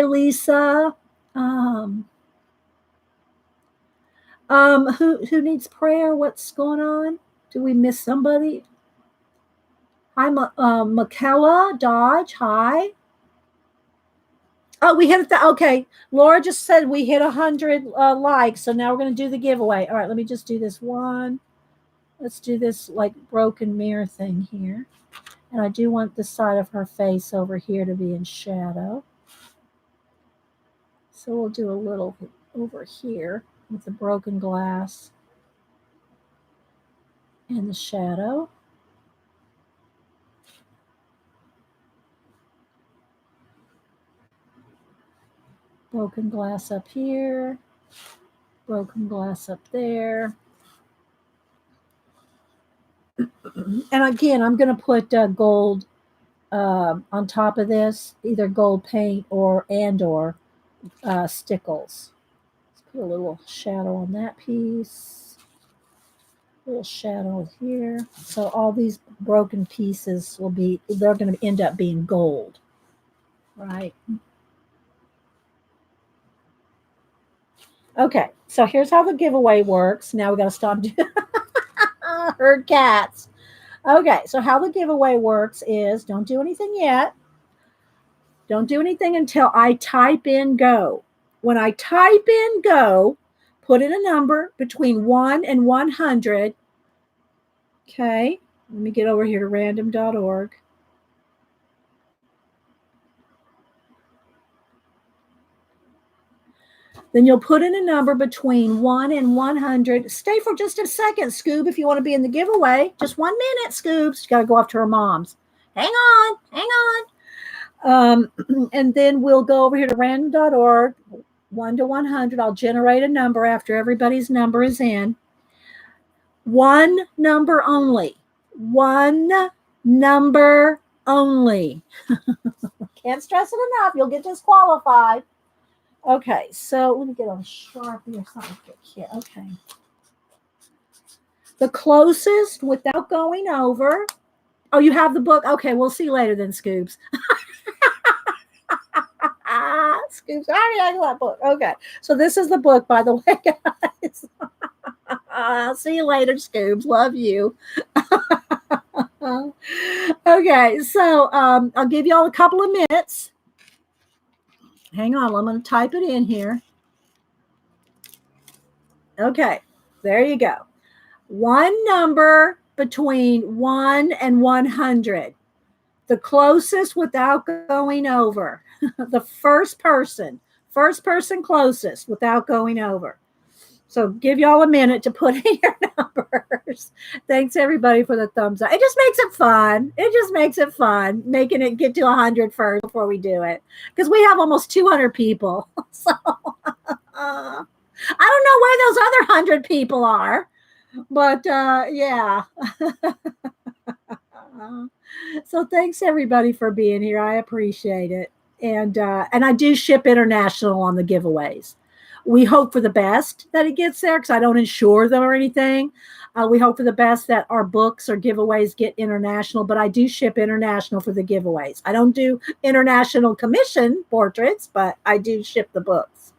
[SPEAKER 1] Lisa. Who needs prayer? What's going on? Do we miss somebody? Hi, Michaela Dodge. Hi. Oh, we hit it. Okay. Laura just said we hit 100 likes. So now we're going to do the giveaway. All right. Let me just do this one. Let's do this like broken mirror thing here. And I do want the side of her face over here to be in shadow. So we'll do a little over here with the broken glass and the shadow. Broken glass up here. Broken glass up there. And again, I'm going to put gold on top of this, either gold paint or stickles. Let's put a little shadow on that piece. A little shadow here. So all these broken pieces they're going to end up being gold, right? Okay, so here's how the giveaway works. Now we got to stop doing herd cats. Okay, so how the giveaway works is don't do anything yet. Don't do anything until I type in go. When I type in go, put in a number between 1 and 100. Okay, let me get over here to random.org. Then you'll put in a number between 1 and 100. Stay for just a second, Scoob, if you want to be in the giveaway. Just 1 minute, Scoobs. You got to go off to her mom's. Hang on. And then we'll go over here to random.org, 1 to 100. I'll generate a number after everybody's number is in. One number only. One number only. Can't stress it enough. You'll get disqualified. Okay, so let me get on Sharpie or something. Yeah, okay. The closest without going over. Oh, you have the book? Okay, we'll see you later then, Scoobs. Scoobs, I already have that book. Okay, so this is the book, by the way, guys. I'll see you later, Scoobs. Love you. Okay, so I'll give you all a couple of minutes. Hang on, I'm going to type it in here. Okay, there you go. One number between 1 and 100. The closest without going over. The first person closest without going over. So give y'all a minute to put in your numbers. Thanks everybody for the thumbs up. It just makes it fun. Making it get to 100 first before we do it. Because we have almost 200 people. So I don't know where those other 100 people are. But yeah. So thanks everybody for being here. I appreciate it. And I do ship international on the giveaways. We hope for the best that it gets there because I don't insure them or anything. We hope for the best that our books or giveaways get international, but I do ship international for the giveaways. I don't do international commission portraits, but I do ship the books.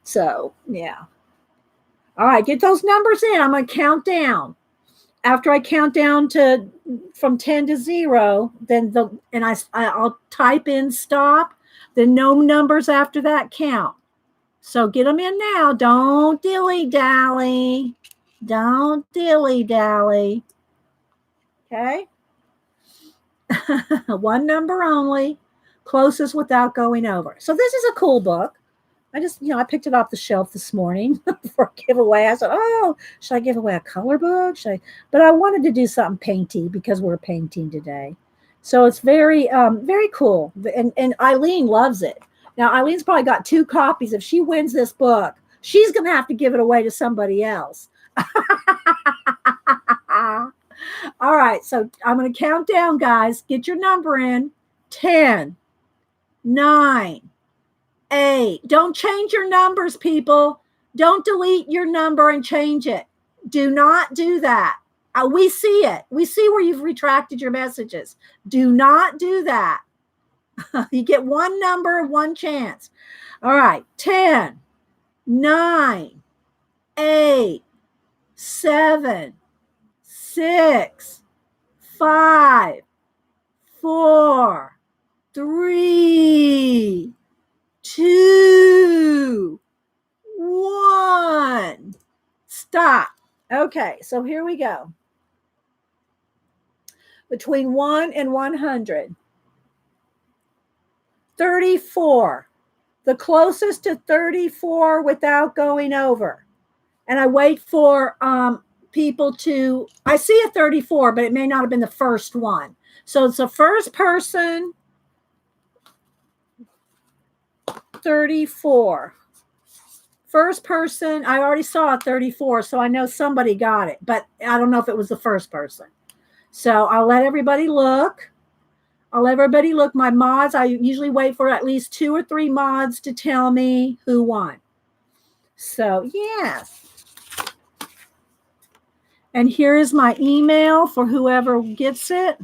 [SPEAKER 1] So, yeah. All right, get those numbers in. I'm going to count down. After I count down from 10 to 0, then I'll type in stop. Then no numbers after that count. So get them in now. Don't dilly-dally. Don't dilly-dally. Okay? One number only. Closest without going over. So this is a cool book. I picked it off the shelf this morning for a giveaway. I said, oh, should I give away a color book? But I wanted to do something painty because we're painting today. So it's very, very cool. And Eileen loves it. Now, Eileen's probably got 2 copies. If she wins this book, she's going to have to give it away to somebody else. All right. So I'm going to count down, guys. Get your number in. 10, 9, 8. Don't change your numbers, people. Don't delete your number and change it. Do not do that. We see it. We see where you've retracted your messages. Do not do that. You get one number, one chance. All right. 10, 9, 8, 7, 6, 5, 4, 3, 2, 1. Stop. Okay, so here we go. Between 1 and 100. 34. The closest to 34 without going over. And I wait for people to, I see a 34, but it may not have been the first one. So it's the first person 34. First person, I already saw 34, so I know somebody got it, but I don't know if it was the first person. So I'll let everybody look. My mods, I usually wait for at least 2 or 3 mods to tell me who won. So, yes. And here is my email for whoever gets it.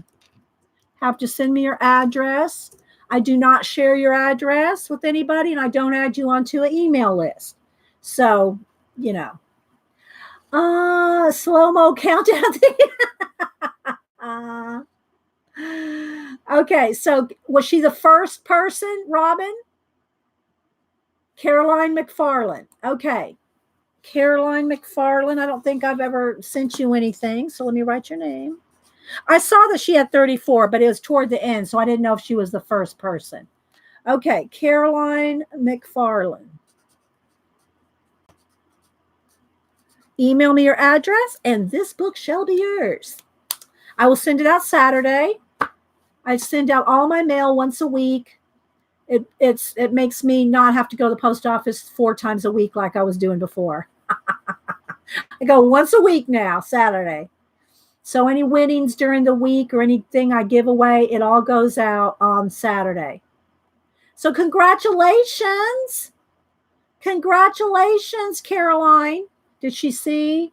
[SPEAKER 1] Have to send me your address. I do not share your address with anybody, and I don't add you onto an email list. So, you know. Slow-mo countdown. Okay, so was she the first person, Robin? Caroline McFarland. Okay. Caroline McFarland. I don't think I've ever sent you anything, so let me write your name. I saw that she had 34, but it was toward the end, so I didn't know if she was the first person. Okay, Caroline McFarland. Email me your address, and this book shall be yours. I will send it out Saturday. I send out all my mail once a week. It makes me not have to go to the post office 4 times a week like I was doing before. I go once a week now, Saturday. So any winnings during the week or anything I give away, it all goes out on Saturday. So congratulations. Congratulations, Caroline. Did she see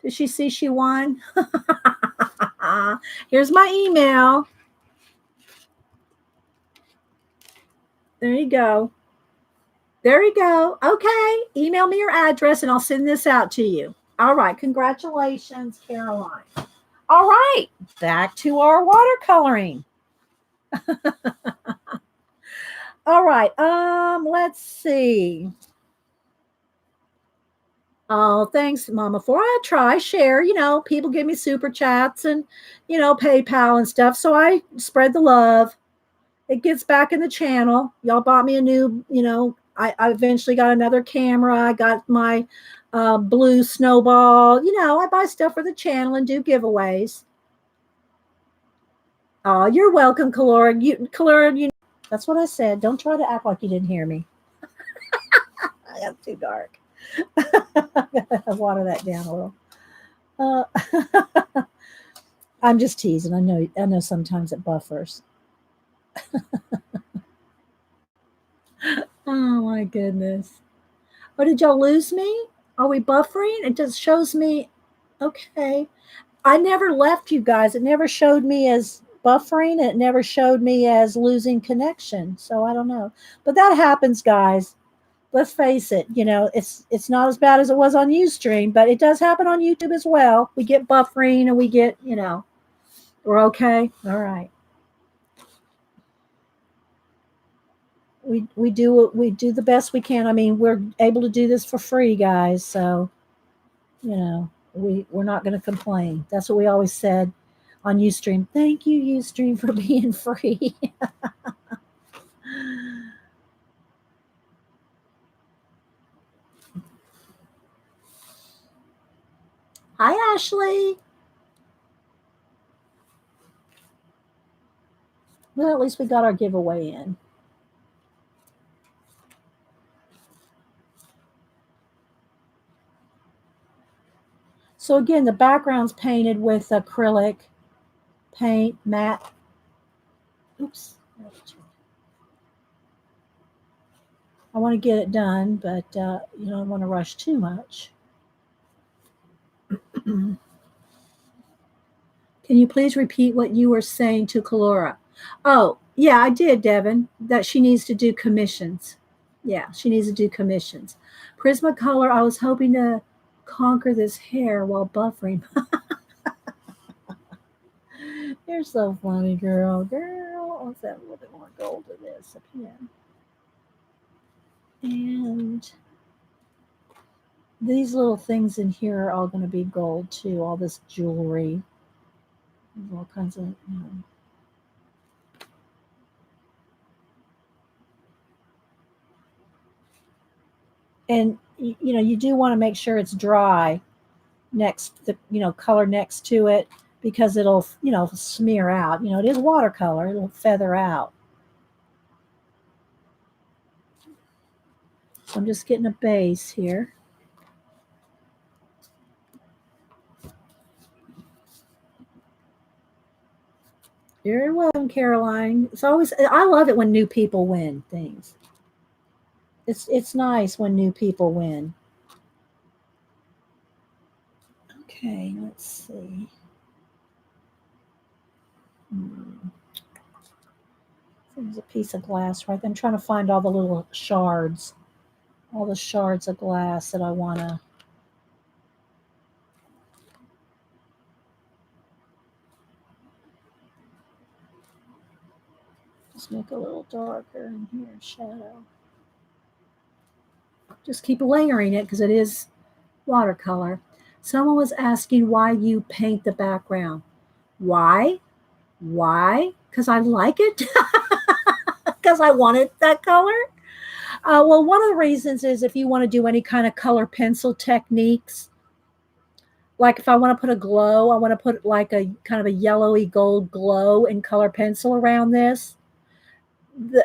[SPEAKER 1] she won? Here's my email. There you go. There you go. Okay. Email me your address and I'll send this out to you. All right. Congratulations, Caroline. All right. Back to our watercoloring. All right. Let's see. Oh, thanks, Mama. For I try, share, people give me super chats and, PayPal and stuff. So I spread the love. It gets back in the channel. Y'all bought me a new, I eventually got another camera. I got my blue snowball. I buy stuff for the channel and do giveaways. Oh, you're welcome, Color. That's what I said. Don't try to act like you didn't hear me. That's too dark. Water that down a little. I'm just teasing. I know sometimes it buffers. Oh my goodness. Oh, did y'all lose me? Are we buffering? It just shows me. Okay. I never left you guys. It never showed me as buffering. It never showed me as losing connection. So I don't know. But that happens, guys. Let's face it, it's not as bad as it was on Ustream, but it does happen on YouTube as well. We get buffering and we get, we're okay. All right. We do the best we can. I mean, we're able to do this for free, guys. So, we're not going to complain. That's what we always said on Ustream. Thank you, Ustream, for being free. Hi, Ashley. Well, at least we got our giveaway in. So again, the background's painted with acrylic paint, matte. Oops. I want to get it done, but you don't want to rush too much. Can you please repeat what you were saying to Kalora? Oh, yeah, I did, Devin, that she needs to do commissions. Yeah, she needs to do commissions. Prismacolor, I was hoping to conquer this hair while buffering. You're so funny, girl. Girl, let's add a little bit more gold to this up here. And these little things in here are all going to be gold too, all this jewelry. There's all kinds of, And, you do want to make sure it's dry color next to it because it'll, smear out. It is watercolor. It'll feather out. So I'm just getting a base here. You're welcome, Caroline. It's always, I love it when new people win things. It's nice when new people win. Okay, let's see. There's a piece of glass right there. I'm trying to find all the little shards, all the shards of glass that I want to. Just make a little darker in here, shadow. Just keep layering it because it is watercolor. Someone was asking why you paint the background. Why? Why? Because I like it. Because I wanted that color. Well, one of the reasons is if you want to do any kind of color pencil techniques, like if I want to put a glow, I want to put like a kind of a yellowy gold glow in color pencil around this.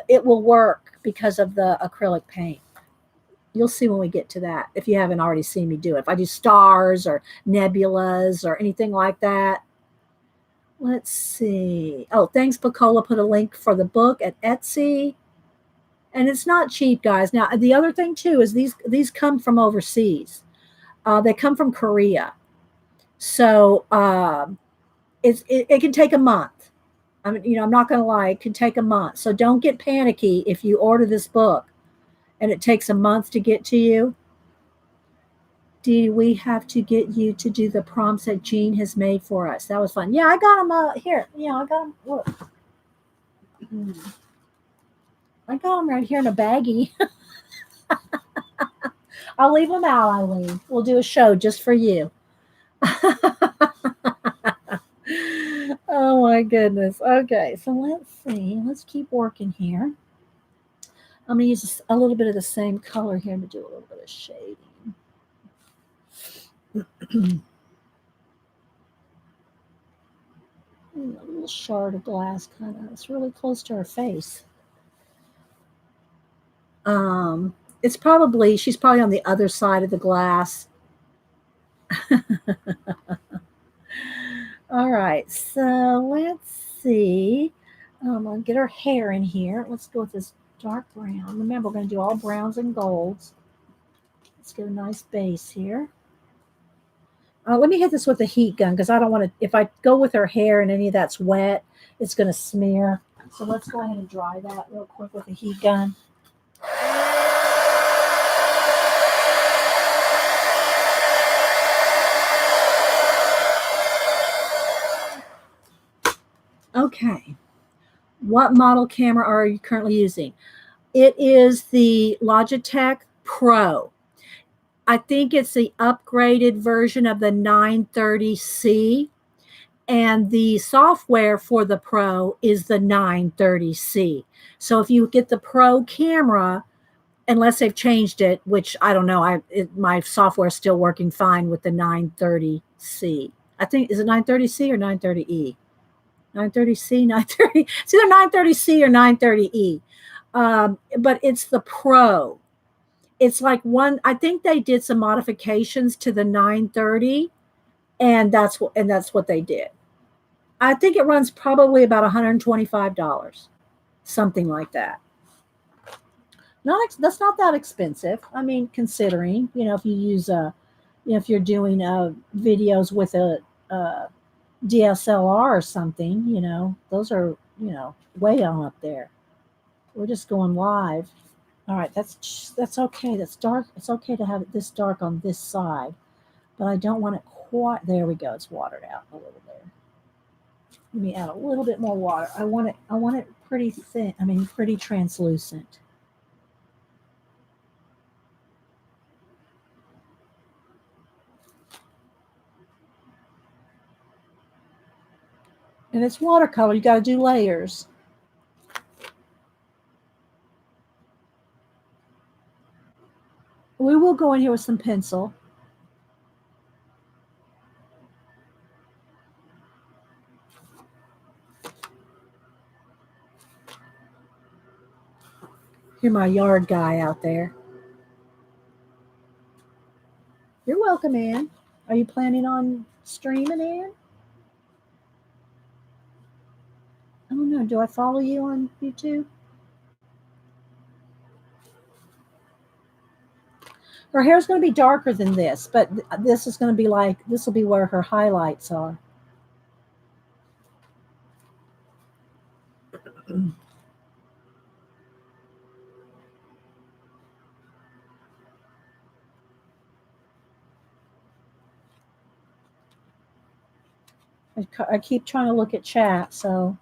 [SPEAKER 1] It will work because of the acrylic paint. You'll see when we get to that if you haven't already seen me do it. If I do stars or nebulas or anything like that. Let's see. Oh, thanks, Bacola. Put a link for the book at Etsy. And it's not cheap, guys. Now, the other thing, too, is these come from overseas. They come from Korea. So it can take a month. I mean, I'm not going to lie. It can take a month. So don't get panicky if you order this book and it takes a month to get to you. Do we have to get you to do the prompts that Jean has made for us? That was fun. Yeah, I got them here. Yeah, I got them. Look. I got them right here in a baggie. I'll leave them out, Eileen. We'll do a show just for you. Oh my goodness. Okay, so let's see. Let's keep working here. I'm going to use a little bit of the same color here to do a little bit of shading. A little shard of glass kind of. It's really close to her face. She's probably on the other side of the glass. All right, so let's see. I'm going to get her hair in here. Let's go with this dark brown. Remember, we're going to do all browns and golds. Let's get a nice base here. Let me hit this with a heat gun because I don't want to, if I go with her hair and any of that's wet, it's going to smear. So let's go ahead and dry that real quick with a heat gun. Okay. What model camera are you currently using? It is the Logitech Pro. I think it's the upgraded version of the 930C. And the software for the Pro is the 930C. So if you get the Pro camera, unless they've changed it, which I don't know, my software is still working fine with the 930C. I think, is it 930C or 930E? 930C, 930. It's either 930C or 930E. But it's the Pro. It's like I think they did some modifications to the 930, and that's what they did. I think it runs probably about $125, something like that. That's not that expensive. I mean, considering if you use if you're doing videos with a DSLR or something, those are way on up there. We're just going live. All right, that's okay. That's dark. It's okay to have it this dark on this side, but I don't want it quite. There we go. It's watered out a little there. Let me add a little bit more water. I want it pretty thin. I mean, pretty translucent. And it's watercolor. You got to do layers. We will go in here with some pencil. You're my yard guy out there. You're welcome, Ann. Are you planning on streaming, Ann? I don't know. Do I follow you on YouTube? Her hair's going to be darker than this, but this is going to be like, this will be where her highlights are. I keep trying to look at chat, so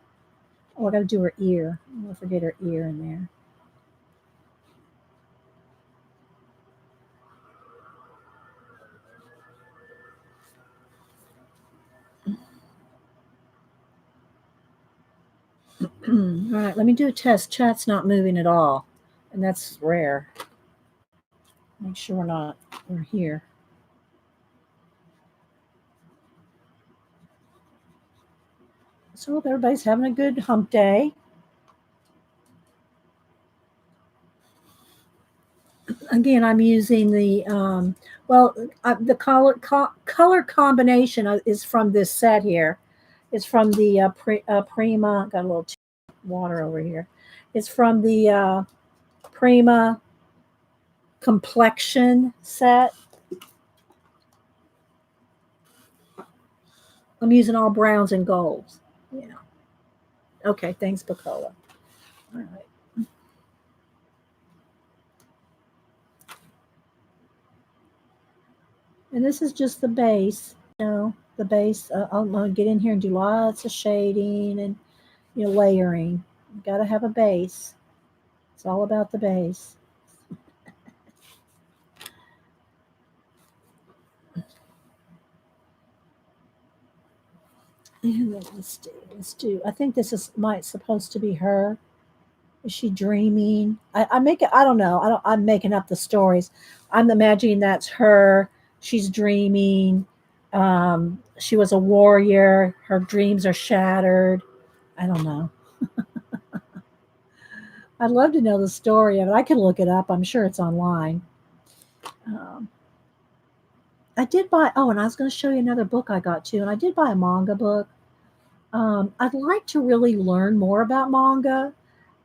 [SPEAKER 1] I got to do her ear. I'm going to forget her ear in there. All right, let me do a test. Chat's not moving at all, and that's rare. Make sure we're here. So hope everybody's having a good hump day. Again, I'm using the the color combination is from this set here. It's from the Prima. Got a little water over here. It's from the Prima complexion set. I'm using all browns and golds. Yeah. Okay, thanks, Bacola. All right. And this is just the base, the base. I'm going to get in here and do lots of shading and, layering. You got to have a base. It's all about the base. And then let's do. I think this is supposed to be her. Is she dreaming? I make it. I don't know. I'm making up the stories. I'm imagining that's her. She's dreaming. She was a warrior. Her dreams are shattered. I don't know. I'd love to know the story of it. I could look it up. I'm sure it's online. I did buy. Oh, and I was going to show you another book I got too. And I did buy a manga book. I'd like to really learn more about manga.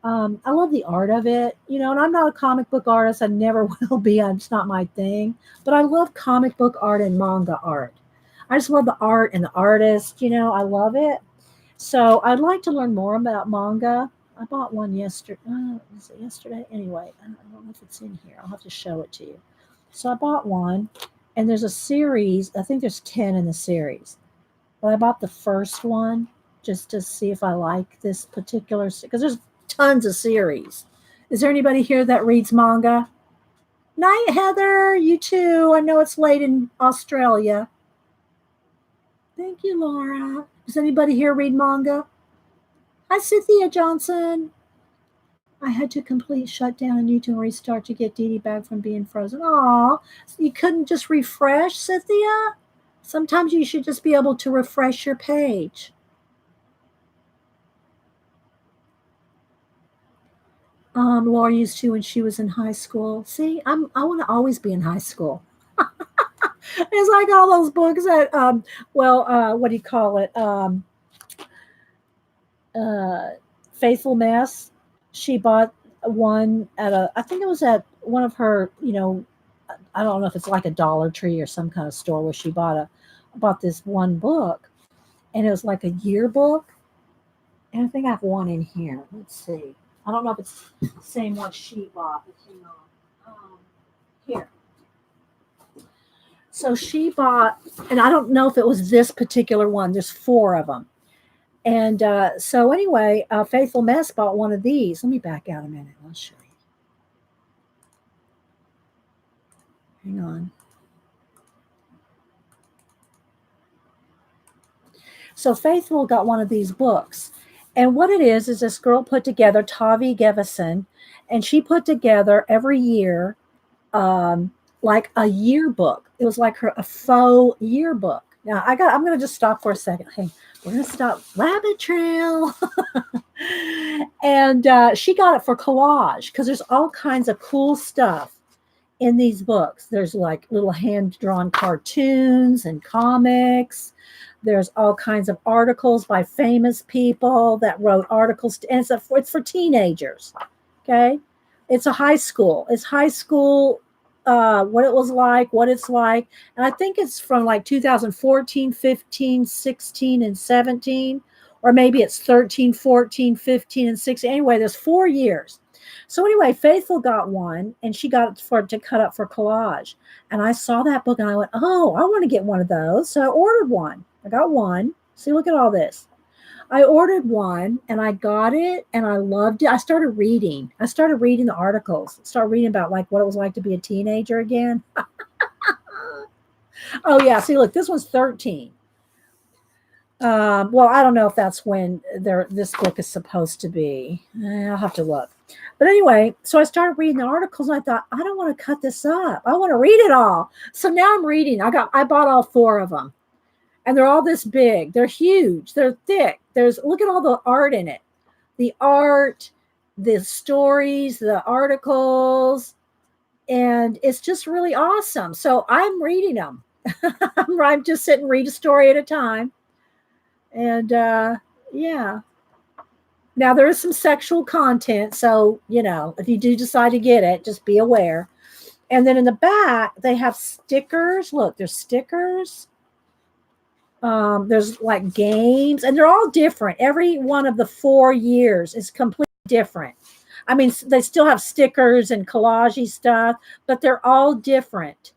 [SPEAKER 1] I love the art of it, and I'm not a comic book artist. I never will be. It's not my thing. But I love comic book art and manga art. I just love the art and the artist. I love it. So I'd like to learn more about manga. I bought one yesterday. Was it yesterday? Anyway, I don't know if it's in here. I'll have to show it to you. So I bought one, and there's a series. I think there's 10 in the series. But I bought the first one just to see if I like this particular, because there's tons of series. Is there anybody here that reads manga? Night, Heather. You too. I know it's late in Australia. Thank you, Laura. Does anybody here read manga? Hi, Cynthia Johnson. I had to complete shutdown and YouTube restart to get Dee Dee back from being frozen. Aw, you couldn't just refresh, Cynthia? Sometimes you should just be able to refresh your page. Laura used to when she was in high school. See, I want to always be in high school. It's like all those books that, what do you call it? Faithful Mess. She bought one I think it was at one of her, I don't know if it's like a Dollar Tree or some kind of store where she bought this one book, and it was like a yearbook. And I think I have one in here. Let's see. I don't know if it's the same one she bought. But hang on. Here. So she bought, and I don't know if it was this particular one. There's 4 of them. And so anyway, Faithful Mess bought one of these. Let me back out a minute. I'll show you. Hang on. So Faithful got one of these books. And what it is this girl put together, Tavi Gevison, and she put together every year like a yearbook. It was like a faux yearbook. Now I'm going to just stop for a second. Hey, we're going to stop. Rabbit trail. And she got it for collage because there's all kinds of cool stuff in these books. There's like little hand-drawn cartoons and comics. There's all kinds of articles by famous people that wrote articles, and it's for teenagers. Okay, it's a high school. It's high school. What it was like, what it's like, and I think it's from like 2014, 15, 16, and 17, or maybe it's 13, 14, 15, and 16. Anyway, there's 4 years. So anyway, Faithful got one, and she got it for to cut up for collage. And I saw that book, and I went, "Oh, I want to get one of those." So I ordered one. I got one. See, look at all this. I ordered one, and I got it, and I loved it. I started reading. I started reading the articles. Started reading about like what it was like to be a teenager again. Oh yeah, see, look, this one's 13. Well, I don't know if that's when this book is supposed to be. I'll have to look. But anyway, so I started reading the articles, and I thought, I don't want to cut this up. I want to read it all. So now I'm reading. I bought all 4 of them, and they're all this big. They're huge. They're thick. Look at all the art in it. The art, the stories, the articles, and it's just really awesome. So I'm reading them. I'm just sitting, read a story at a time. And yeah. Now there is some sexual content, so if you do decide to get it, just be aware. And then in the back, they have stickers. Look, there's stickers. There's like games, and they're all different. Every one of the 4 years is completely different. I mean, they still have stickers and collage stuff, but they're all different.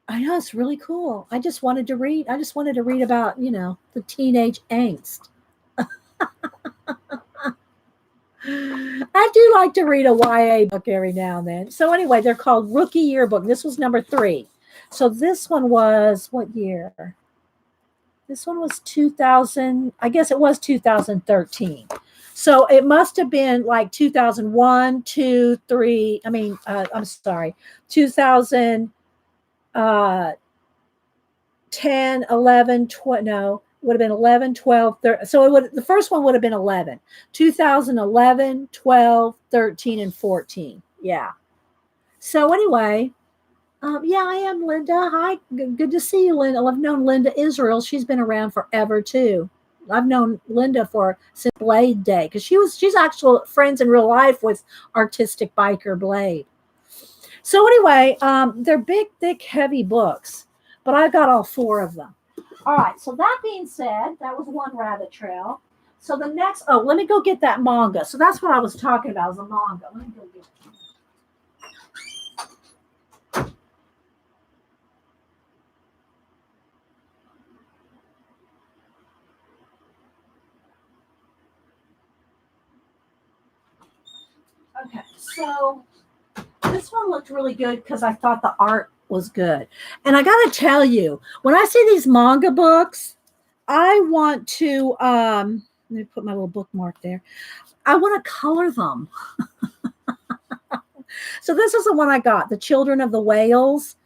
[SPEAKER 1] I know, it's really cool. I just wanted to read. I just wanted to read about, the teenage angst. I do like to read a YA book every now and then. So anyway, they're called Rookie Yearbook. This was number 3. So this one was what year? This one was 2000. I guess it was 2013. So it must have been like 2001, 2, 3. I mean, I'm sorry, 2000. 10, 11, 12, no, would have been 11, 12, 13. So the first one would have been 11, 2011, 12, 13, and 14. Yeah. So anyway, yeah, I am Linda. Hi. Good to see you, Linda. I've known Linda Israel. She's been around forever too. I've known Linda since Blade Day, because she's actual friends in real life with artistic biker Blade. So anyway, they're big, thick, heavy books, but I got all 4 of them. All right. So that being said, that was one rabbit trail. So the next, let me go get that manga. So that's what I was talking about, is a manga. Let me go get it. Okay. So this one looked really good because I thought the art was good. And I got to tell you, when I see these manga books, I want to, let me put my little bookmark there. I want to color them. So this is the one I got, The Children of the Whales.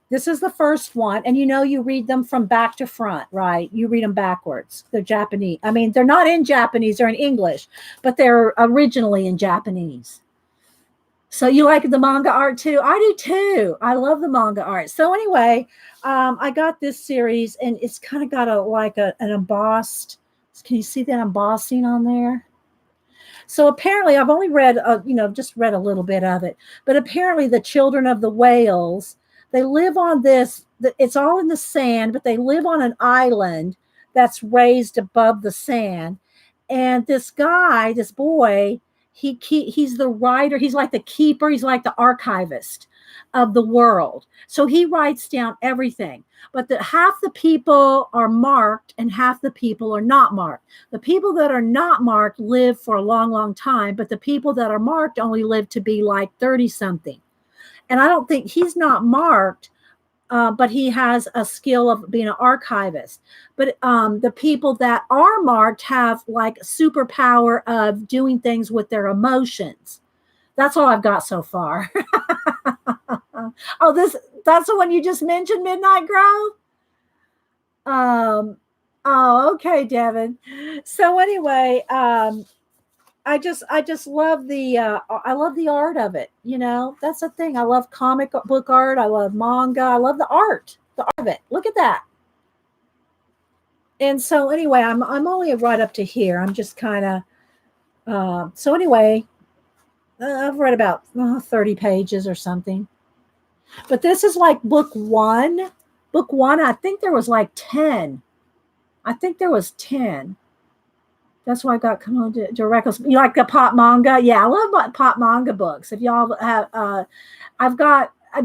[SPEAKER 1] This is the first one. And you read them from back to front, right? You read them backwards. They're Japanese. I mean, they're not in Japanese, they're in English, but they're originally in Japanese. So you like the manga art too? I do too. I love the manga art. So anyway, I got this series, and it's kind of got an embossed. Can you see that embossing on there? So apparently, I've only read, just read a little bit of it. But apparently, the children of the whales, they live on this. It's all in the sand, but they live on an island that's raised above the sand. And this guy, this boy, he's the writer. He's like the keeper. He's like the archivist of the world. So he writes down everything. But half the people are marked and half the people are not marked. The people that are not marked live for a long, long time. But the people that are marked only live to be like 30 something. And I don't think he's not marked. But he has a skill of being an archivist. But the people that are marked have like superpower of doing things with their emotions. That's all I've got so far. That's the one you just mentioned, Midnight Grove? Oh, okay, Devin. So anyway, I just love the I love the art of it. That's the thing. I love comic book art. I love manga. I love the art of it. Look at that. And so anyway, I'm only right up to here. I'm just kind of so anyway, I've read about 30 pages or something. But this is like book one. Book one, I think there was like 10. I think there was 10. That's why I got come on to records. You like the pop manga? Yeah, I love pop manga books. If y'all have, I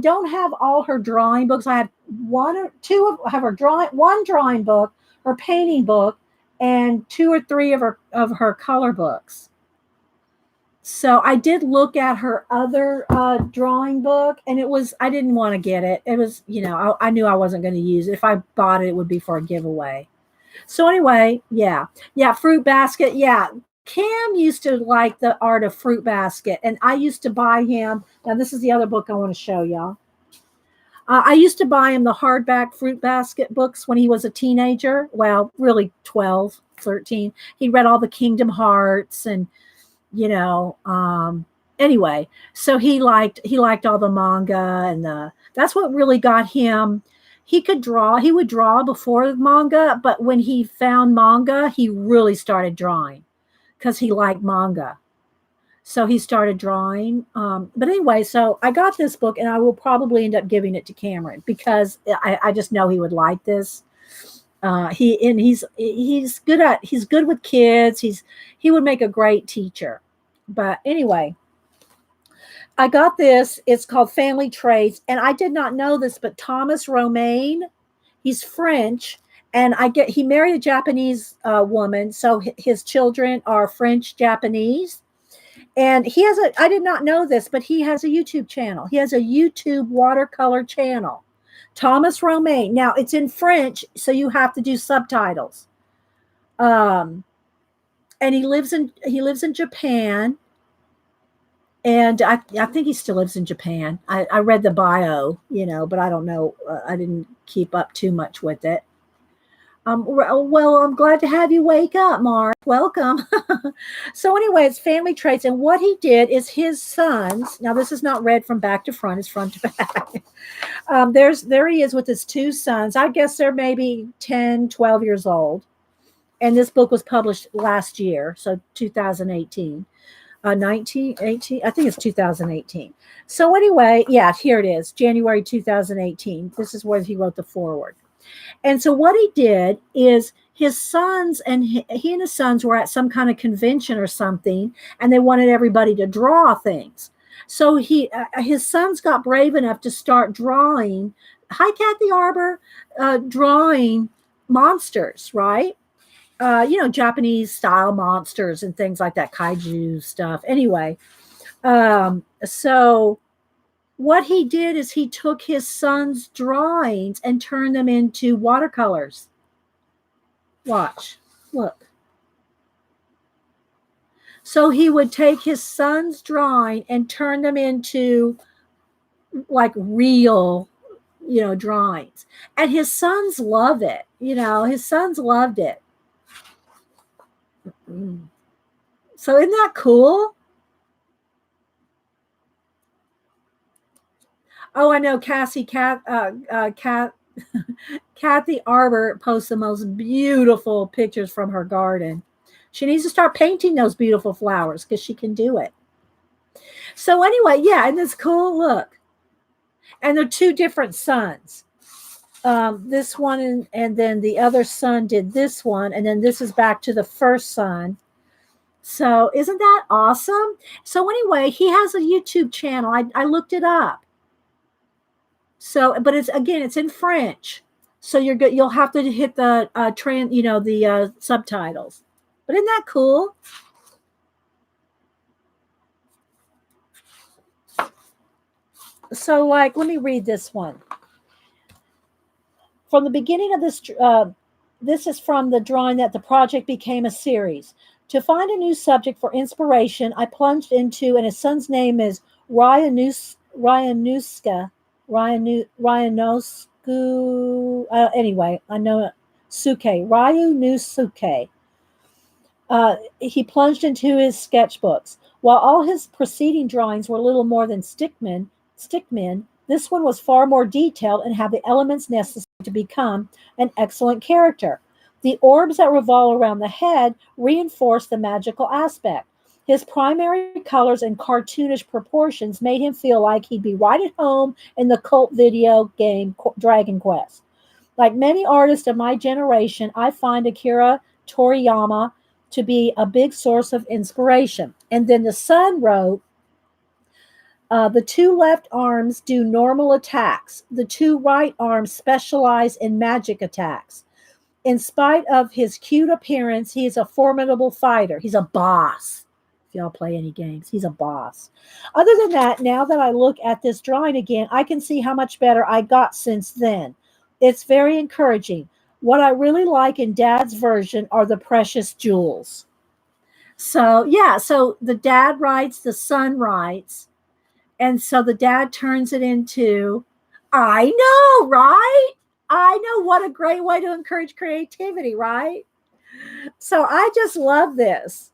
[SPEAKER 1] don't have all her drawing books. I have one or two of, I have her one drawing book, her painting book, and two or three of her color books. So I did look at her other drawing book, and I didn't want to get it. It was, I knew I wasn't going to use it. If I bought it, it would be for a giveaway. So anyway, yeah. Fruit Basket. Yeah. Cam used to like the art of Fruit Basket, and I used to buy him. Now, this is the other book I want to show y'all. I used to buy him the hardback Fruit Basket books when he was a teenager. Well, really 12, 13. He read all the Kingdom Hearts and, anyway, so he liked all the manga and that's what really got him. He would draw before the manga, but when he found manga, he really started drawing because he liked manga. So he started drawing. But anyway, so I got this book and I will probably end up giving it to Cameron because I just know he would like this. He's good with kids. He would make a great teacher. But anyway, I got this. It's called Family Traits, and I did not know this, but Thomas Romaine, he's French, and he married a Japanese woman, so his children are French Japanese, and I did not know this, but he has a YouTube channel. He has a YouTube watercolor channel, Thomas Romaine. Now it's in French, so you have to do subtitles. And he lives in Japan. And I think he still lives in Japan. I read the bio, but I don't know. I didn't keep up too much with it. Well, I'm glad to have you wake up, Mark. Welcome. So anyway, it's Family Traits. And what he did is his sons, now this is not read from back to front, it's front to back. There he is with his two sons. I guess they're maybe 10, 12 years old. And this book was published last year, so 2018. 1918, I think it's 2018. So anyway, yeah, here it is, January 2018. This is where he wrote the foreword. And so what he did is his sons and he and his sons were at some kind of convention or something, and they wanted everybody to draw things. So his sons got brave enough to start drawing. Hi, Kathy Arbor, drawing monsters, right? Japanese style monsters and things like that, kaiju stuff. Anyway, so what he did is he took his son's drawings and turned them into watercolors. Watch, look. So he would take his son's drawing and turn them into like real, drawings. And his sons love it. His sons loved it. So isn't that cool? Oh, I know Kathy Arbor posts the most beautiful pictures from her garden. She needs to start painting those beautiful flowers because she can do it. So anyway, yeah, and it's cool. Look, and they're two different sons. This one and then the other son did this one, and then this is back to the first son. So isn't that awesome? So anyway, he has a YouTube channel. I looked it up. So, but it's in French. So you're good. You'll have to hit the the subtitles. But isn't that cool? So, let me read this one. From the beginning of this, this is from the drawing that the project became a series. To find a new subject for inspiration, I plunged into, and his son's name is Ryanuska. Anyway, I know Suke, Ryu Nusuke. He plunged into his sketchbooks. While all his preceding drawings were little more than stickmen, this one was far more detailed and had the elements necessary to become an excellent character. The orbs that revolve around the head reinforced the magical aspect. His primary colors and cartoonish proportions made him feel like he'd be right at home in the cult video game Dragon Quest. Like many artists of my generation, I find Akira Toriyama to be a big source of inspiration. And then the Sun wrote, the two left arms do normal attacks. The two right arms specialize in magic attacks. In spite of his cute appearance, he is a formidable fighter. He's a boss. If y'all play any games, he's a boss. Other than that, now that I look at this drawing again, I can see how much better I got since then. It's very encouraging. What I really like in Dad's version are the precious jewels. So, yeah, so the dad writes, the son writes, and so the dad turns it into, I know, right? I know, what a great way to encourage creativity, right? So I just love this.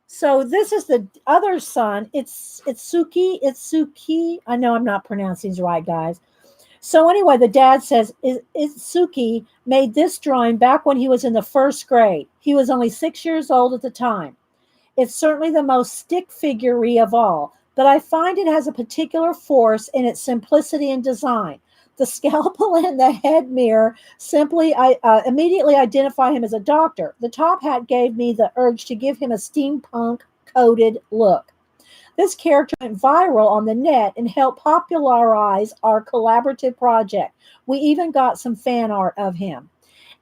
[SPEAKER 1] So this is the other son. It's Suki. I know I'm not pronouncing these right, guys. So anyway, the dad says Itsuki made this drawing back when he was in the first grade. He was only 6 years old at the time. It's certainly the most stick figure-y of all, but I find it has a particular force in its simplicity and design. The scalpel and the head mirror simply immediately identify him as a doctor. The top hat gave me the urge to give him a steampunk-coated look. This character went viral on the net and helped popularize our collaborative project. We even got some fan art of him.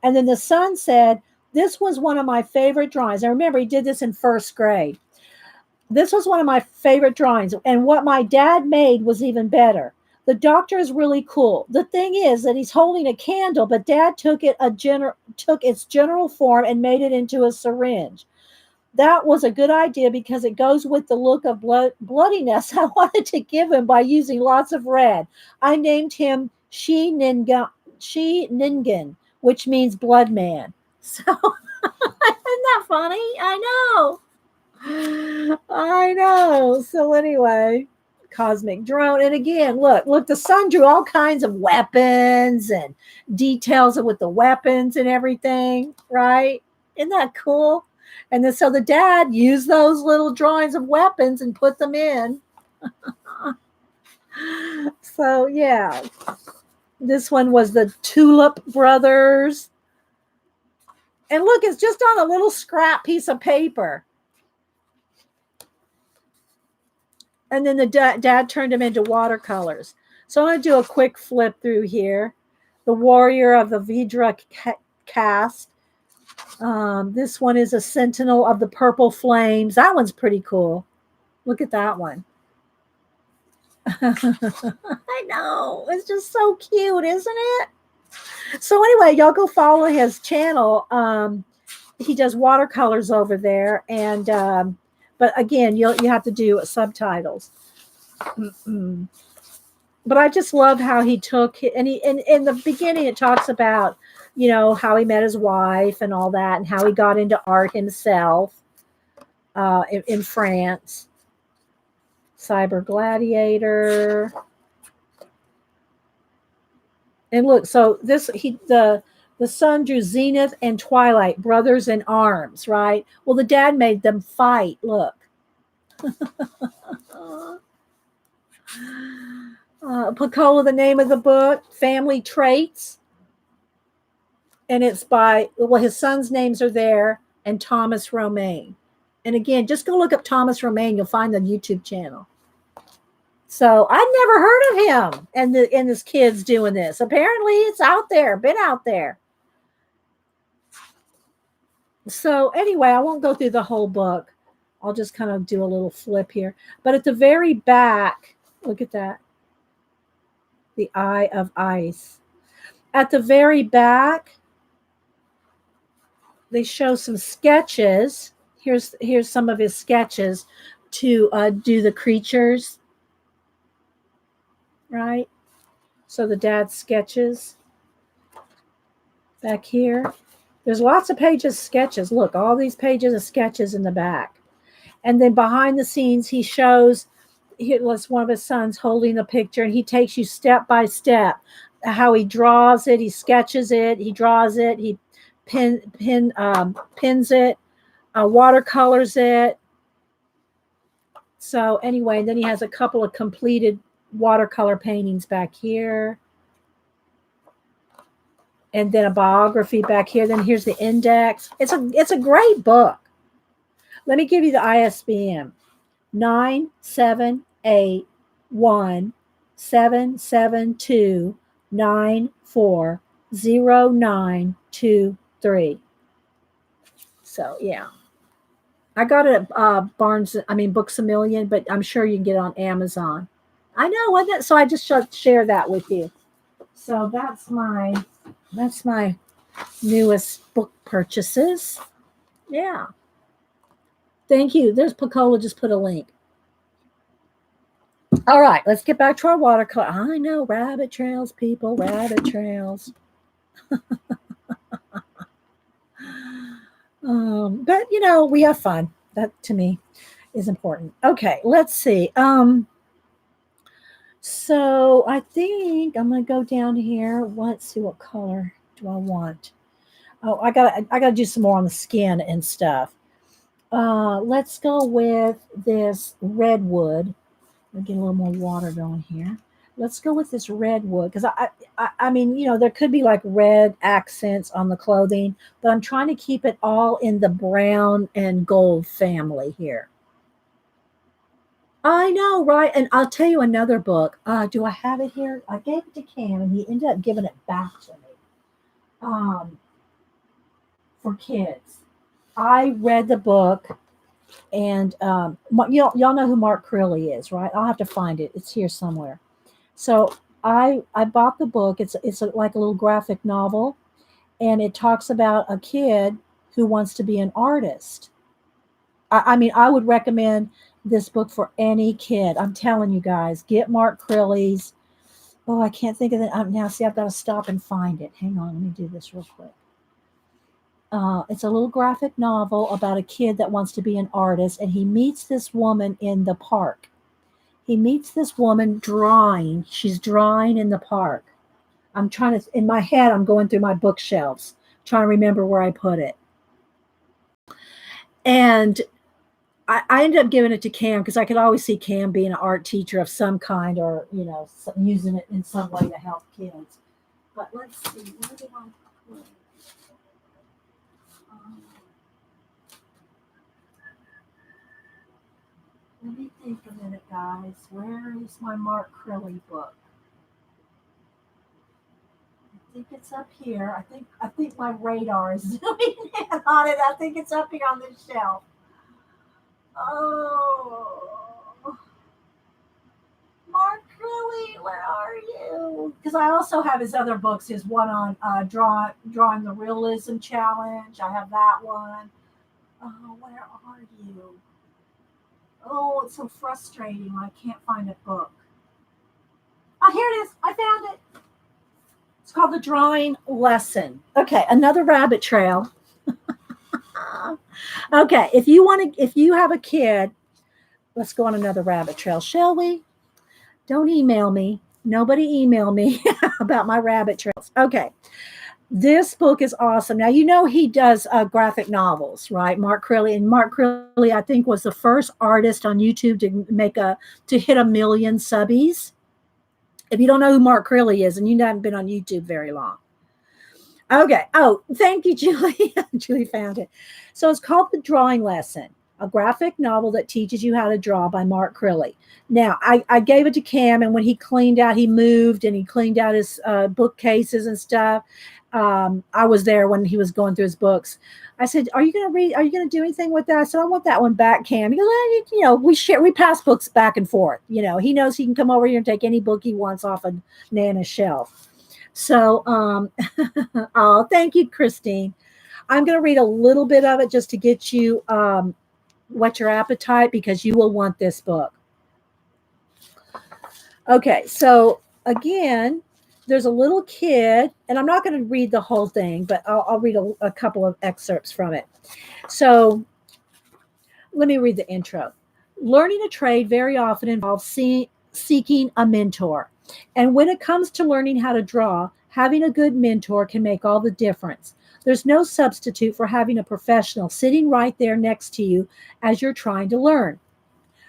[SPEAKER 1] And then the son said, this was one of my favorite drawings. I remember he did this in first grade. This was one of my favorite drawings. And what my dad made was even better. The doctor is really cool. The thing is that he's holding a candle, but Dad took its general form and made it into a syringe. That was a good idea because it goes with the look of bloodiness I wanted to give him by using lots of red. I named him Shi Ningen, which means blood man. So, isn't that funny? I know. So anyway, cosmic drone. And again, look, the son drew all kinds of weapons and details with the weapons and everything, right? Isn't that cool? And then so the dad used those little drawings of weapons and put them in. So yeah, this one was the Tulip Brothers. And look, it's just on a little scrap piece of paper. And then the dad turned them into watercolors. So I'm going to do a quick flip through here. The Warrior of the Vidra cast. This one is a Sentinel of the Purple Flames. That one's pretty cool. Look at that one. I know. It's just so cute, isn't it? So anyway, y'all go follow his channel. He does watercolors over there. And but again, you have to do subtitles. But I just love how he took it. And in the beginning, it talks about, how he met his wife and all that, and how he got into art himself in France. Cyber Gladiator. And look, so the son drew Zenith and Twilight, brothers in arms, right? Well, the dad made them fight. Look. Picola, the name of the book, Family Traits. And it's by, his son's names are there, and Thomas Romaine. And again, just go look up Thomas Romaine. You'll find the YouTube channel. So I'd never heard of him and this kid's doing this. Apparently it's out there, been out there. So anyway, I won't go through the whole book. I'll just kind of do a little flip here. But at the very back, look at that. The Eye of Ice. At the very back, they show some sketches. Here's some of his sketches to do the creatures. Right? So the dad sketches back here. There's lots of pages, sketches. Look, all these pages of sketches in the back. And then behind the scenes, he shows one of his sons holding the picture, and he takes you step by step how he draws it, he sketches it, he draws it, he pins it, watercolors it. So anyway, then he has a couple of completed watercolor paintings back here. And then a biography back here. Then here's the index. It's a great book. Let me give you the ISBN. 9781772940923. So yeah. I got it at Books A Million, but I'm sure you can get it on Amazon. I know, wasn't it? So I just share that with you. So that's my newest book purchases. Yeah. Thank you. There's Pacola just put a link. All right, let's get back to our watercolor. I know, rabbit trails, people, rabbit trails. But we have fun. That to me is important. Okay, let's see. So I think I'm gonna go down here. Let's see, what color do I want? Oh, I gotta do some more on the skin and stuff. Let's go with this redwood. I'll get a little more water going here. Let's go with this redwood because I mean, there could be like red accents on the clothing, but I'm trying to keep it all in the brown and gold family here. I know, right? And I'll tell you another book. Do I have it here? I gave it to Cam, and he ended up giving it back to me. For kids, I read the book, and y'all know who Mark Crilley is, right? I'll have to find it. It's here somewhere. So I bought the book. It's like a little graphic novel, and it talks about a kid who wants to be an artist. I mean, I would recommend this book for any kid. I'm telling you guys, get Mark Crilley's. Oh, I can't think of it now. See, I've got to stop and find it. Hang on, let me do this real quick. It's a little graphic novel about a kid that wants to be an artist, and he meets this woman in the park. He meets this woman drawing. She's drawing in the park. In my head, I'm going through my bookshelves, trying to remember where I put it. And I ended up giving it to Cam because I could always see Cam being an art teacher of some kind, or using it in some way to help kids. But let's see, where did I put it? Let me think a minute, guys. Where is my Mark Crilley book? I think it's up here. I think my radar is zooming in on it. I think it's up here on this shelf. Oh, Mark Crilley, where are you? Because I also have his other books. His one on drawing the realism challenge. I have that one. Oh, where are you? Oh, it's so frustrating when I can't find a book. Oh, here it is. I found it. It's called The Drawing Lesson. Okay, another rabbit trail. Okay, if you have a kid, let's go on another rabbit trail, shall we? Don't email me. Nobody email me about my rabbit trails. Okay. This book is awesome. Now, he does graphic novels, right? Mark Crilley. And Mark Crilley, I think, was the first artist on YouTube to hit 1 million subbies. If you don't know who Mark Crilley is, and you haven't been on YouTube very long. Okay. Oh, thank you, Julie. Julie found it. So it's called The Drawing Lesson, a graphic novel that teaches you how to draw by Mark Crilley. Now, I gave it to Cam, and when he moved and he cleaned out his bookcases and stuff. I was there when he was going through his books. I said, "Are you going to read? Are you going to do anything with that?" I said, "I want that one back, Cam." He goes, we pass books back and forth. He knows he can come over here and take any book he wants off of Nana's shelf. So, oh, thank you, Christine. I'm going to read a little bit of it just to get you whet your appetite, because you will want this book. Okay, so again, there's a little kid, and I'm not going to read the whole thing, but I'll read a couple of excerpts from it. So let me read the intro. Learning a trade very often involves seeking a mentor. And when it comes to learning how to draw, having a good mentor can make all the difference. There's no substitute for having a professional sitting right there next to you as you're trying to learn.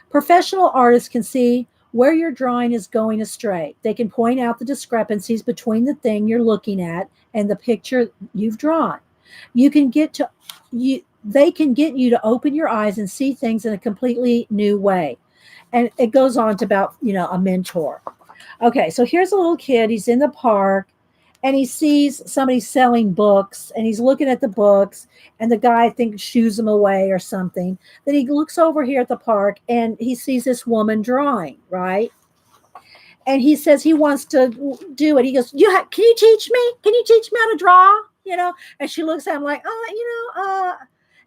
[SPEAKER 1] Professional artists can see where your drawing is going astray. They can point out the discrepancies between the thing you're looking at and the picture you've drawn. You can get to you They can get you to open your eyes and see things in a completely new way. And it goes on to about, a mentor. Okay, so here's a little kid. He's in the park and he sees somebody selling books and he's looking at the books and the guy, I think, shoos them away or something. Then he looks over here at the park and he sees this woman drawing, right? And he says he wants to do it. He goes, can you teach me? Can you teach me how to draw? And she looks at him like,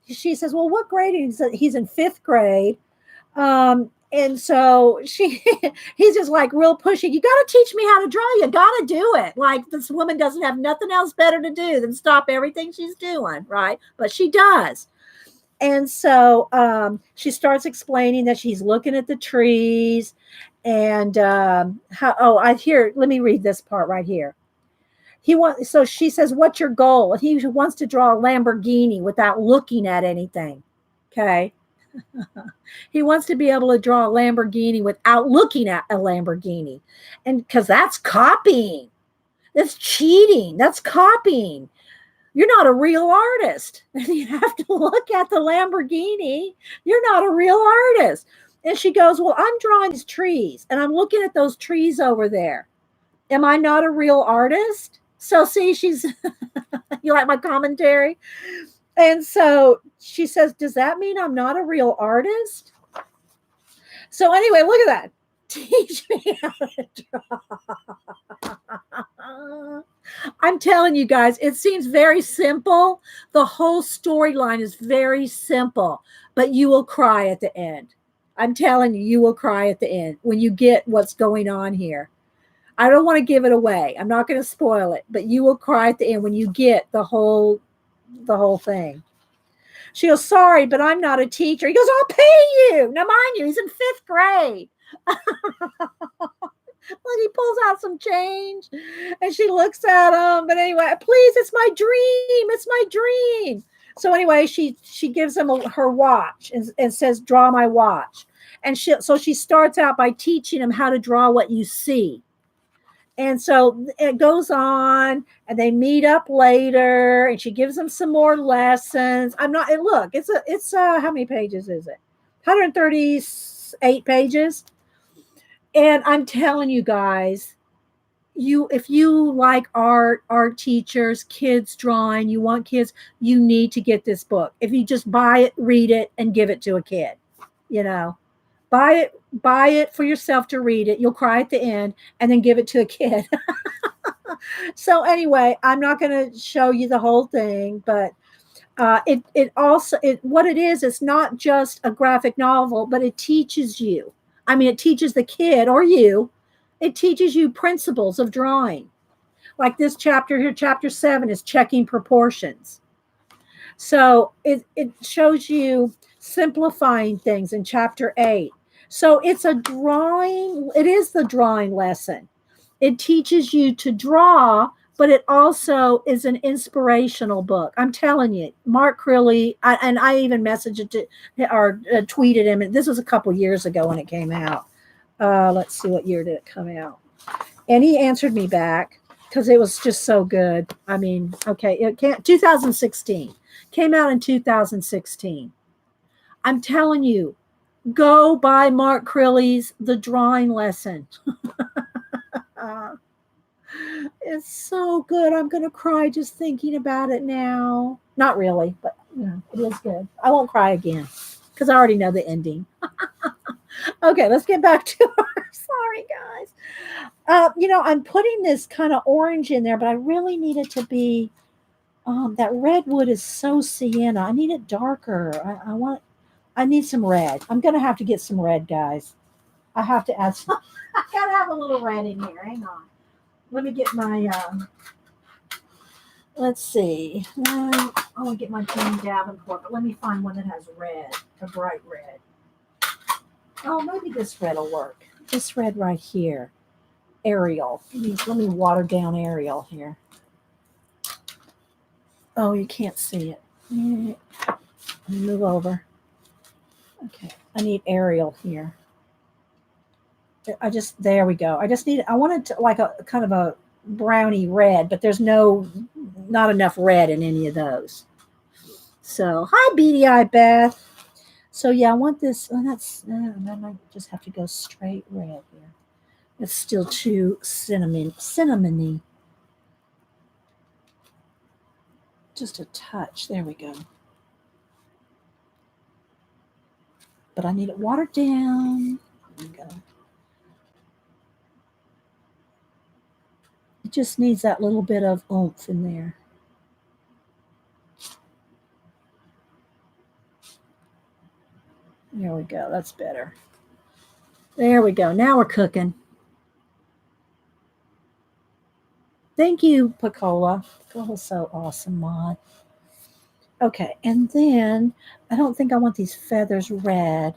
[SPEAKER 1] she says, well, what grade? He's in fifth grade. And so he's just like real pushy. You got to teach me how to draw. You got to do it. Like this woman doesn't have nothing else better to do than stop everything she's doing. Right. But she does. And so she starts explaining that she's looking at the trees and let me read this part right here. So she says, what's your goal? And he wants to draw a Lamborghini without looking at anything. Okay. He wants to be able to draw a Lamborghini without looking at a Lamborghini. And because that's copying. That's cheating. That's copying. You're not a real artist. And you have to look at the Lamborghini. You're not a real artist. And she goes, well, I'm drawing these trees and I'm looking at those trees over there. Am I not a real artist? So see, you like my commentary? And so she says, does that mean I'm not a real artist? So anyway, look at that. Teach me how to draw. I'm telling you guys, it seems very simple. The whole storyline is very simple, but you will cry at the end. I'm telling you, you will cry at the end when you get what's going on here. I don't want to give it away. I'm not going to spoil it, but you will cry at the end when you get the whole thing. She goes, sorry, but I'm not a teacher. He goes, I'll pay you. Now, mind you, he's in fifth grade. He pulls out some change and she looks at him. But anyway, please, it's my dream. It's my dream. So anyway, she gives him her watch and says, draw my watch. And so she starts out by teaching him how to draw what you see. And so it goes on and they meet up later and she gives him some more lessons. It's how many pages is it? 138 pages. And I'm telling you guys, if you like art teachers, kids drawing, you want kids, you need to get this book. If you just buy it, read it, and give it to a kid, buy it for yourself to read it. You'll cry at the end and then give it to a kid. So anyway, I'm not going to show you the whole thing, but what it is, it's not just a graphic novel, but it teaches you. I mean, it teaches the kid or you, it teaches you principles of drawing. Like this chapter here, chapter 7 is checking proportions. So it shows you simplifying things in chapter 8. So it is the drawing lesson. It teaches you to draw, but it also is an inspirational book. I'm telling you, Mark Crilly, and I even messaged it or tweeted him. And this was a couple years ago when it came out. Let's see, what year did it come out? And he answered me back because it was just so good. I mean, okay, 2016. Came out in 2016. I'm telling you, go buy Mark Crilly's The Drawing Lesson. It's so good. I'm going to cry just thinking about it now. Not really, but it is good. I won't cry again because I already know the ending. Okay, let's get back to our, sorry guys. I'm putting this kind of orange in there, but I really need it to be, that redwood is so sienna. I need it darker. I need some red. I'm going to have to get some red, guys. I have to add some. I got to have a little red in here. Hang on. let me get my, let's see. I want to get my Jane Davenport, but let me find one that has red, a bright red. Oh, maybe this red will work. This red right here. Ariel. Let me water down Ariel here. Oh, you can't see it. Let me move over. Okay, I need Ariel here. There we go. I wanted to like a kind of a brownie red, but there's not enough red in any of those. So, hi, Beady Eye Beth. So yeah, I want this. Oh, I might just have to go straight red here. It's still too cinnamony. Just a touch. There we go. But I need it watered down. There we go. It just needs that little bit of oomph in there. There we go. That's better. There we go. Now we're cooking. Thank you, Picola. Picola's so awesome, Maud. Okay, and then I don't think I want these feathers red,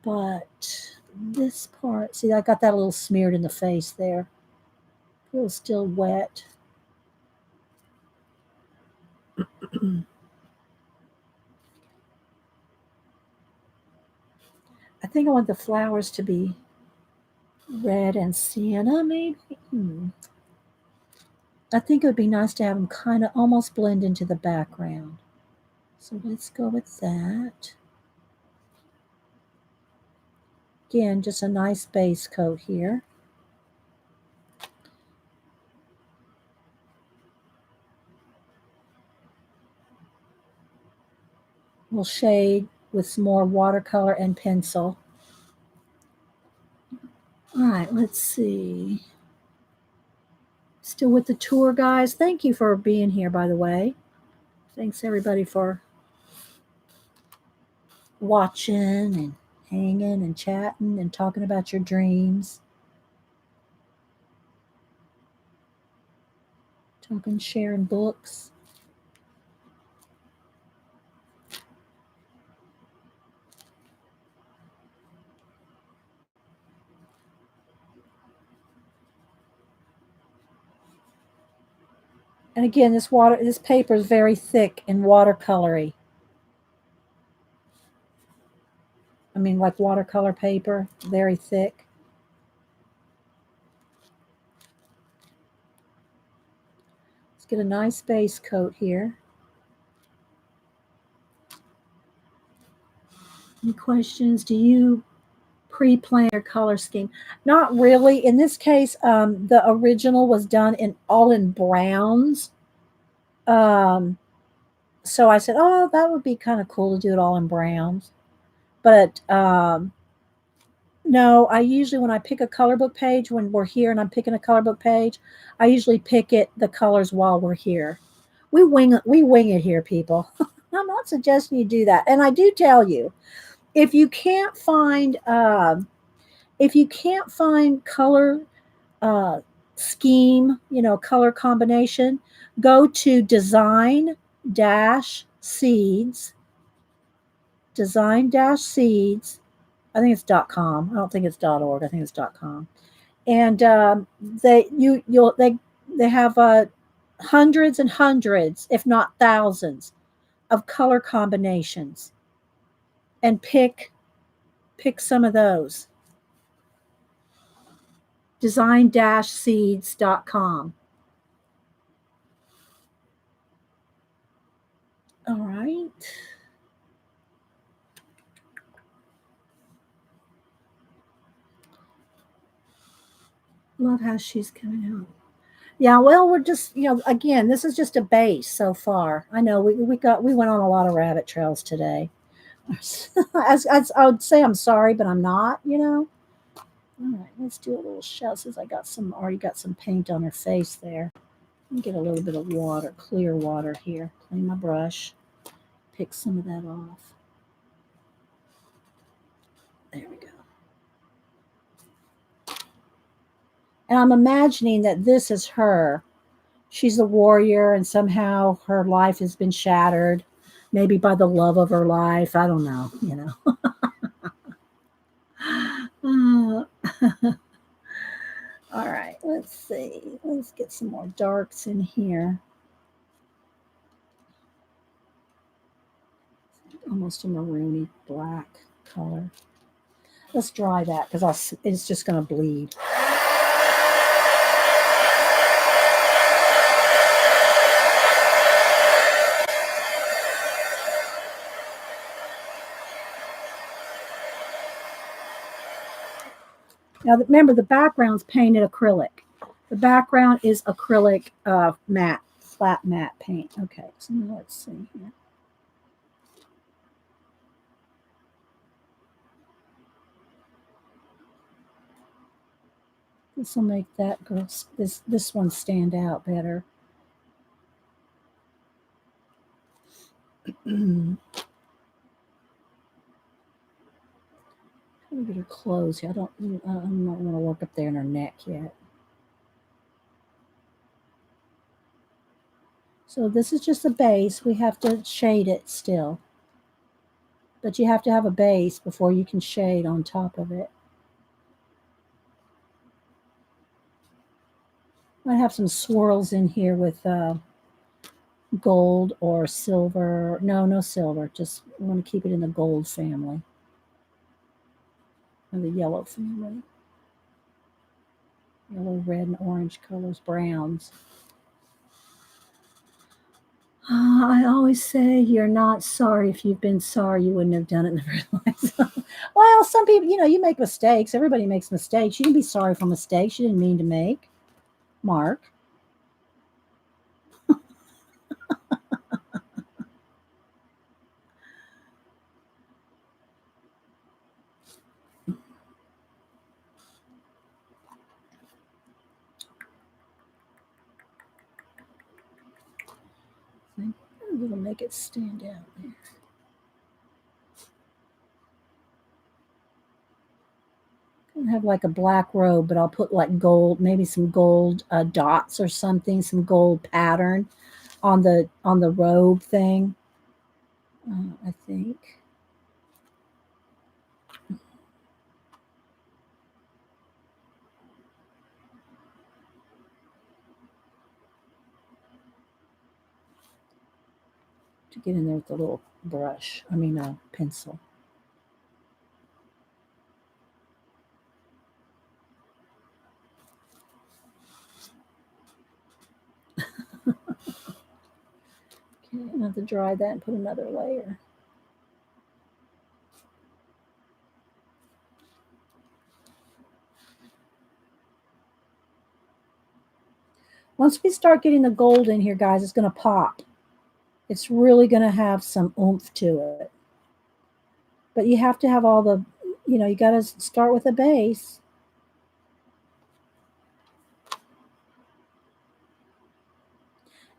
[SPEAKER 1] but this part, see, I got that a little smeared in the face there. Feels still wet. I think I want the flowers to be red and sienna, maybe. I think it would be nice to have them kind of almost blend into the background. So let's go with that. Again, just a nice base coat here. We'll shade with some more watercolor and pencil. All right, let's see. Still with the tour, guys. Thank you for being here, by the way. Thanks, everybody, for watching and hanging and chatting and talking about your dreams. Talking, sharing books. And again, this paper is very thick and watercolory. I mean, like watercolor paper, very thick. Let's get a nice base coat here. Any questions? Do you pre-plan your color scheme? Not really. In this case, the original was done all in browns. So I said, oh, that would be kind of cool to do it all in browns. But no, I usually, when I pick a color book page, when we're here and I'm picking a color book page, I usually pick the colors while we're here. We wing it here, people. I'm not suggesting you do that. And I do tell you, if you can't find color scheme, color combination, go to design-seeds. Design-seeds. I think it's .com. I don't think it's .org. I think it's .com. And they have hundreds and hundreds, if not thousands, of color combinations. And pick some of those. Design-seeds.com. All right. Love how she's coming out. Yeah, well, we're just, again, this is just a base so far. I know we went on a lot of rabbit trails today. as I would say, I'm sorry, but I'm not, All right, let's do a little shell since I already got some paint on her face there. Let me get a little bit of water, clear water here. Clean my brush. Pick some of that off. There we go. And I'm imagining that this is her. She's a warrior, and somehow her life has been shattered, maybe by the love of her life. I don't know, you know. All right, let's see. Let's get some more darks in here. Almost a maroony black color. Let's dry that because it's just going to bleed. Now, remember, the background's painted acrylic. The background is acrylic matte, flat matte paint. Okay, so now let's see here. This will make that girl, this one stand out better. I'm gonna get her clothes here. I'm not going to work up there in her neck yet. So this is just a base. We have to shade it still. But you have to have a base before you can shade on top of it. I have some swirls in here with gold or silver. No silver. Just want to keep it in the gold family. Or the yellow family. Yellow, red, and orange colors, browns. I always say you're not sorry. If you've been sorry, you wouldn't have done it in the first place. Well, some people, you make mistakes. Everybody makes mistakes. You can be sorry for mistakes you didn't mean to make. Mark. It'll make it stand out there. I have like a black robe, but I'll put like gold, maybe some gold dots or something, some gold pattern on the robe thing. I think. To get in there with a little brush. I mean, a pencil. Okay, I have to dry that and put another layer. Once we start getting the gold in here, guys, it's going to pop. It's really going to have some oomph to it. But you have to have all the, you got to start with a base.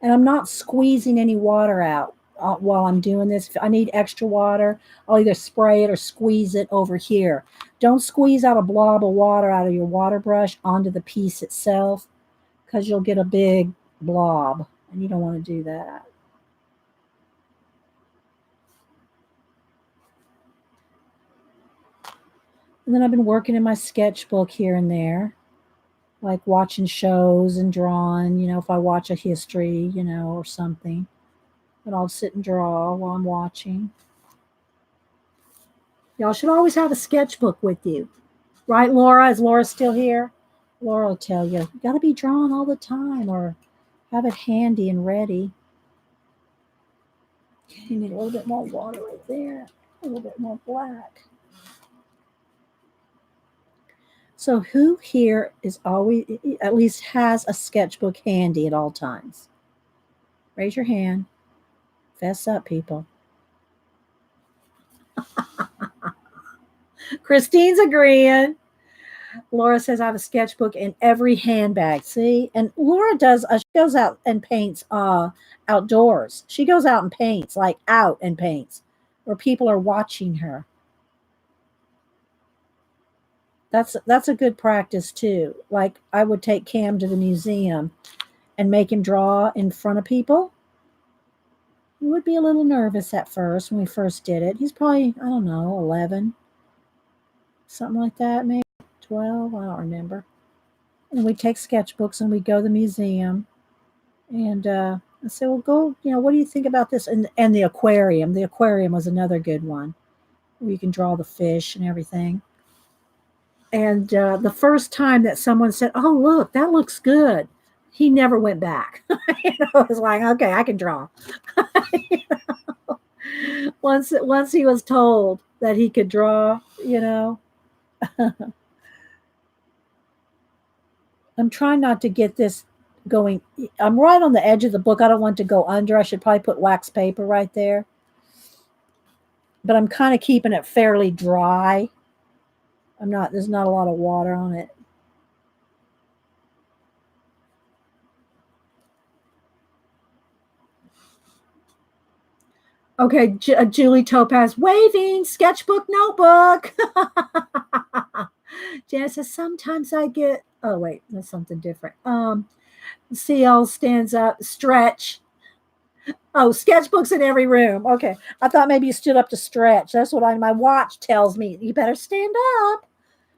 [SPEAKER 1] And I'm not squeezing any water out while I'm doing this. If I need extra water, I'll either spray it or squeeze it over here. Don't squeeze out a blob of water out of your water brush onto the piece itself because you'll get a big blob and you don't want to do that. And then I've been working in my sketchbook here and there, like watching shows and drawing, if I watch a history, or something. But I'll sit and draw while I'm watching. Y'all should always have a sketchbook with you. Right, Laura? Is Laura still here? Laura will tell you, you got to be drawing all the time or have it handy and ready. Okay, you need a little bit more water right there. A little bit more black. So who here is always, at least has a sketchbook handy at all times? Raise your hand. Fess up, people. Christine's agreeing. Laura says I have a sketchbook in every handbag. See, and Laura does. She goes out and paints outdoors. She goes out and paints, like out and paints, where people are watching her. That's a good practice too. Like I would take Cam to the museum and make him draw in front of people. He would be a little nervous at first when we first did it. He's probably, I don't know, 11, something like that, maybe 12. I don't remember. And we'd take sketchbooks and we'd go to the museum. And I said, well, go, what do you think about this? And the aquarium. The aquarium was another good one where you can draw the fish and everything. And the first time that someone said, oh, look, that looks good, he never went back. It was like, okay, I can draw. Once he was told that he could draw, I'm trying not to get this going. I'm right on the edge of the book. I don't want to go under. I should probably put wax paper right there. But I'm kind of keeping it fairly dry. There's not a lot of water on it. Okay, Julie Topaz, waving, sketchbook notebook. Janice says, sometimes I get, oh, wait, that's something different. CL stands up, stretch. Oh, sketchbooks in every room. Okay, I thought maybe you stood up to stretch. That's what my watch tells me. You better stand up.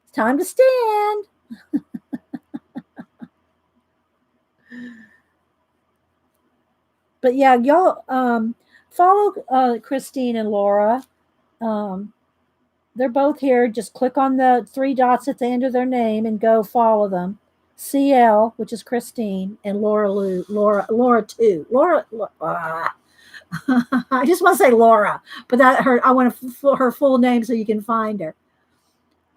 [SPEAKER 1] It's time to stand. But yeah, y'all follow Christine and Laura. They're both here. Just click on the 3 dots at the end of their name and go follow them. CL, which is Christine, and Laura too. Laura. I just want to say Laura, but I want her full name so you can find her.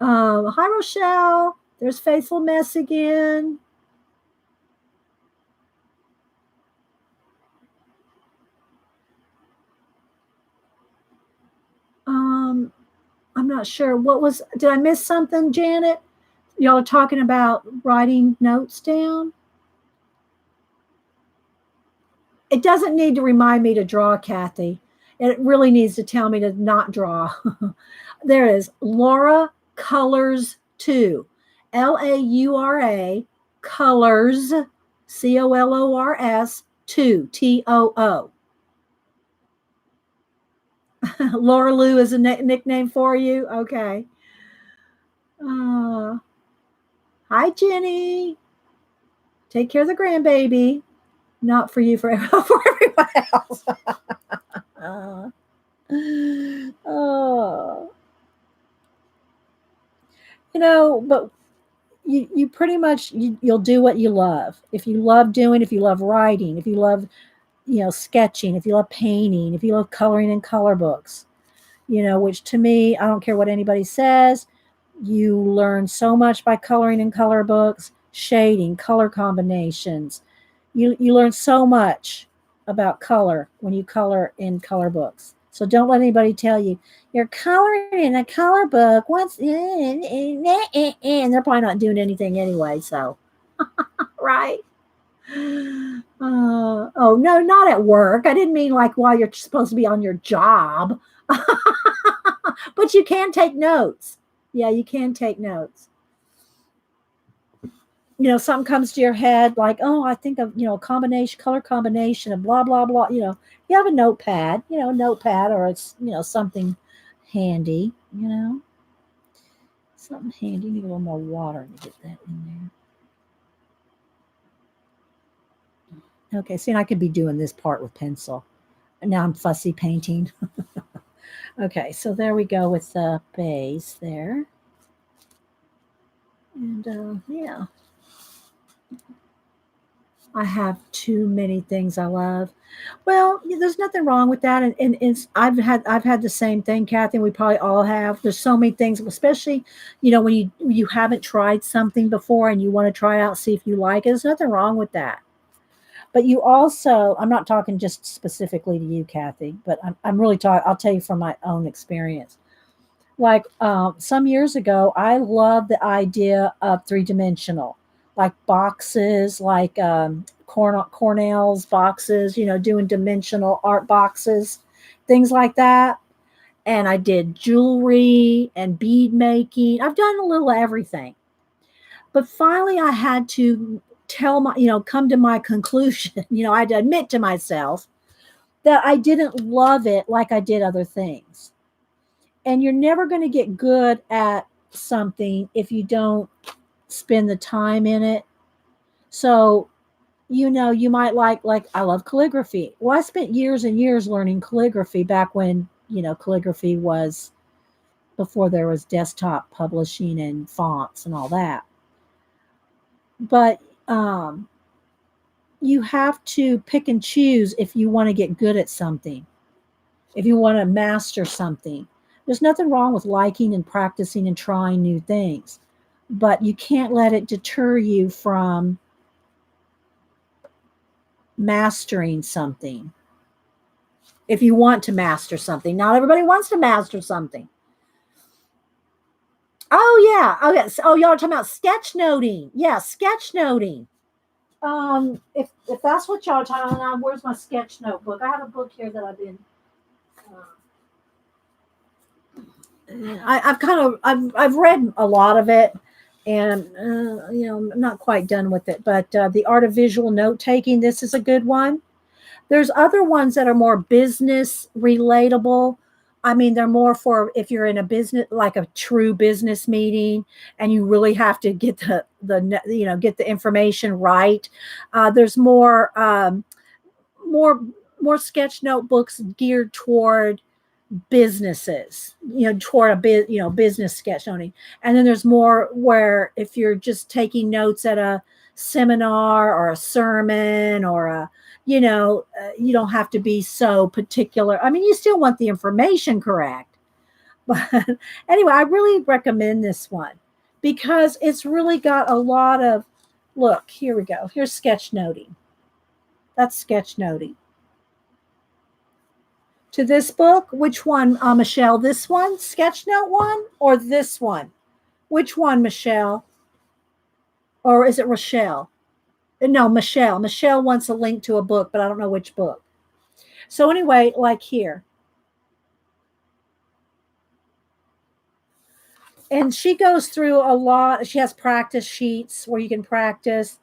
[SPEAKER 1] Hi Rochelle. There's Faithful Mess again. I'm not sure. Did I miss something, Janet? Y'all are talking about writing notes down? It doesn't need to remind me to draw, Kathy. It really needs to tell me to not draw. There is Laura Colors 2. Laura Colors, COLORS 2, TOO. Laura Lou is a nickname for you? Okay. Hi, Jenny. Take care of the grandbaby. Not for you, for everyone else. Oh. But you pretty much, you'll do what you love. If you love writing, if you love, sketching, if you love painting, if you love coloring in color books, which to me, I don't care what anybody says, you learn so much by coloring in color books, shading, color combinations. You learn so much about color when you color in color books. So don't let anybody tell you you're coloring in a color book. And they're probably not doing anything anyway. So, right? Oh no, not at work. I didn't mean like while you're supposed to be on your job. But you can take notes. Yeah, you can take notes. Something comes to your head like, oh, I think of, color combination of blah, blah, blah. You have a notepad, or it's, something handy, something handy. Need a little more water to get that in there. Okay, see, and I could be doing this part with pencil. Now I'm fussy painting. Okay, so there we go with the base there. And yeah. I have too many things I love. Well, there's nothing wrong with that, and I've had the same thing, Kathy. And we probably all have. There's so many things, especially when you haven't tried something before and you want to try it out, see if you like it. There's nothing wrong with that. But you also, I'm not talking just specifically to you, Kathy, but I'm really talking. I'll tell you from my own experience. Like some years ago, I loved the idea of 3-dimensional, like boxes, like Cornell's boxes, doing dimensional art boxes, things like that. and I did jewelry and bead making. I've done a little everything. But finally I had to come to my conclusion. I had to admit to myself that I didn't love it like I did other things. And you're never going to get good at something if you don't spend the time in it. So, you might like I love calligraphy. Well, I spent years and years learning calligraphy back when, calligraphy was before there was desktop publishing and fonts and all that. But you have to pick and choose if you want to get good at something, if you want to master something. There's nothing wrong with liking and practicing and trying new things, but you can't let it deter you from mastering something. If you want to master something, not everybody wants to master something. Oh yeah. Oh yes. Oh, y'all are talking about sketchnoting. Yeah, sketchnoting. If that's what y'all are talking about, where's my sketch notebook? I have a book here that I've been. I've read a lot of it, and I'm not quite done with it. But the art of visual note taking. This is a good one. There's other ones that are more business relatable. I mean, they're more for if you're in a business, like a true business meeting, and you really have to get get the information right. There's more sketch notebooks geared toward businesses, toward business sketchnoting. And then there's more where if you're just taking notes at a seminar or a sermon or you don't have to be so particular. I mean, you still want the information correct. But anyway, I really recommend this one because it's really got a lot of, look, here we go. Here's sketchnoting. That's sketchnoting. To this book, which one, Michelle? This one, Sketchnote one, or this one? Which one, Michelle? Or is it Rochelle? No, Michelle. Michelle wants a link to a book, but I don't know which book. So anyway, like here. And she goes through a lot. She has practice sheets where you can practice.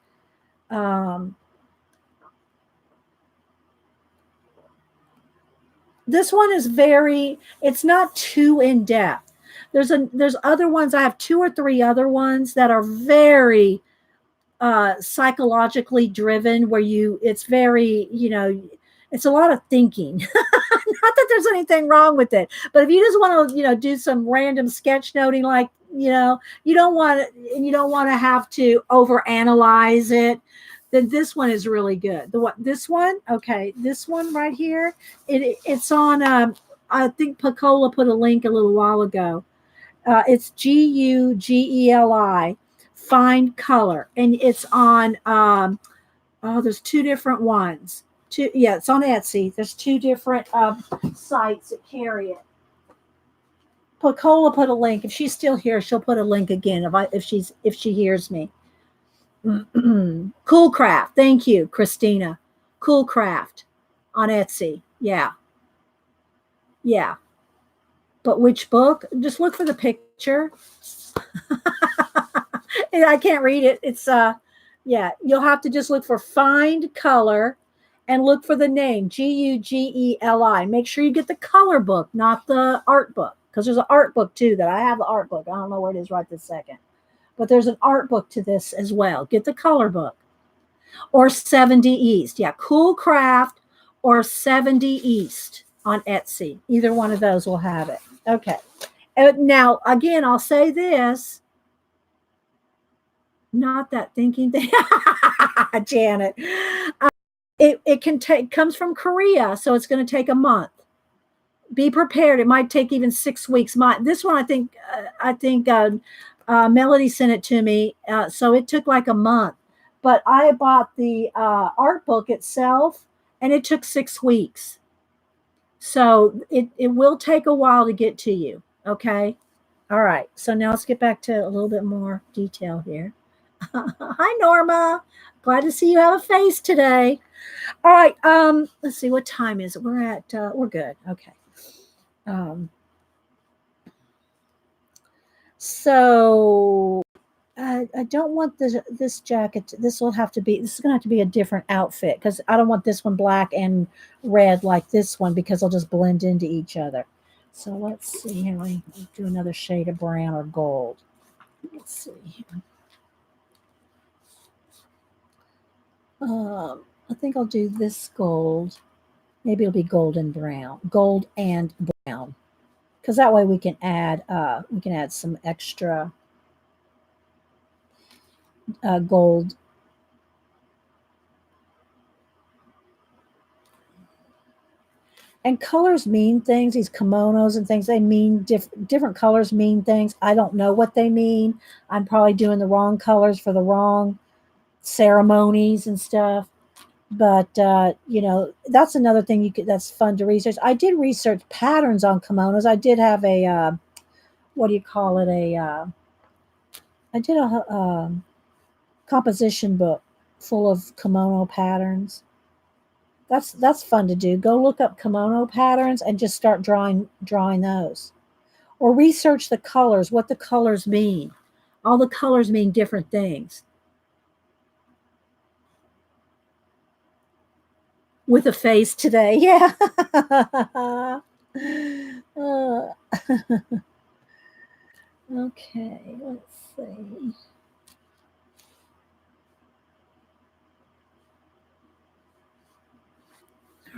[SPEAKER 1] This one is it's not too in depth. There's other ones. I have 2 or 3 other ones that are very psychologically driven, where it's very, it's a lot of thinking. Not that there's anything wrong with it, but if you just want to, do some random sketchnoting, like, you don't want to have to overanalyze it, then this one is really good. This one, okay, this one right here, it's on. I think Pacola put a link a little while ago. It's Gugeli, Find Color, and it's on. There's 2 different ones. It's on Etsy. There's 2 different sites that carry it. Pacola put a link. If she's still here, she'll put a link again if she hears me. Cool Craft. Thank you, Christina. Cool Craft on Etsy. Yeah. Yeah. But which book? Just look for the picture. I can't read it. It's you'll have to just look for Find Color and look for the name Gugeli. Make sure you get the color book, not the art book, because there's an art book too. That I have the art book. I don't know where it is right this second. But there's an art book to this as well. Get the color book. Or 70 East. Yeah, Cool Craft or 70 East on Etsy. Either one of those will have it. Okay. Now, again, I'll say this. Not that thinking thing. Janet. It comes from Korea, so it's going to take a month. Be prepared. It might take even 6 weeks. This one, I think Melody sent it to me, so it took like a month. But I bought the art book itself, and it took 6 weeks. So it will take a while to get to you. Okay. All right. So now let's get back to a little bit more detail here. Hi, Norma. Glad to see you have a face today. All right. Let's see, what time is it? We're good. Okay. So I don't want this jacket. This will have to be. This is gonna have to be a different outfit because I don't want this one black and red like this one because they'll just blend into each other. So let's see. Here, let me do another shade of brown or gold. Let's see. I think I'll do this gold. Maybe it'll be gold and brown. Gold and brown. Because that way we can add some extra gold. And colors mean things. These kimonos and things, they mean different colors mean things. I don't know what they mean. I'm probably doing the wrong colors for the wrong ceremonies and stuff. But that's another thing that's fun to research. I did research patterns on kimonos. I did have a what do you call it? I did a composition book full of kimono patterns. That's fun to do. Go look up kimono patterns and just start drawing those. Or research the colors, what the colors mean. All the colors mean different things. With a face today, yeah. Uh, okay, let's see.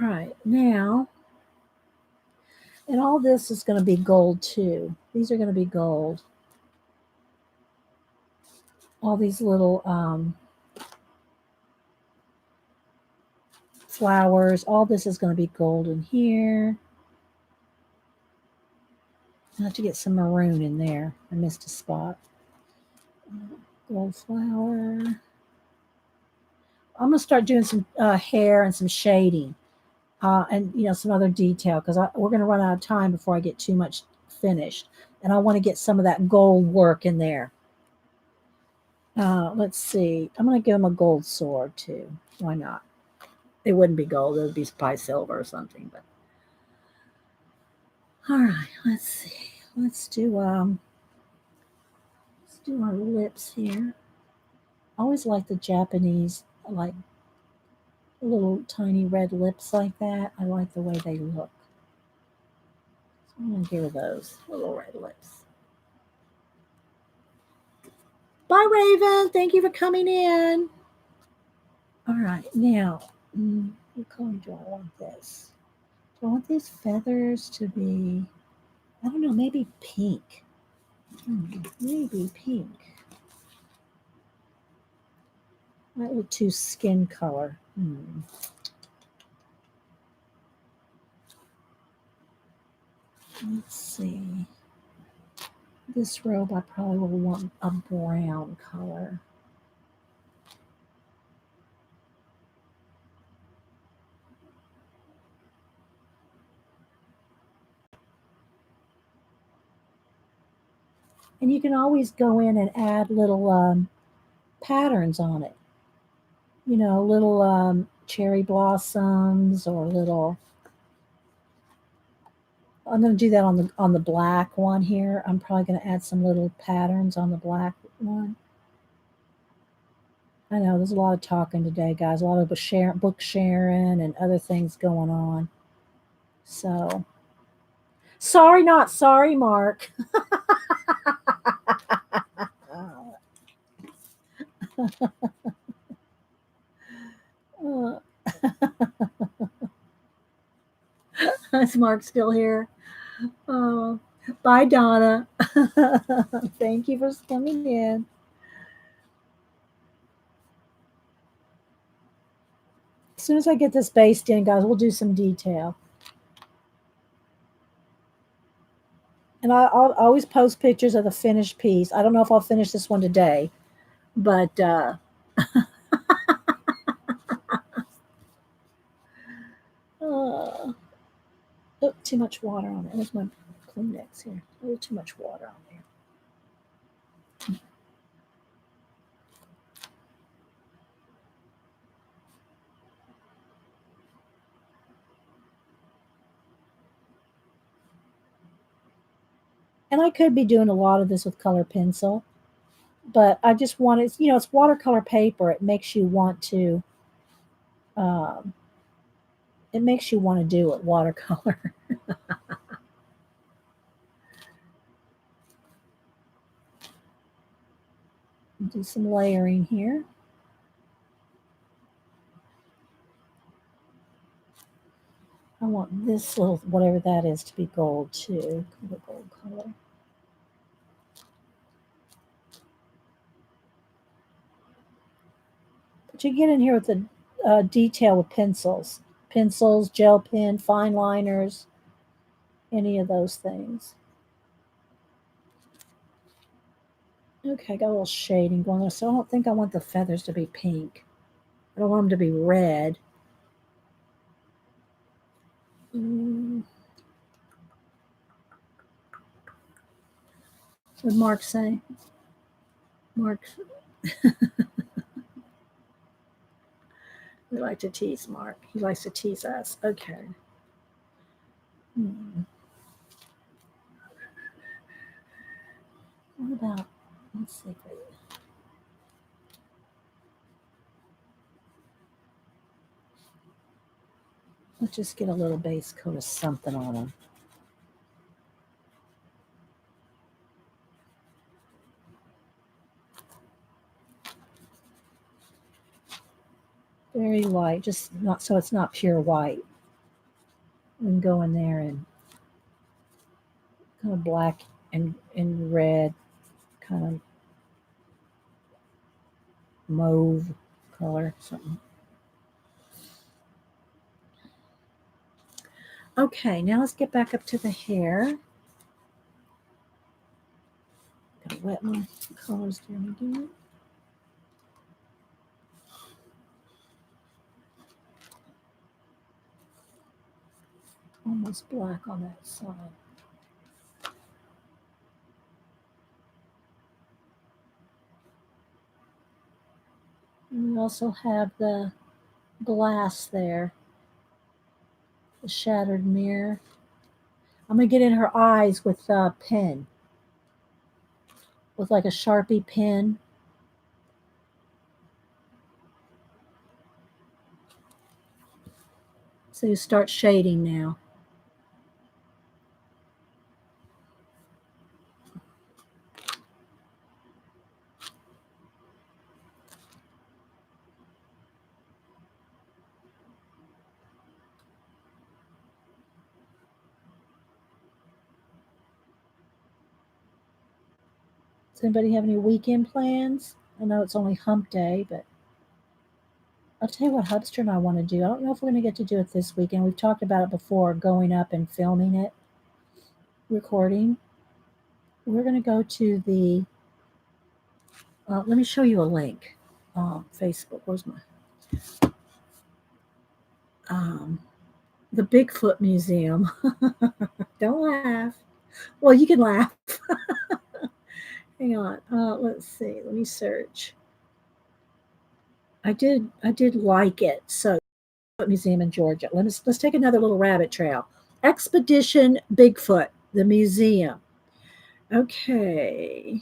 [SPEAKER 1] All right, now, and all this is going to be gold too. These are going to be gold. All these little flowers, all this is going to be gold in here. I have to get some maroon in there. I missed a spot. Gold flower. I'm going to start doing some hair and some shading. And some other detail because we're going to run out of time before I get too much finished, and I want to get some of that gold work in there. Let's see. I'm going to give him a gold sword too. Why not? It wouldn't be gold; it would be probably silver or something. But all right, let's see. Let's do our lips here. I always like the Japanese, like little tiny red lips like that. I like the way they look. So I'm going to give her those little red lips. Bye, Raven. Thank you for coming in. All right, now, what color do I want this? Do I want these feathers to be, I don't know, maybe pink? Maybe pink. Might look too skin color. Let's see. This robe, I probably will want a brown color. And you can always go in and add little patterns on it. Little cherry blossoms or little. I'm going to do that on the black one here. I'm probably going to add some little patterns on the black one. I know there's a lot of talking today, guys. A lot of book sharing and other things going on. So, sorry, not sorry, Mark. Is Mark still here? Oh, bye, Donna. Thank you for coming in. As soon as I get this based in, guys, we'll do some detail. And I'll always post pictures of the finished piece. I don't know if I'll finish this one today, but oh, too much water on it. There's my Kleenex here. A little too much water on there. And I could be doing a lot of this with color pencil, but I just wanted, it's watercolor paper. Um, it makes you want to do it watercolor. Do some layering here. I want this little, whatever that is, to be gold too. The gold color. But you get in here with the detail with pencils. Pencils, gel pen, fine liners, any of those things. Okay, got a little shading going on. So I don't think I want the feathers to be pink. I don't want them to be red. What did Mark say? Mark, we like to tease Mark. He likes to tease us. Okay. What about, let's see. Let's just get a little base coat of something on them. Very light, just not so it's not pure white. We can go in there and kind of black and red, kind of mauve color, something. Okay, now let's get back up to the hair. Gotta wet my colors down again. Almost black on that side. And we also have the glass there, the shattered mirror. I'm gonna get in her eyes with a pen, with like a Sharpie pen. So you start shading now. Does anybody have any weekend plans? I know it's only hump day, but I'll tell you what Hubster and I want to do. I don't know if we're going to get to do it this weekend. We've talked about it before, going up and filming it, recording. We're going to go to the, let me show you a link. Facebook, where's my, the Bigfoot Museum. Don't laugh. Well, you can laugh. Hang on. Let's see. Let me search. I did like it. So Museum in Georgia. Let's take another little rabbit trail. Expedition Bigfoot, the museum. Okay.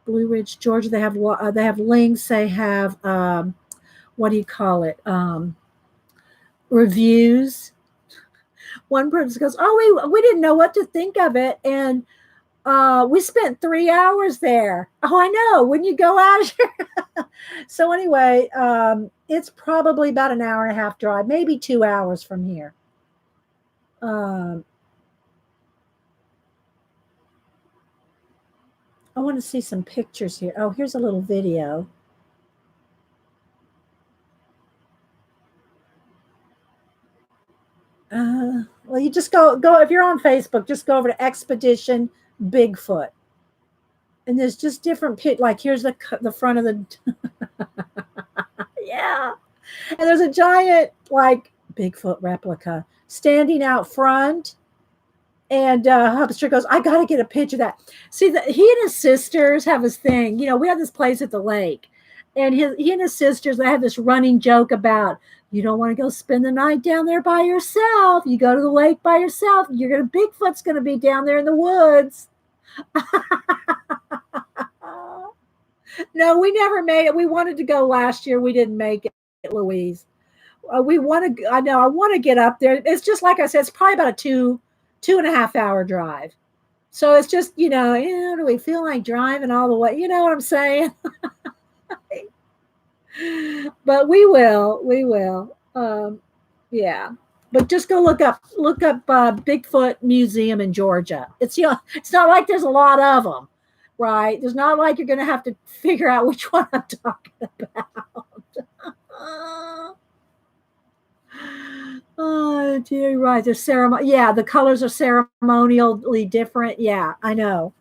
[SPEAKER 1] Blue Ridge, Georgia. They have links. They have what do you call it? Reviews. One person goes, "Oh, we didn't know what to think of it, and we spent 3 hours there." Oh, I know. When you go out here. So anyway, it's probably about an hour and a half drive, maybe 2 hours from here. I want to see some pictures here. Oh, here's a little video. Well, you just go if you're on Facebook, just go over to Expedition Bigfoot, and there's just different like here's the front of the yeah, and there's a giant like Bigfoot replica standing out front, and Hubster goes, "I got to get a picture of that." See, he and his sisters have this thing. We have this place at the lake, And he and his sisters, they have this running joke about, you don't want to go spend the night down there by yourself. You go to the lake by yourself. Bigfoot's gonna be down there in the woods. No, we never made it. We wanted to go last year. We didn't make it, Louise. We want to. I know. I want to get up there. It's just like I said. It's probably about a 2.5 hour drive. So it's just, do we feel like driving all the way? You know what I'm saying? But we will. We will. Yeah. But just go look up Bigfoot Museum in Georgia. It's not like there's a lot of them, right? There's not like you're going to have to figure out which one I'm talking about. Oh, dear, right. There's ceremony. Yeah, the colors are ceremonially different. Yeah, I know.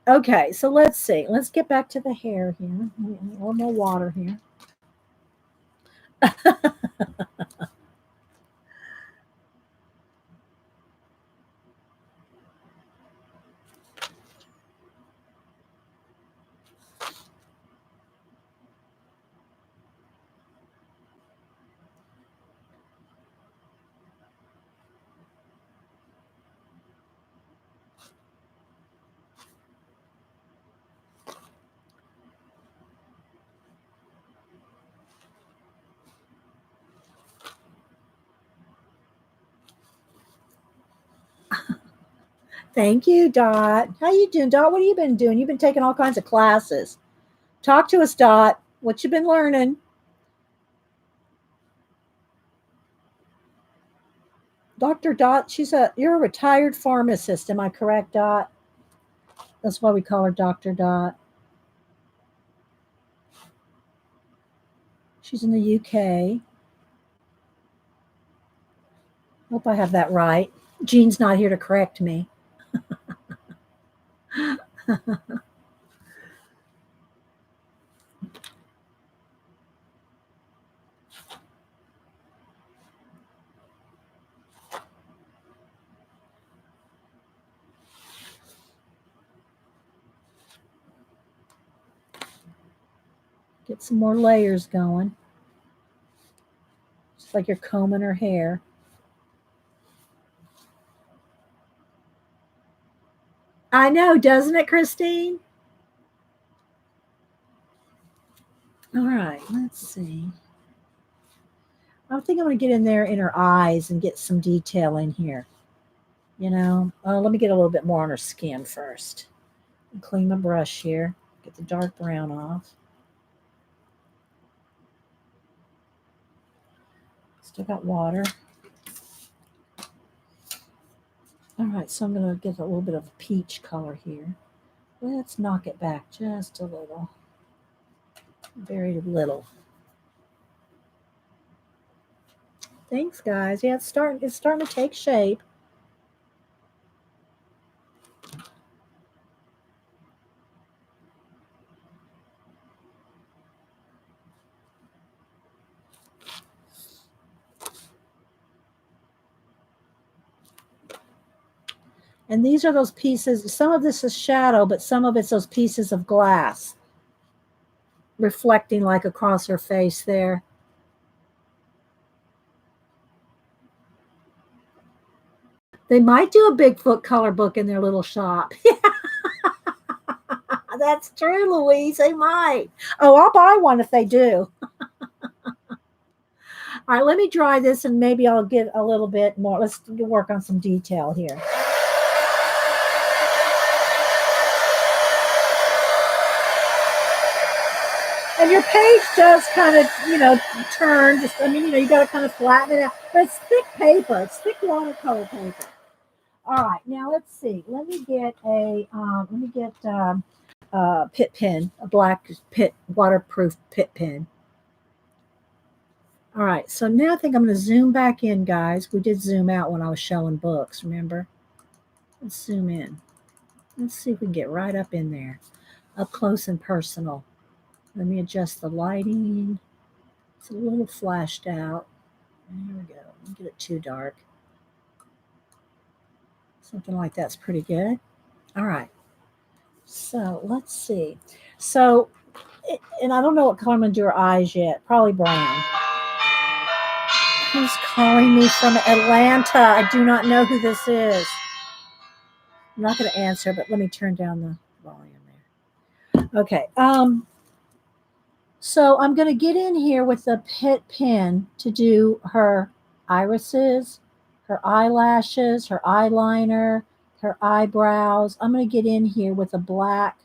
[SPEAKER 1] Okay, so let's see. Let's get back to the hair here. A little more water here. Thank you, Dot. How you doing, Dot? What have you been doing? You've been taking all kinds of classes. Talk to us, Dot. What you been learning? Dr. Dot, you're a retired pharmacist. Am I correct, Dot? That's why we call her Dr. Dot. She's in the UK. Hope I have that right. Jean's not here to correct me. Get some more layers going. Just like you're combing her hair. I know, doesn't it, Christine? All right, let's see. I think I'm going to get in there in her eyes and get some detail in here. Let me get a little bit more on her skin first. Clean my brush here. Get the dark brown off. Still got water. All right, so I'm going to get a little bit of peach color here. Let's knock it back just a little. Very little. Thanks, guys. Yeah, it's starting to take shape. And these are those pieces. Some of this is shadow, but some of it's those pieces of glass reflecting like across her face there. They might do a Bigfoot color book in their little shop. That's true, Louise. They might. Oh, I'll buy one if they do. All right, let me dry this and maybe I'll get a little bit more. Let's work on some detail here. And your page does kind of, turn. You got to kind of flatten it out. But it's thick paper. It's thick watercolor paper. All right, now let's see. Let me get a pit pen, a black waterproof pit pen. All right, so now I think I'm going to zoom back in, guys. We did zoom out when I was showing books, remember? Let's zoom in. Let's see if we can get right up in there, up close and personal. Let me adjust the lighting. It's a little flashed out. There we go. Don't get it too dark. Something like that's pretty good. All right. So let's see. So and I don't know what color I'm going to do her eyes yet. Probably brown. Who's calling me from Atlanta? I do not know who this is. I'm not going to answer, but let me turn down the volume there. Okay. So I'm going to get in here with the Pitt pen to do her irises, her eyelashes, her eyeliner, her eyebrows. I'm going to get in here with a black.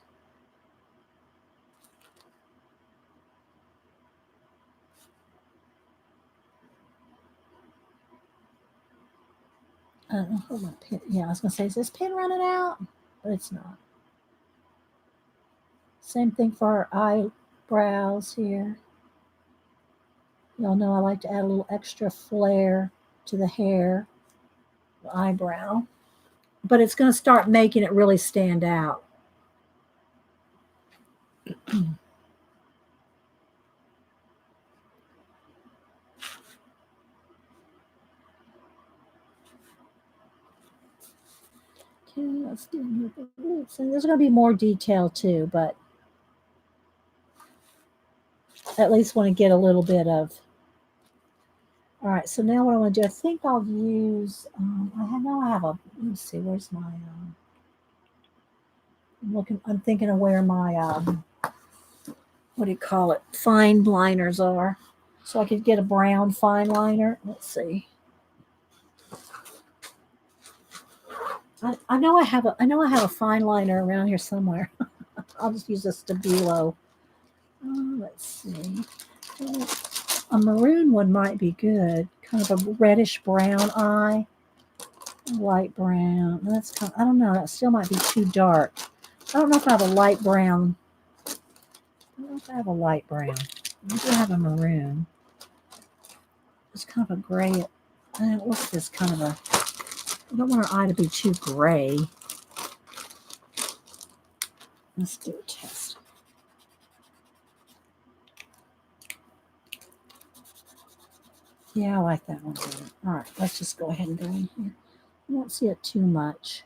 [SPEAKER 1] Hold on, pen. Yeah, I was going to say, is this pen running out? But it's not. Same thing for our eyebrows here. Y'all know I like to add a little extra flair to the hair, the eyebrow. But it's going to start making it really stand out. Okay, let's do the lips. And there's going to be more detail too, but at least want to get a little bit of. All right, so now what I want to do, I think I'll use, I have a, let me see, where's my, I'm thinking of where my, what do you call it, fine liners are. So I could get a brown fine liner. Let's see. I know I have a fine liner around here somewhere. I'll just use a Stabilo. Let's see. A maroon one might be good. Kind of a reddish brown eye. Light brown. That's kind of, I don't know. That still might be too dark. I don't know if I have a light brown. I don't know if I have a light brown. I do have a maroon. It's kind of a gray. What's this kind of a? I don't want our eye to be too gray. Let's do a test. Yeah, I like that one better. All right, let's just go ahead and go in here. I don't see it too much.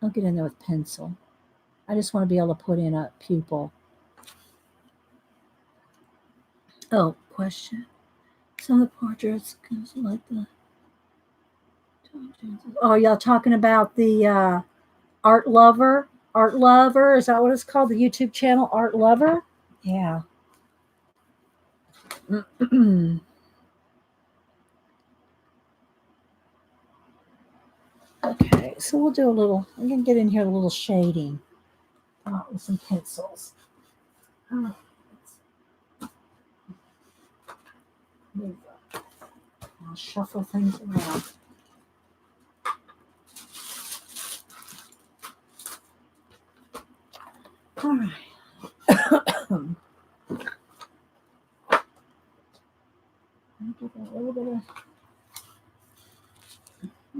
[SPEAKER 1] I'll get in there with pencil. I just want to be able to put in a pupil. Oh, question. Some of the portraits like the. Oh, y'all talking about the Art Lover? Art Lover, is that what it's called? The YouTube channel Art Lover? Yeah. Okay, so we'll do a little, I'm going to get in here a little shading with some pencils. I'll shuffle things around. All right.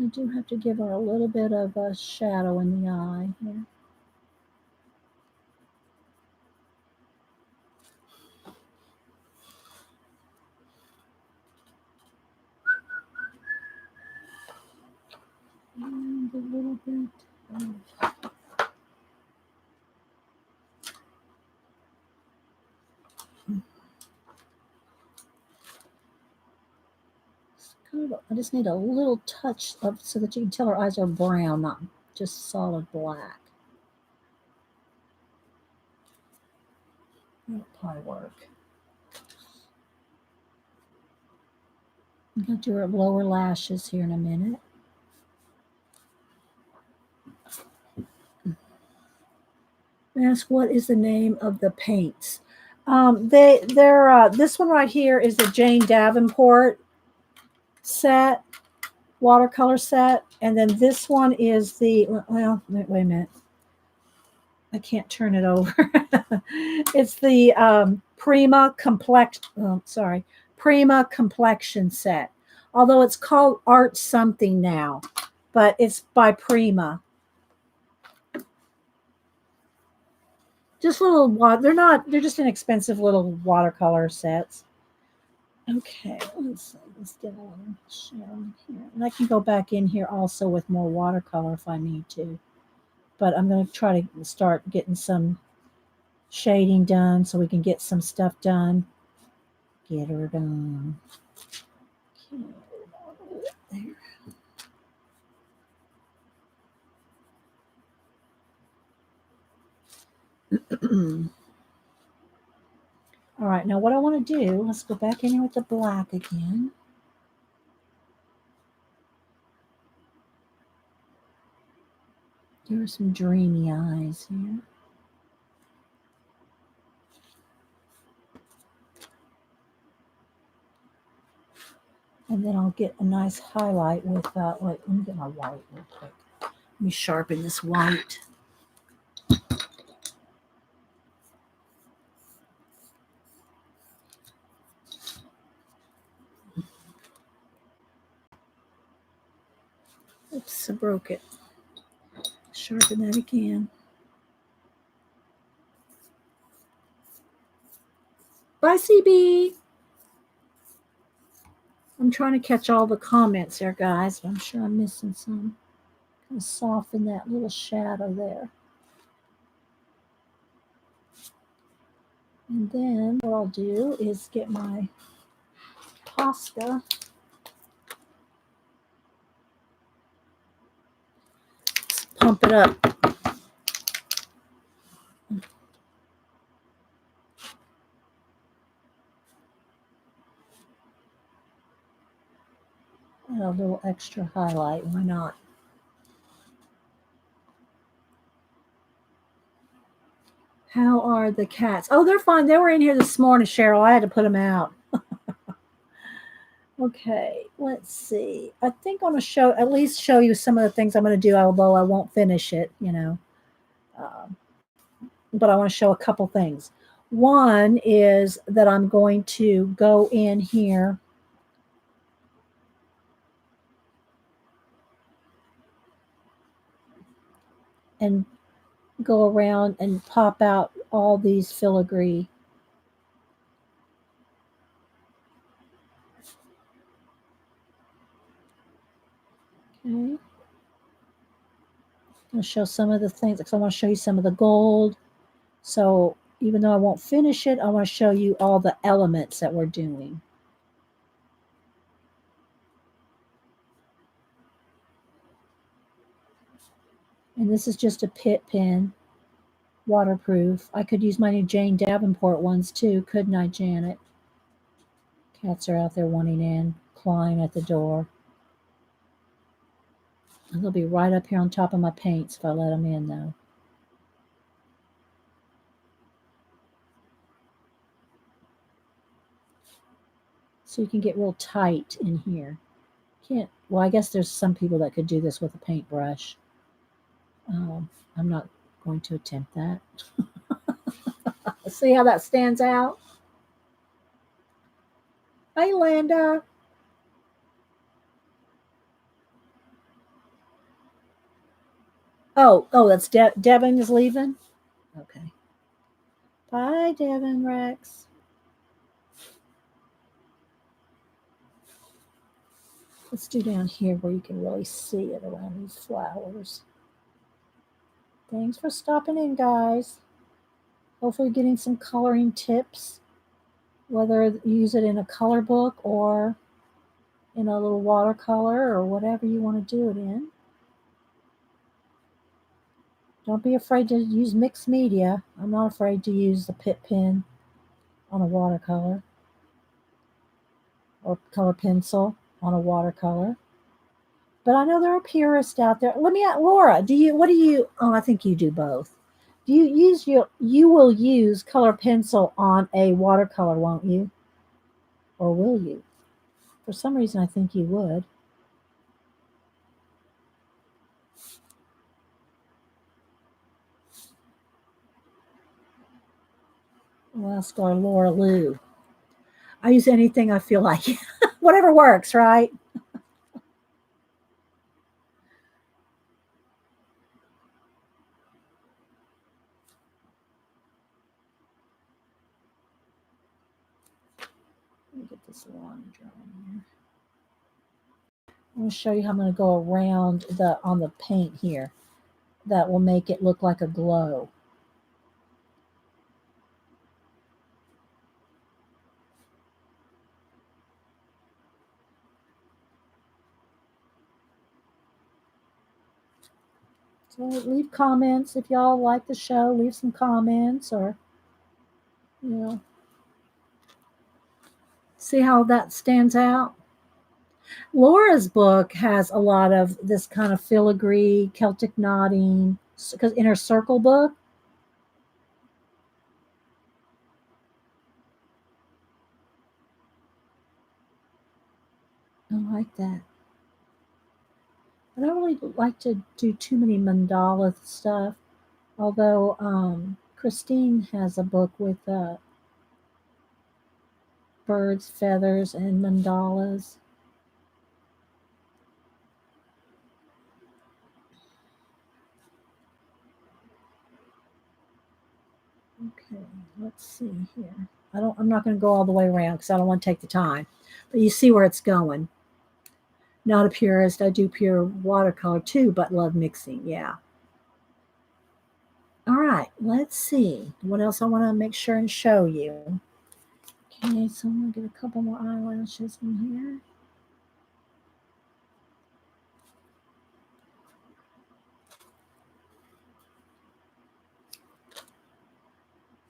[SPEAKER 1] I do have to give her a little bit of a shadow in the eye here. And a little bit of I just need a little touch of so that you can tell her eyes are brown, not just solid black. That'll probably work. I'm going to do her lower lashes here in a minute. Ask what is the name of the paints. This one right here is the Jane Davenport set, watercolor set, and then this one is the, well, wait a minute. I can't turn it over. It's the Prima Complexion set. Although it's called Art something now, but it's by Prima. Just little they're just inexpensive little watercolor sets. Okay, let's get a little share here. And I can go back in here also with more watercolor if I need to. But I'm going to try to start getting some shading done so we can get some stuff done. Get her done. There. All right, now what I want to do, let's go back in here with the black again. There are some dreamy eyes here. And then I'll get a nice highlight with, wait, let me get my white real quick. Let me sharpen this white. Oops, I broke it. Sharpen that again. Bye, CB. I'm trying to catch all the comments there, guys, but I'm sure I'm missing some. Kind of soften that little shadow there. And then what I'll do is get my Posca. Let's pump it up. Add a little extra highlight, why not? How are the cats? Oh, they're fine. They were in here this morning, Cheryl. I had to put them out. Okay, let's see. I think I'm going to at least show you some of the things I'm going to do, although I won't finish it, you know. But I want to show a couple things. One is that I'm going to go in here and go around and pop out all these filigree. Okay. I'll show some of the things, because I want to show you some of the gold. So even though I won't finish it, I want to show you all the elements that we're doing. And this is just a pit pen, waterproof. I could use my new Jane Davenport ones too, couldn't I, Janet? Cats are out there wanting in, clawing at the door. And they'll be right up here on top of my paints if I let them in, though. So you can get real tight in here. Can't. Well, I guess there's some people that could do this with a paintbrush. I'm not going to attempt that. See how that stands out? Hey, Landa. Oh, that's Devin is leaving? Okay. Bye, Devin Rex. Let's do down here where you can really see it around these flowers. Thanks for stopping in, guys. Hopefully getting some coloring tips, whether you use it in a color book or in a little watercolor or whatever you want to do it in. Don't be afraid to use mixed media. I'm not afraid to use the pit pen on a watercolor or color pencil on a watercolor. But I know there are purists out there. Let me ask Laura, I think you do both. Do you will use color pencil on a watercolor, won't you? Or will you? For some reason I think you would. We'll ask our Laura Lou. I use anything I feel like. Whatever works, right? Let me get this line drawn here. I'm going to show you how I'm going to go around on the paint here. That will make it look like a glow. So leave comments if y'all like the show. Leave some comments, or see how that stands out. Laura's book has a lot of this kind of filigree, Celtic knotting, because in her circle book. I like that. I don't really like to do too many mandala stuff, although Christine has a book with birds, feathers, and mandalas. Okay, let's see here. I'm not going to go all the way around because I don't want to take the time. But you see where it's going. Not a purist. I do pure watercolor too, but love mixing. Yeah. All right, let's see what else I want to make sure and show you. Okay, so I'm going to get a couple more eyelashes in here.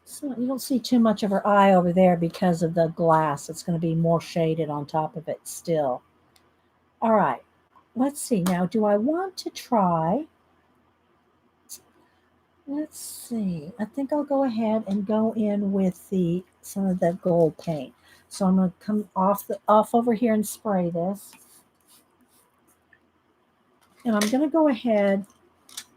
[SPEAKER 1] So you don't see too much of her eye over there because of the glass. It's going to be more shaded on top of it still. All right, let's see. Now, do I want to try? Let's see. I think I'll go ahead and go in with some of the gold paint. So I'm going to come off over here and spray this. And I'm going to go ahead.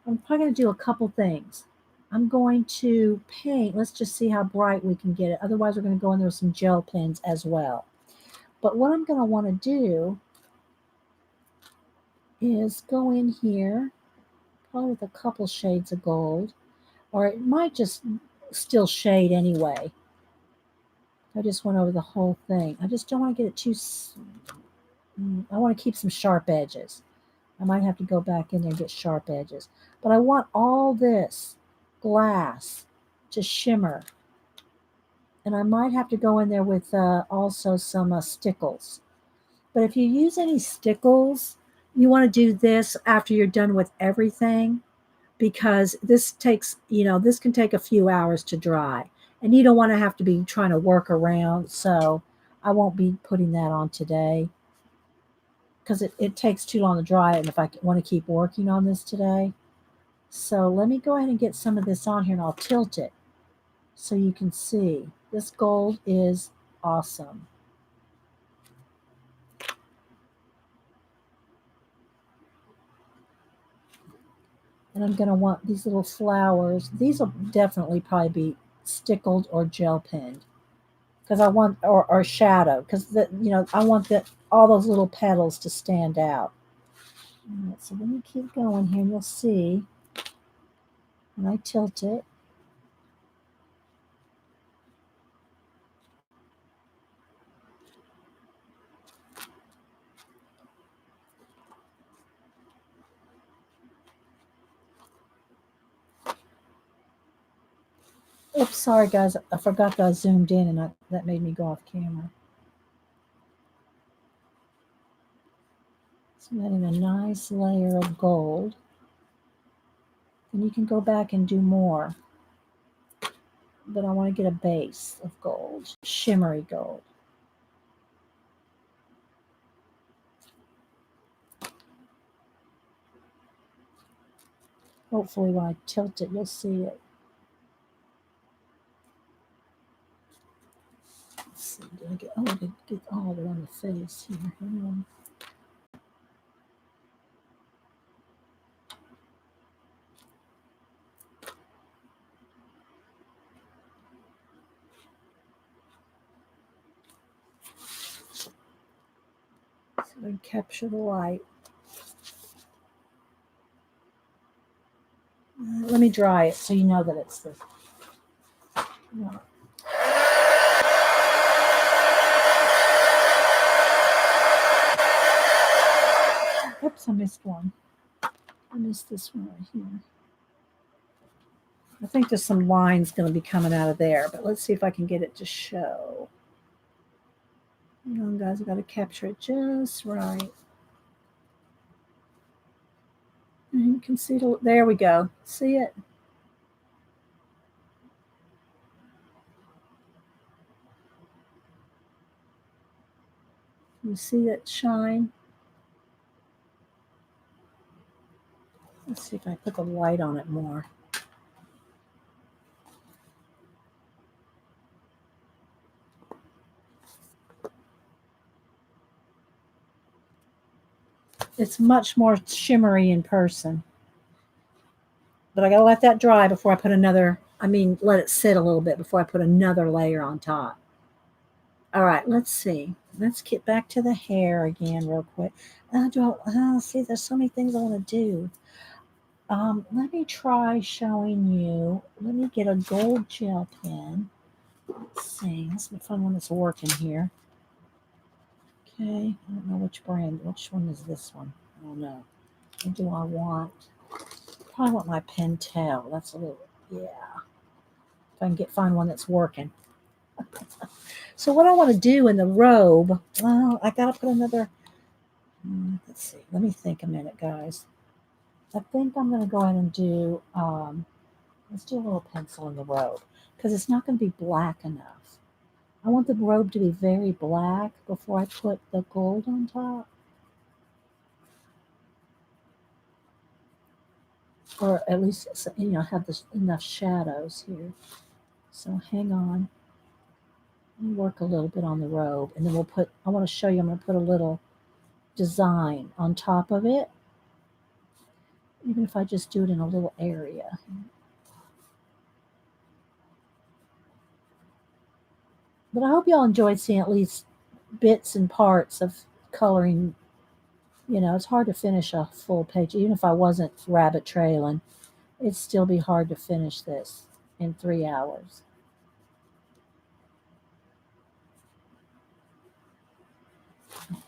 [SPEAKER 1] I'm probably going to do a couple things. I'm going to paint. Let's just see how bright we can get it. Otherwise, we're going to go in there with some gel pens as well. But what I'm going to want to do is go in here, probably with a couple shades of gold, or it might just still shade anyway. I just went over the whole thing. I just don't want to get it too, I want to keep some sharp edges. I might have to go back in there and get sharp edges. But I want all this glass to shimmer. And I might have to go in there with also some stickles. But if you use any stickles, you want to do this after you're done with everything, because this takes, this can take a few hours to dry. And you don't want to have to be trying to work around. So I won't be putting that on today because it takes too long to dry it. And if I want to keep working on this today. So let me go ahead and get some of this on here and I'll tilt it so you can see. This gold is awesome. And I'm going to want these little flowers. These will definitely probably be stickled or gel penned. Because I want, or shadow, because I want all those little petals to stand out. All right, so let me keep going here, and you'll see when I tilt it. Oops, sorry guys, I forgot that I zoomed in, and that made me go off camera. So I'm adding a nice layer of gold. And you can go back and do more. But I want to get a base of gold, shimmery gold. Hopefully when I tilt it, you'll see it. Let's see, did I get all of it on the face here. Hang on. So I capture the light. Let me dry it so you know that it's the. Oops, I missed one. I missed this one right here. I think there's some lines going to be coming out of there, but let's see if I can get it to show. Hang on, guys, I got to capture it just right. And you can see, there we go. See it? You see that shine? Let's see if I put the light on it more. It's much more shimmery in person. But I gotta let that dry before I put another, let it sit a little bit before I put another layer on top. All right, let's see. Let's get back to the hair again real quick. See, there's so many things I want to do. Let me try showing you. Let me get a gold gel pen. Let's see. Let's find one that's working here. Okay, I don't know which brand. Which one is this one? I don't know. What do I want? Probably want my Pentel. That's a little, yeah. If I can find one that's working. So what I want to do in the robe, well, I gotta put another. Let's see. Let me think a minute, guys. I think I'm going to go ahead and do. Let's do a little pencil in the robe because it's not going to be black enough. I want the robe to be very black before I put the gold on top. Or at least, have enough shadows here. So hang on. Let me work a little bit on the robe. And then I want to show you, I'm going to put a little design on top of it. Even if I just do it in a little area. But I hope y'all enjoyed seeing at least bits and parts of coloring. It's hard to finish a full page. Even if I wasn't rabbit trailing, it'd still be hard to finish this in 3 hours. I'm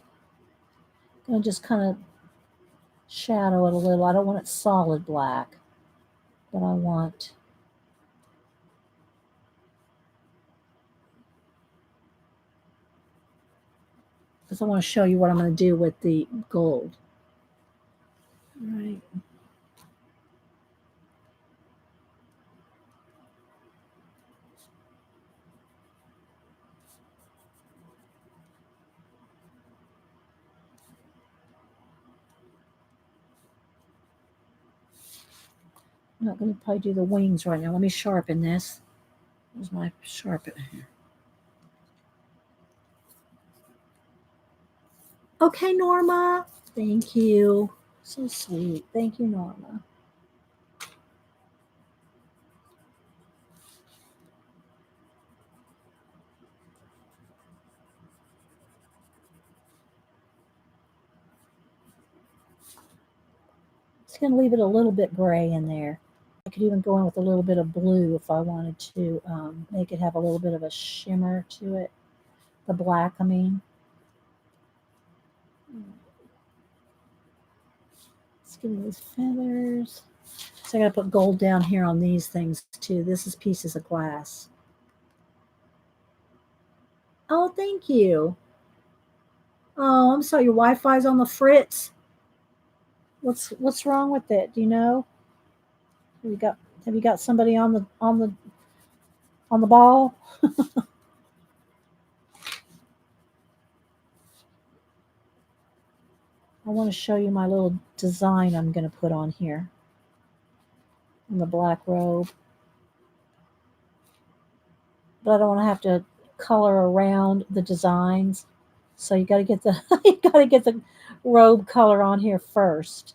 [SPEAKER 1] going to just kind of shadow it a little. I don't want it solid black, but I want... because I want to show you what I'm going to do with the gold. All right. I'm not going to probably do the wings right now. Let me sharpen this. Where's my sharpener here? Okay, Norma. Thank you. So sweet. Thank you, Norma. It's going to leave it a little bit gray in there. I could even go in with a little bit of blue if I wanted to make it have a little bit of a shimmer to it. The black, I mean. Let's give me these feathers. So I got to put gold down here on these things too. This is pieces of glass. Oh, thank you. Oh, I'm sorry. Your Wi-Fi's on the fritz. What's wrong with it? Do you know? Have you got somebody on the ball? I want to show you my little design I'm going to put on here in the black robe. But I don't want to have to color around the designs. So you got to get the robe color on here first.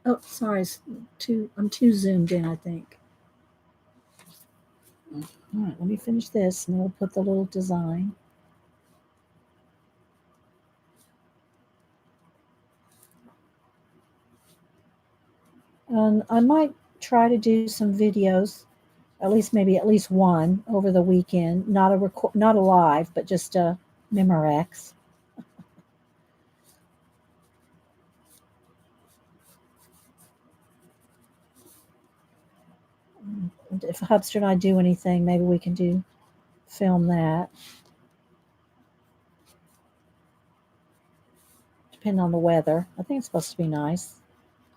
[SPEAKER 1] Oh, sorry, I'm too zoomed in, I think. All right, let me finish this, and we'll put the little design. And I might try to do some videos at least one over the weekend. Not a live, but just a Memorex. If Hubster and I do anything, maybe we can film that. Depending on the weather. I think it's supposed to be nice.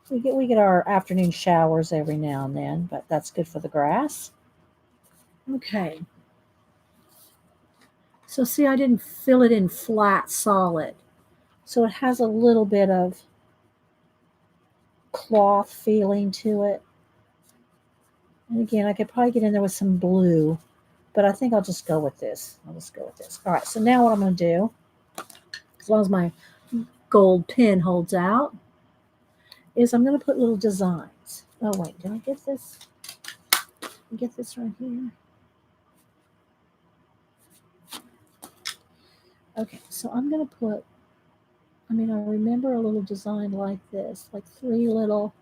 [SPEAKER 1] We get our afternoon showers every now and then, but that's good for the grass. Okay. So see, I didn't fill it in flat solid. So it has a little bit of cloth feeling to it. And again, I could probably get in there with some blue, but I think I'll just go with this. I'll just go with this. All right, so now what I'm going to do, as long as my gold pen holds out, is I'm going to put little designs. Oh, wait, did I get this? Get this right here. Okay, so I'm going to put, I remember a little design like this, like three little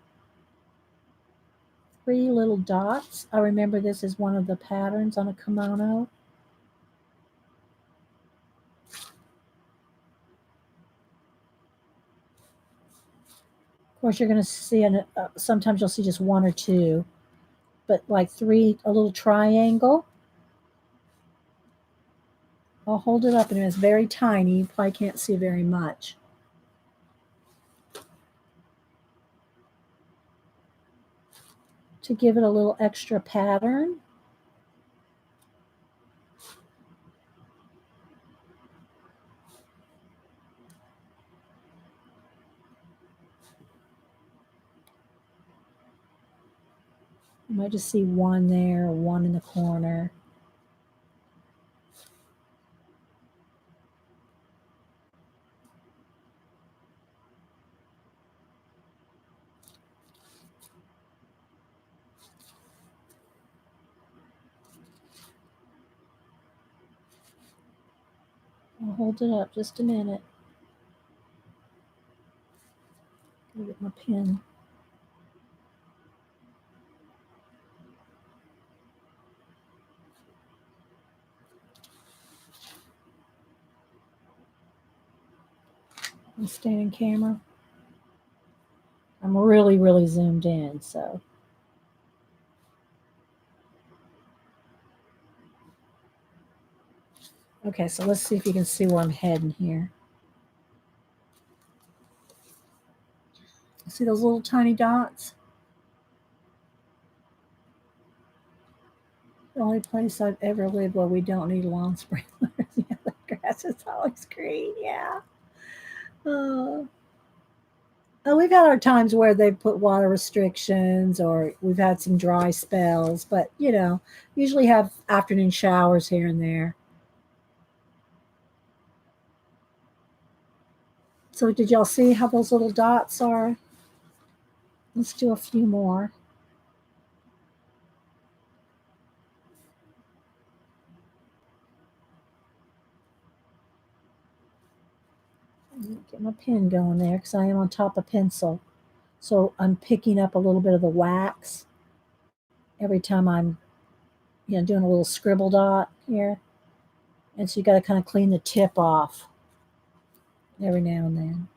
[SPEAKER 1] dots. I remember this is one of the patterns on a kimono. Of course, you're going to see, sometimes you'll see just one or two, but like three, a little triangle. I'll hold it up and it's very tiny. You probably can't see very much. To give it a little extra pattern. You might just see one there, one in the corner. I'll hold it up just a minute. Get my pen. I'm staying camera. I'm really, really zoomed in, so. Okay, so let's see if you can see where I'm heading here. See those little tiny dots? The only place I've ever lived where we don't need lawn sprinklers. Yeah, the grass is always green. Yeah. We've had our times where they've put water restrictions or we've had some dry spells, but usually have afternoon showers here and there. So did y'all see how those little dots are? Let's do a few more. Get my pen going there because I am on top of pencil. So I'm picking up a little bit of the wax every time I'm doing a little scribble dot here. And so you got to kind of clean the tip off every now and then.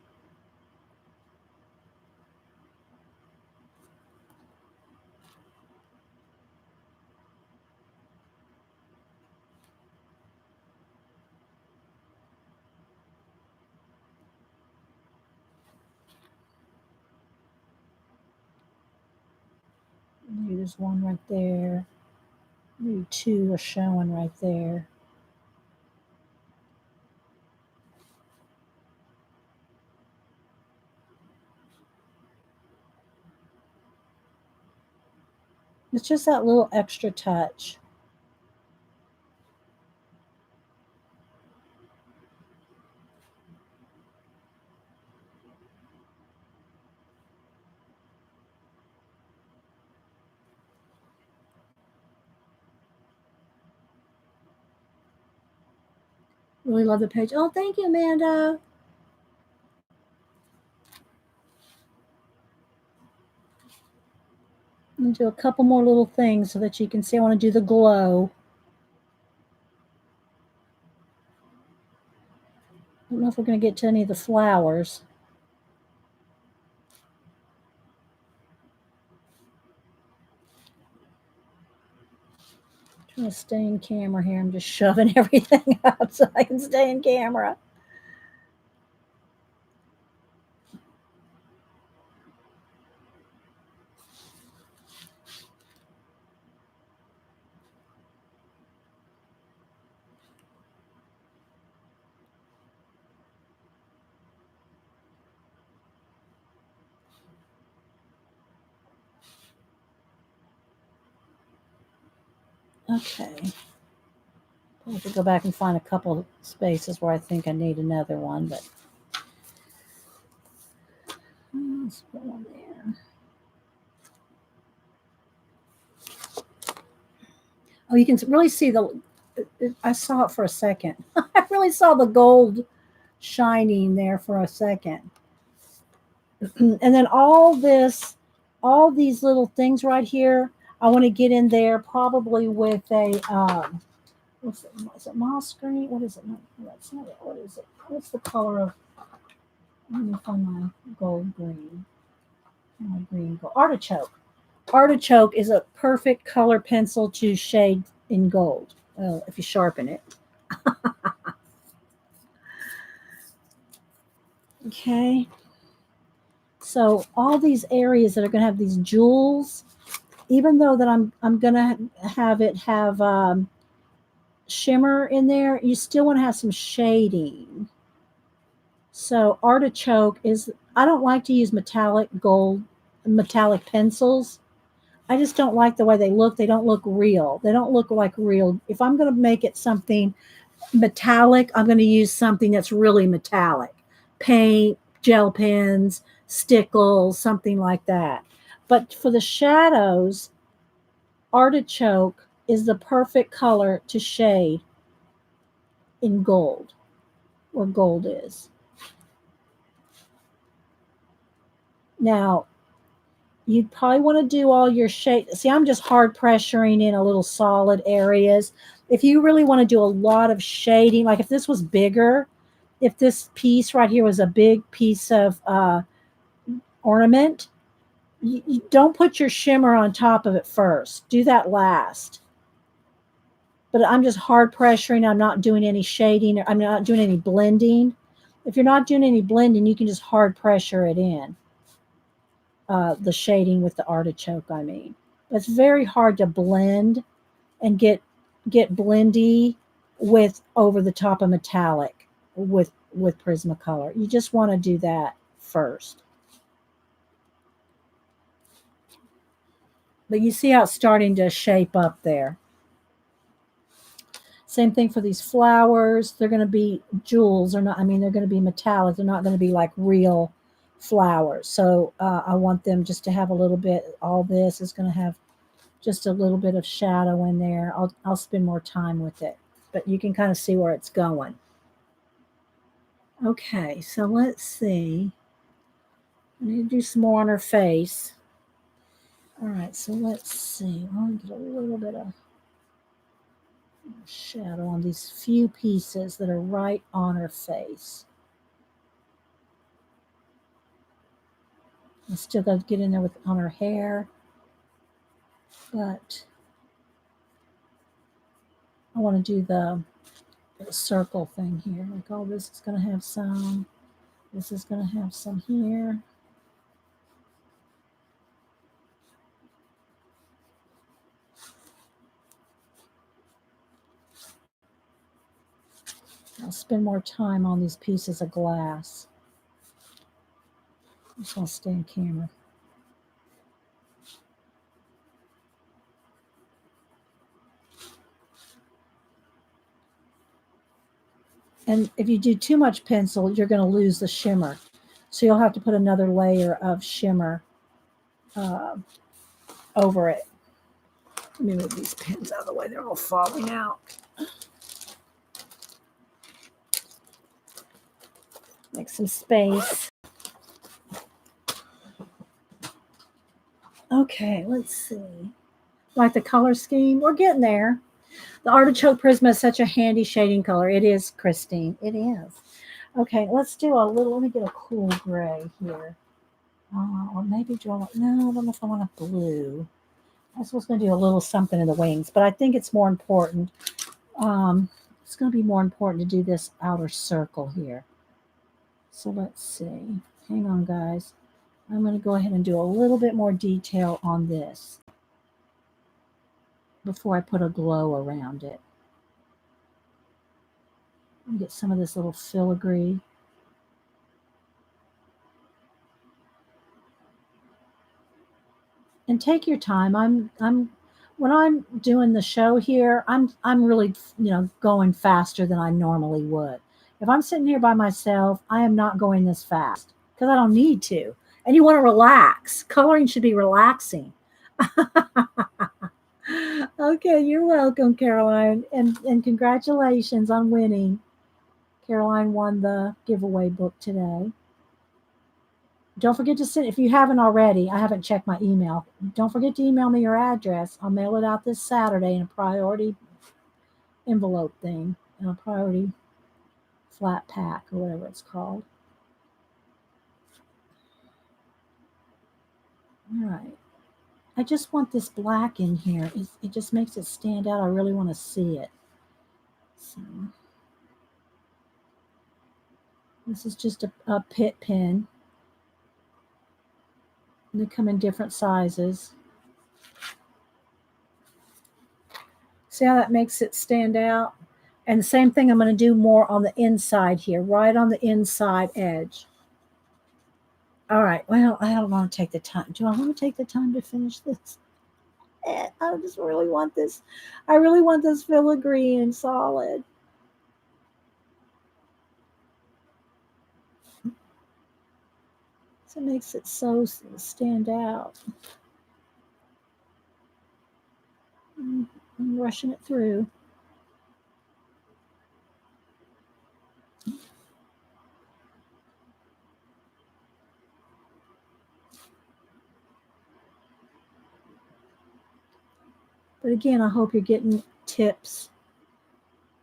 [SPEAKER 1] Maybe there's one right there. Maybe two are showing right there. It's just that little extra touch. Really love the page. Oh, thank you, Amanda. And do a couple more little things so that you can see. I want to do the glow. I don't know if we're going to get to any of the flowers. I'm trying to stay in camera here. I'm just shoving everything up so I can stay in camera. Okay. I have to go back and find a couple spaces where I think I need another one, but let's put one there. Oh, you can really see I saw it for a second. I really saw the gold shining there for a second. And then all these little things right here, I want to get in there probably with a, what's it, is it moss green? What is it? No, that's not it. What is it? What's the color of, let me find my gold green. My green gold. Artichoke. Artichoke is a perfect color pencil to shade in gold. Well, if you sharpen it. Okay. So all these areas that are going to have these jewels, even though that I'm going to have it have shimmer in there, you still want to have some shading. So artichoke is, I don't like to use metallic pencils. I just don't like the way they look. They don't look real. They don't look like real. If I'm going to make it something metallic, I'm going to use something that's really metallic. Paint, gel pens, stickles, something like that. But for the shadows, artichoke is the perfect color to shade in gold, where gold is. Now, you'd probably want to do all your shade. See, I'm just hard pressuring in a little solid areas. If you really want to do a lot of shading, like if this was bigger, if this piece right here was a big piece of ornament, you don't put your shimmer on top of it first. Do that last. But I'm just hard pressuring. I'm not doing any shading. I'm not doing any blending. If you're not doing any blending, you can just hard pressure it in. The shading with the artichoke, I mean. It's very hard to blend and get blendy with over the top of metallic with Prismacolor. You just want to do that first. But you see how it's starting to shape up there. Same thing for these flowers. They're going to be jewels or not. I mean, they're going to be metallic. They're not going to be like real flowers. So I want them just to have a little bit. All this is going to have just a little bit of shadow in there. I'll spend more time with it, but you can kind of see where it's going. Okay, so let's see. I need to do some more on her face. All right, so let's see. I'll get a little bit of shadow on these few pieces that are right on her face. I still got to get in there on her hair, but I want to do the circle thing here. Like, oh, this is going to have some. This is going to have some here. I'll spend more time on these pieces of glass. I just want to stay in camera. And if you do too much pencil, you're going to lose the shimmer. So you'll have to put another layer of shimmer over it. Let me move these pins out of the way. They're all falling out. Make some space. Okay, let's see. Like the color scheme, we're getting there. The artichoke prisma is such a handy shading color. It is, Christine. It is. Okay, let's do a little. Let me get a cool gray here. Or maybe draw. No, I don't know if I want a blue. I was going to do a little something in the wings, but I think it's more important. It's going to be more important to do this outer circle here. So let's see. Hang on, guys. I'm going to go ahead and do a little bit more detail on this before I put a glow around it. Get some of this little filigree. And take your time. I'm when I'm doing the show here, I'm really, going faster than I normally would. If I'm sitting here by myself, I am not going this fast because I don't need to. And you want to relax. Coloring should be relaxing. Okay, you're welcome, Caroline. And congratulations on winning. Caroline won the giveaway book today. Don't forget to send, if you haven't already, I haven't checked my email. Don't forget to email me your address. I'll mail it out this Saturday in a priority envelope thing, in a priority flat pack or whatever it's called. All right. I just want this black in here. It just makes it stand out. I really want to see it. So this is just a pit pen. And they come in different sizes. See how that makes it stand out? And the same thing I'm going to do more on the inside here, right on the inside edge. All right. Well, I don't want to take the time. Do I want to take the time to finish this? I just really want this. I really want this filigree and solid. So it makes it so stand out. I'm rushing it through. But again, I hope you're getting tips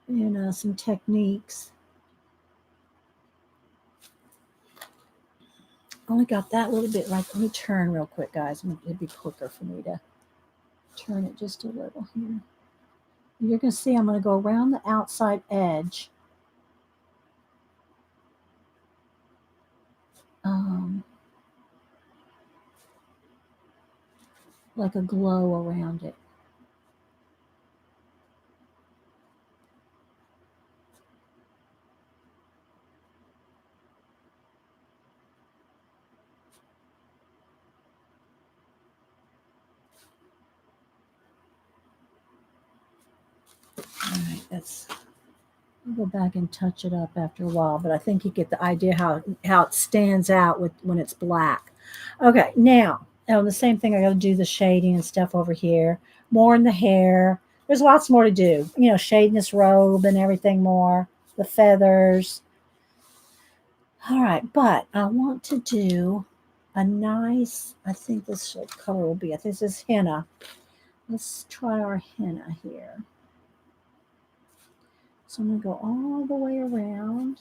[SPEAKER 1] and some techniques. Only got that little bit right. Let me turn real quick, guys. It'd be quicker for me to turn it just a little here. You're going to see I'm going to go around the outside edge. Like a glow around it. All right, I'll go back and touch it up after a while, but I think you get the idea how it stands out when it's black. Okay, now the same thing. I got to do the shading and stuff over here. More in the hair. There's lots more to do. Shading this robe and everything more. The feathers. All right, but I want to do a nice. I think this color will be. I think this is henna. Let's try our henna here. So I'm going to go all the way around.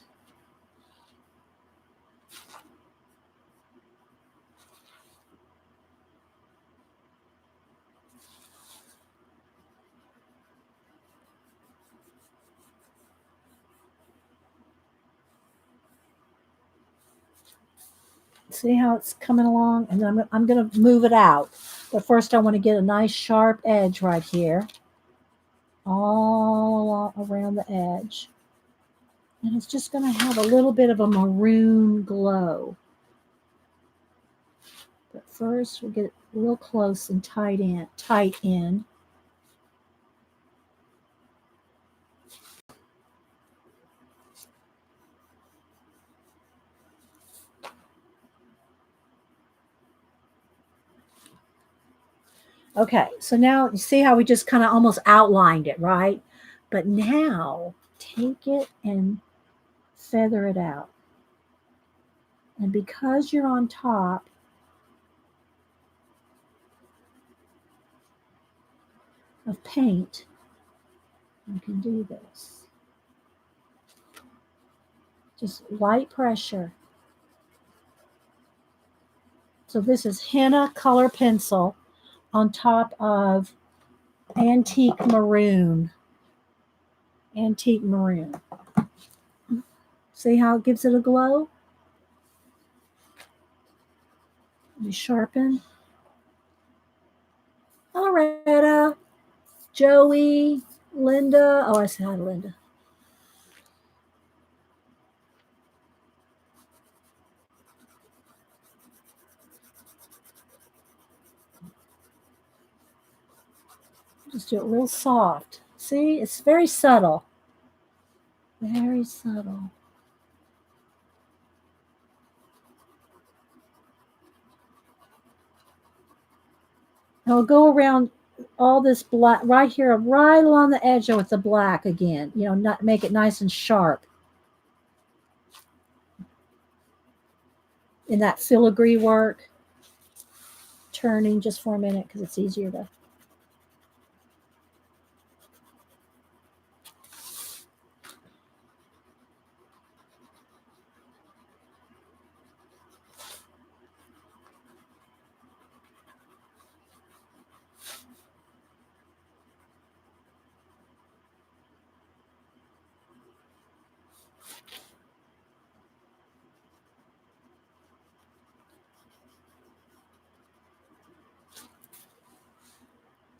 [SPEAKER 1] See how it's coming along? And then I'm going to move it out. But first I want to get a nice sharp edge right here. All around the edge. And it's just going to have a little bit of a maroon glow. But first we'll get it real close and tight in. Okay, so now you see how we just kind of almost outlined it, right? But now take it and feather it out. And because you're on top, of paint, I can do this. Just light pressure. So this is henna color pencil on top of antique maroon. Antique maroon. See how it gives it a glow? Let me sharpen. Loretta, Joey, Linda. Oh, I said hi to Linda. Just do it real soft. See, it's very subtle. Very subtle. And I'll go around all this black right here, right along the edge with the black again. You know, not make it nice and sharp. In that filigree work, turning just for a minute because it's easier to.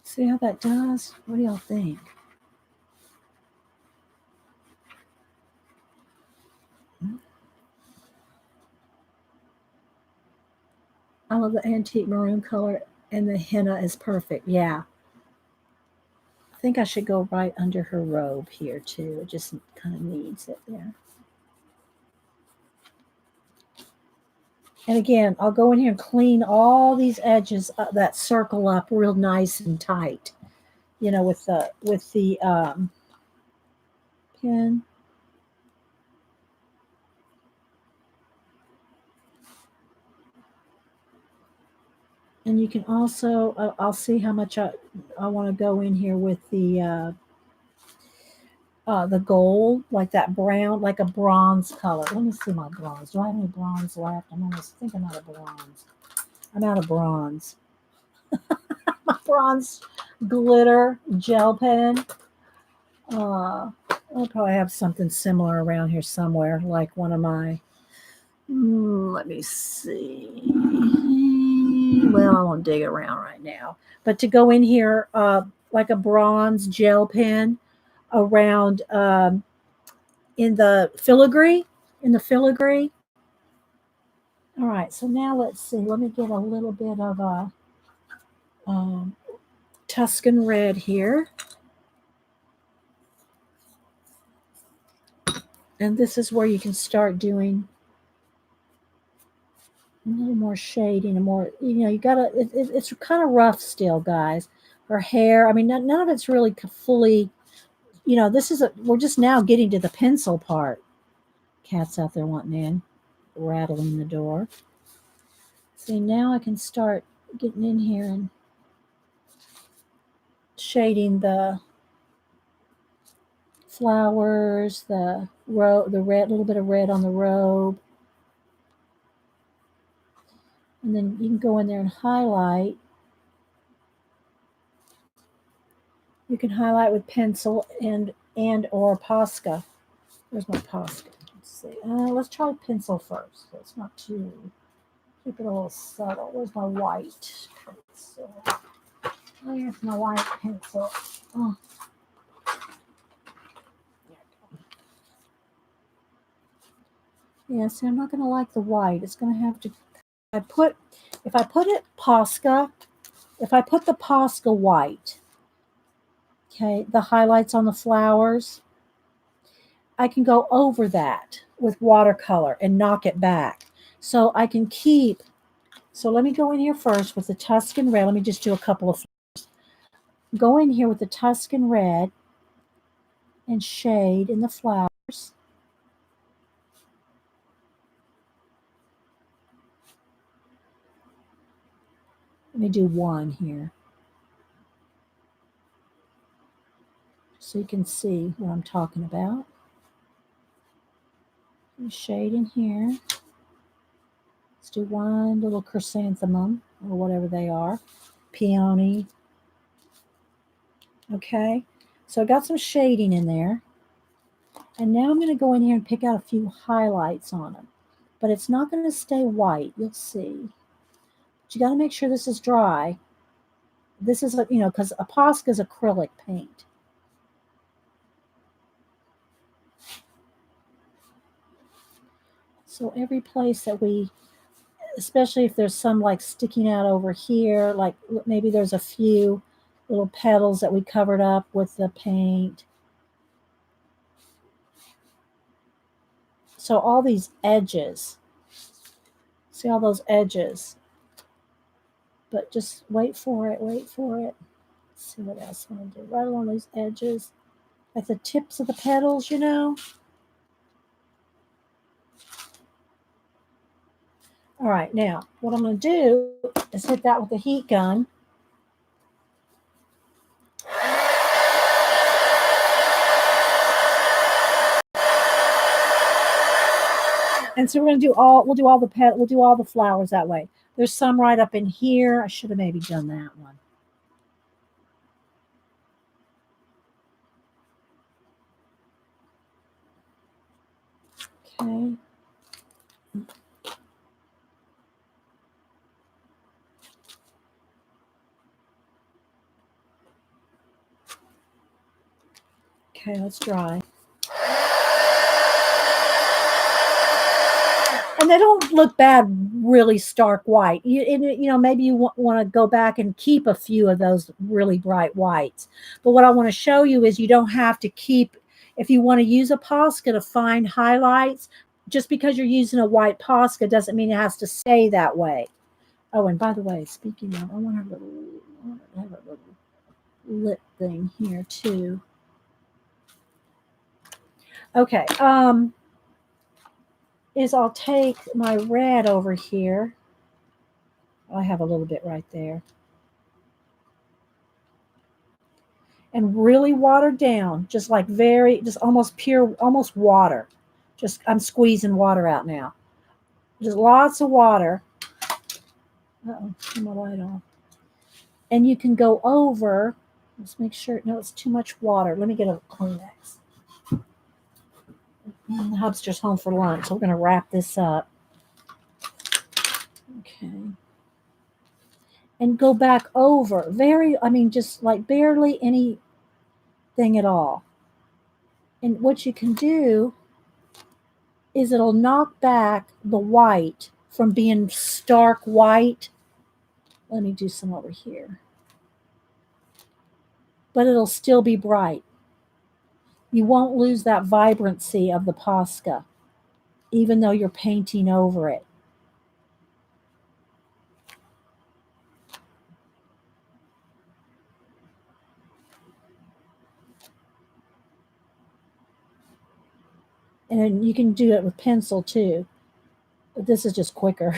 [SPEAKER 1] See how that does? What do y'all think? I love the antique maroon color, and the henna is perfect. Yeah. I think I should go right under her robe here too. It just kind of needs it there. And again, I'll go in here and clean all these edges that circle up real nice and tight. You know, with the pen. And you can also, I'll see how much I want to go in here with the gold, like that brown, like a bronze color. Let me see my bronze. Do I have any bronze left? I think I'm out of bronze. I'm out of bronze. My bronze glitter gel pen. I'll probably have something similar around here somewhere, like one of my. Let me see. Well, I won't dig around right now. But to go in here, like a bronze gel pen around in the filigree. All right, so now let's see. Let me get a little bit of a Tuscan red here. And this is where you can start doing a little more shading and more, you gotta, it's kind of rough still, guys. Her hair, I mean, none of it's really fully, we're just now getting to the pencil part. Cat's out there wanting in, rattling the door. See, now I can start getting in here and shading the flowers, the red, little bit of red on the robe. And then you can go in there and highlight. You can highlight with pencil and or Posca. Where's my Posca? Let's see. Let's try pencil first. So it's not too. Keep it a little subtle. Where's my white pencil? Oh, here's my white pencil. Oh. Yeah, see, I'm not going to like the white. It's going to have to. If I put it Posca, if I put the Posca white, okay, the highlights on the flowers, I can go over that with watercolor and knock it back. So I can keep, so let me go in here first with the Tuscan red. Let me just do a couple of flowers. Go in here with the Tuscan red and shade in the flowers. Let me do one here. so you can see what I'm talking about. Shade in here. Let's do one little chrysanthemum or whatever they are. Peony. Okay, so I got some shading in there. And now I'm going to go in here and pick out a few highlights on them. But it's not going to stay white, you'll see. But you got to make sure this is dry. This is, because a Posca is acrylic paint. So every place that we, especially if there's some like sticking out over here, like maybe there's a few little petals that we covered up with the paint. So all these edges, see all those edges, but just wait for it, wait for it. Let's see what else I want to do. Right along these edges, like the tips of the petals, All right, now what I'm going to do is hit that with the heat gun. And so we're going to do we'll do all the flowers that way. There's some right up in here. I should have maybe done that one. Okay. Okay, let's dry. And they don't look bad really stark white. Maybe you want to go back and keep a few of those really bright whites. But what I want to show you is you don't have to keep, if you want to use a Posca to find highlights, just because you're using a white Posca doesn't mean it has to stay that way. Oh, and by the way, speaking of, I want to have a little lip thing here too. Okay, is I'll take my red over here. I have a little bit right there. And really watered down, just like just almost pure, almost water. Just, I'm squeezing water out now. Just lots of water. Uh-oh, turn my light on. And you can go over, let's make sure, no, it's too much water. Let me get a Kleenex. The Hubster's home for lunch, so we're going to wrap this up. Okay. And go back over. Just like barely anything at all. And what you can do is it'll knock back the white from being stark white. Let me do some over here. But it'll still be bright. You won't lose that vibrancy of the Posca, even though you're painting over it. And you can do it with pencil too, but this is just quicker.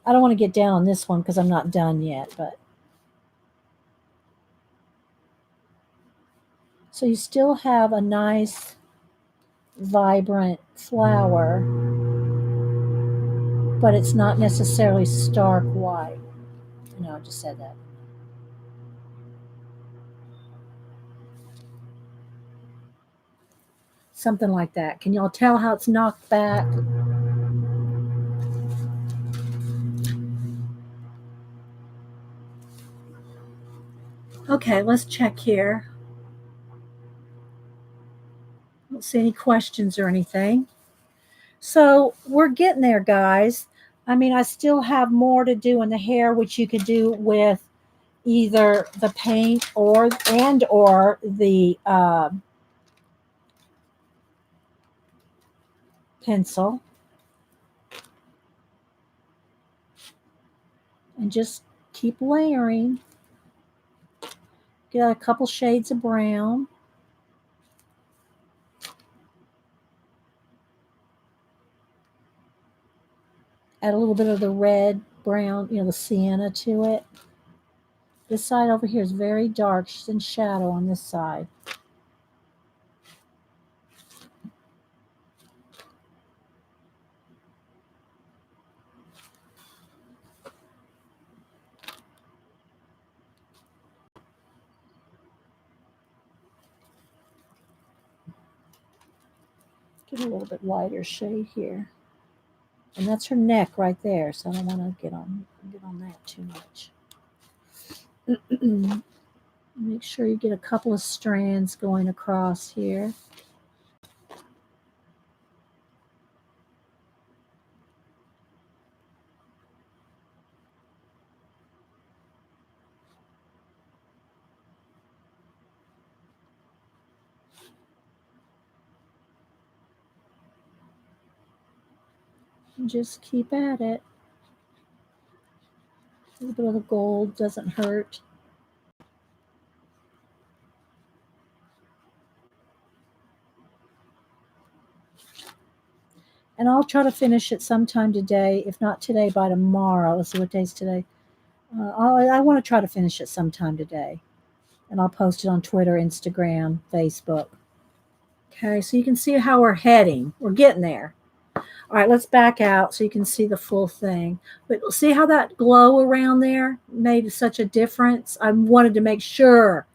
[SPEAKER 1] I don't want to get down on this one because I'm not done yet, but so you still have a nice vibrant flower, but it's not necessarily stark white. No, I just said that. Something like that. Can y'all tell how it's knocked back? Okay, let's check here. I don't see any questions or anything. So we're getting there, guys. I still have more to do in the hair, which you could do with either the paint or the pencil. And just keep layering. Get a couple shades of brown. Add a little bit of the red, brown, the sienna to it. This side over here is very dark. She's in shadow on this side. Get a little bit lighter shade here. And that's her neck right there, so I don't want to get on that too much. Make sure you get a couple of strands going across here. And just keep at it. A little bit of the gold doesn't hurt. And I'll try to finish it sometime today. If not today, by tomorrow. Let's see what day's today. I want to try to finish it sometime today. And I'll post it on Twitter, Instagram, Facebook. Okay, so you can see how we're heading. We're getting there. All right, let's back out so you can see the full thing. But see how that glow around there made such a difference? I wanted to make sure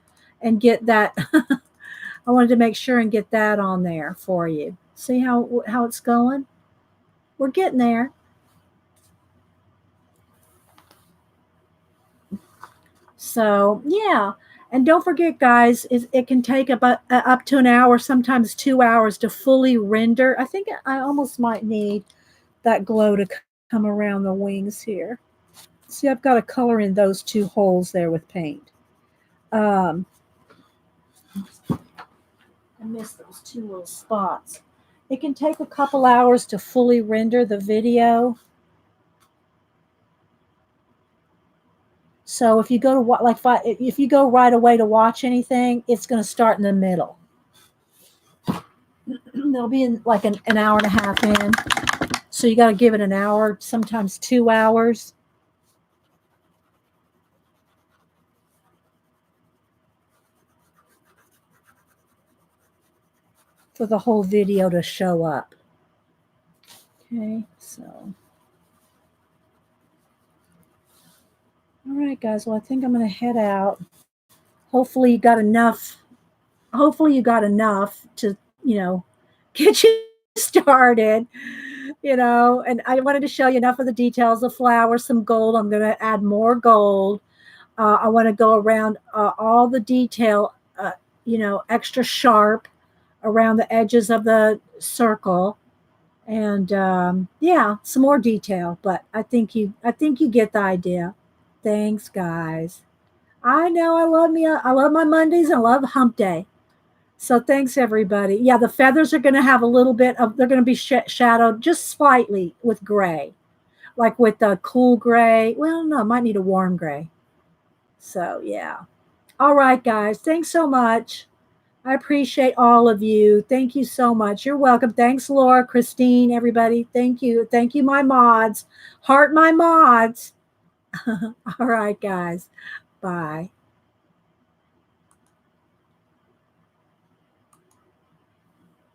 [SPEAKER 1] and get that. I wanted to make sure and get that on there for you. See how it's going? We're getting there. So, yeah. And don't forget, guys, it can take about up to an hour, sometimes 2 hours to fully render. I think I almost might need that glow to come around the wings here. See, I've got to color in those 2 holes there with paint. I missed those 2 little spots. It can take a couple hours to fully render the video. So if you go to if you go right away to watch anything, it's going to start in the middle. They'll be in like an hour and a half in. So you got to give it an hour, sometimes 2 hours. For the whole video to show up. Okay, so. All right, guys. Well, I think I'm going to head out. Hopefully you got enough. Hopefully you got enough to, get you started. And I wanted to show you enough of the details, the flowers, some gold. I'm going to add more gold. I want to go around all the detail, extra sharp around the edges of the circle. And yeah, some more detail, but I think you get the idea. Thanks, guys. I know I love my Mondays. I love hump day. So thanks, everybody. Yeah, the feathers are going to have a little bit of, they're going to be shadowed just slightly with gray, like with the cool gray. Well, no, might need a warm gray. So yeah. All right, guys. Thanks so much. I appreciate all of you. Thank you so much. You're welcome. Thanks, Laura, Christine, everybody. Thank you. Thank you, my mods. Heart my mods. All right, guys. Bye.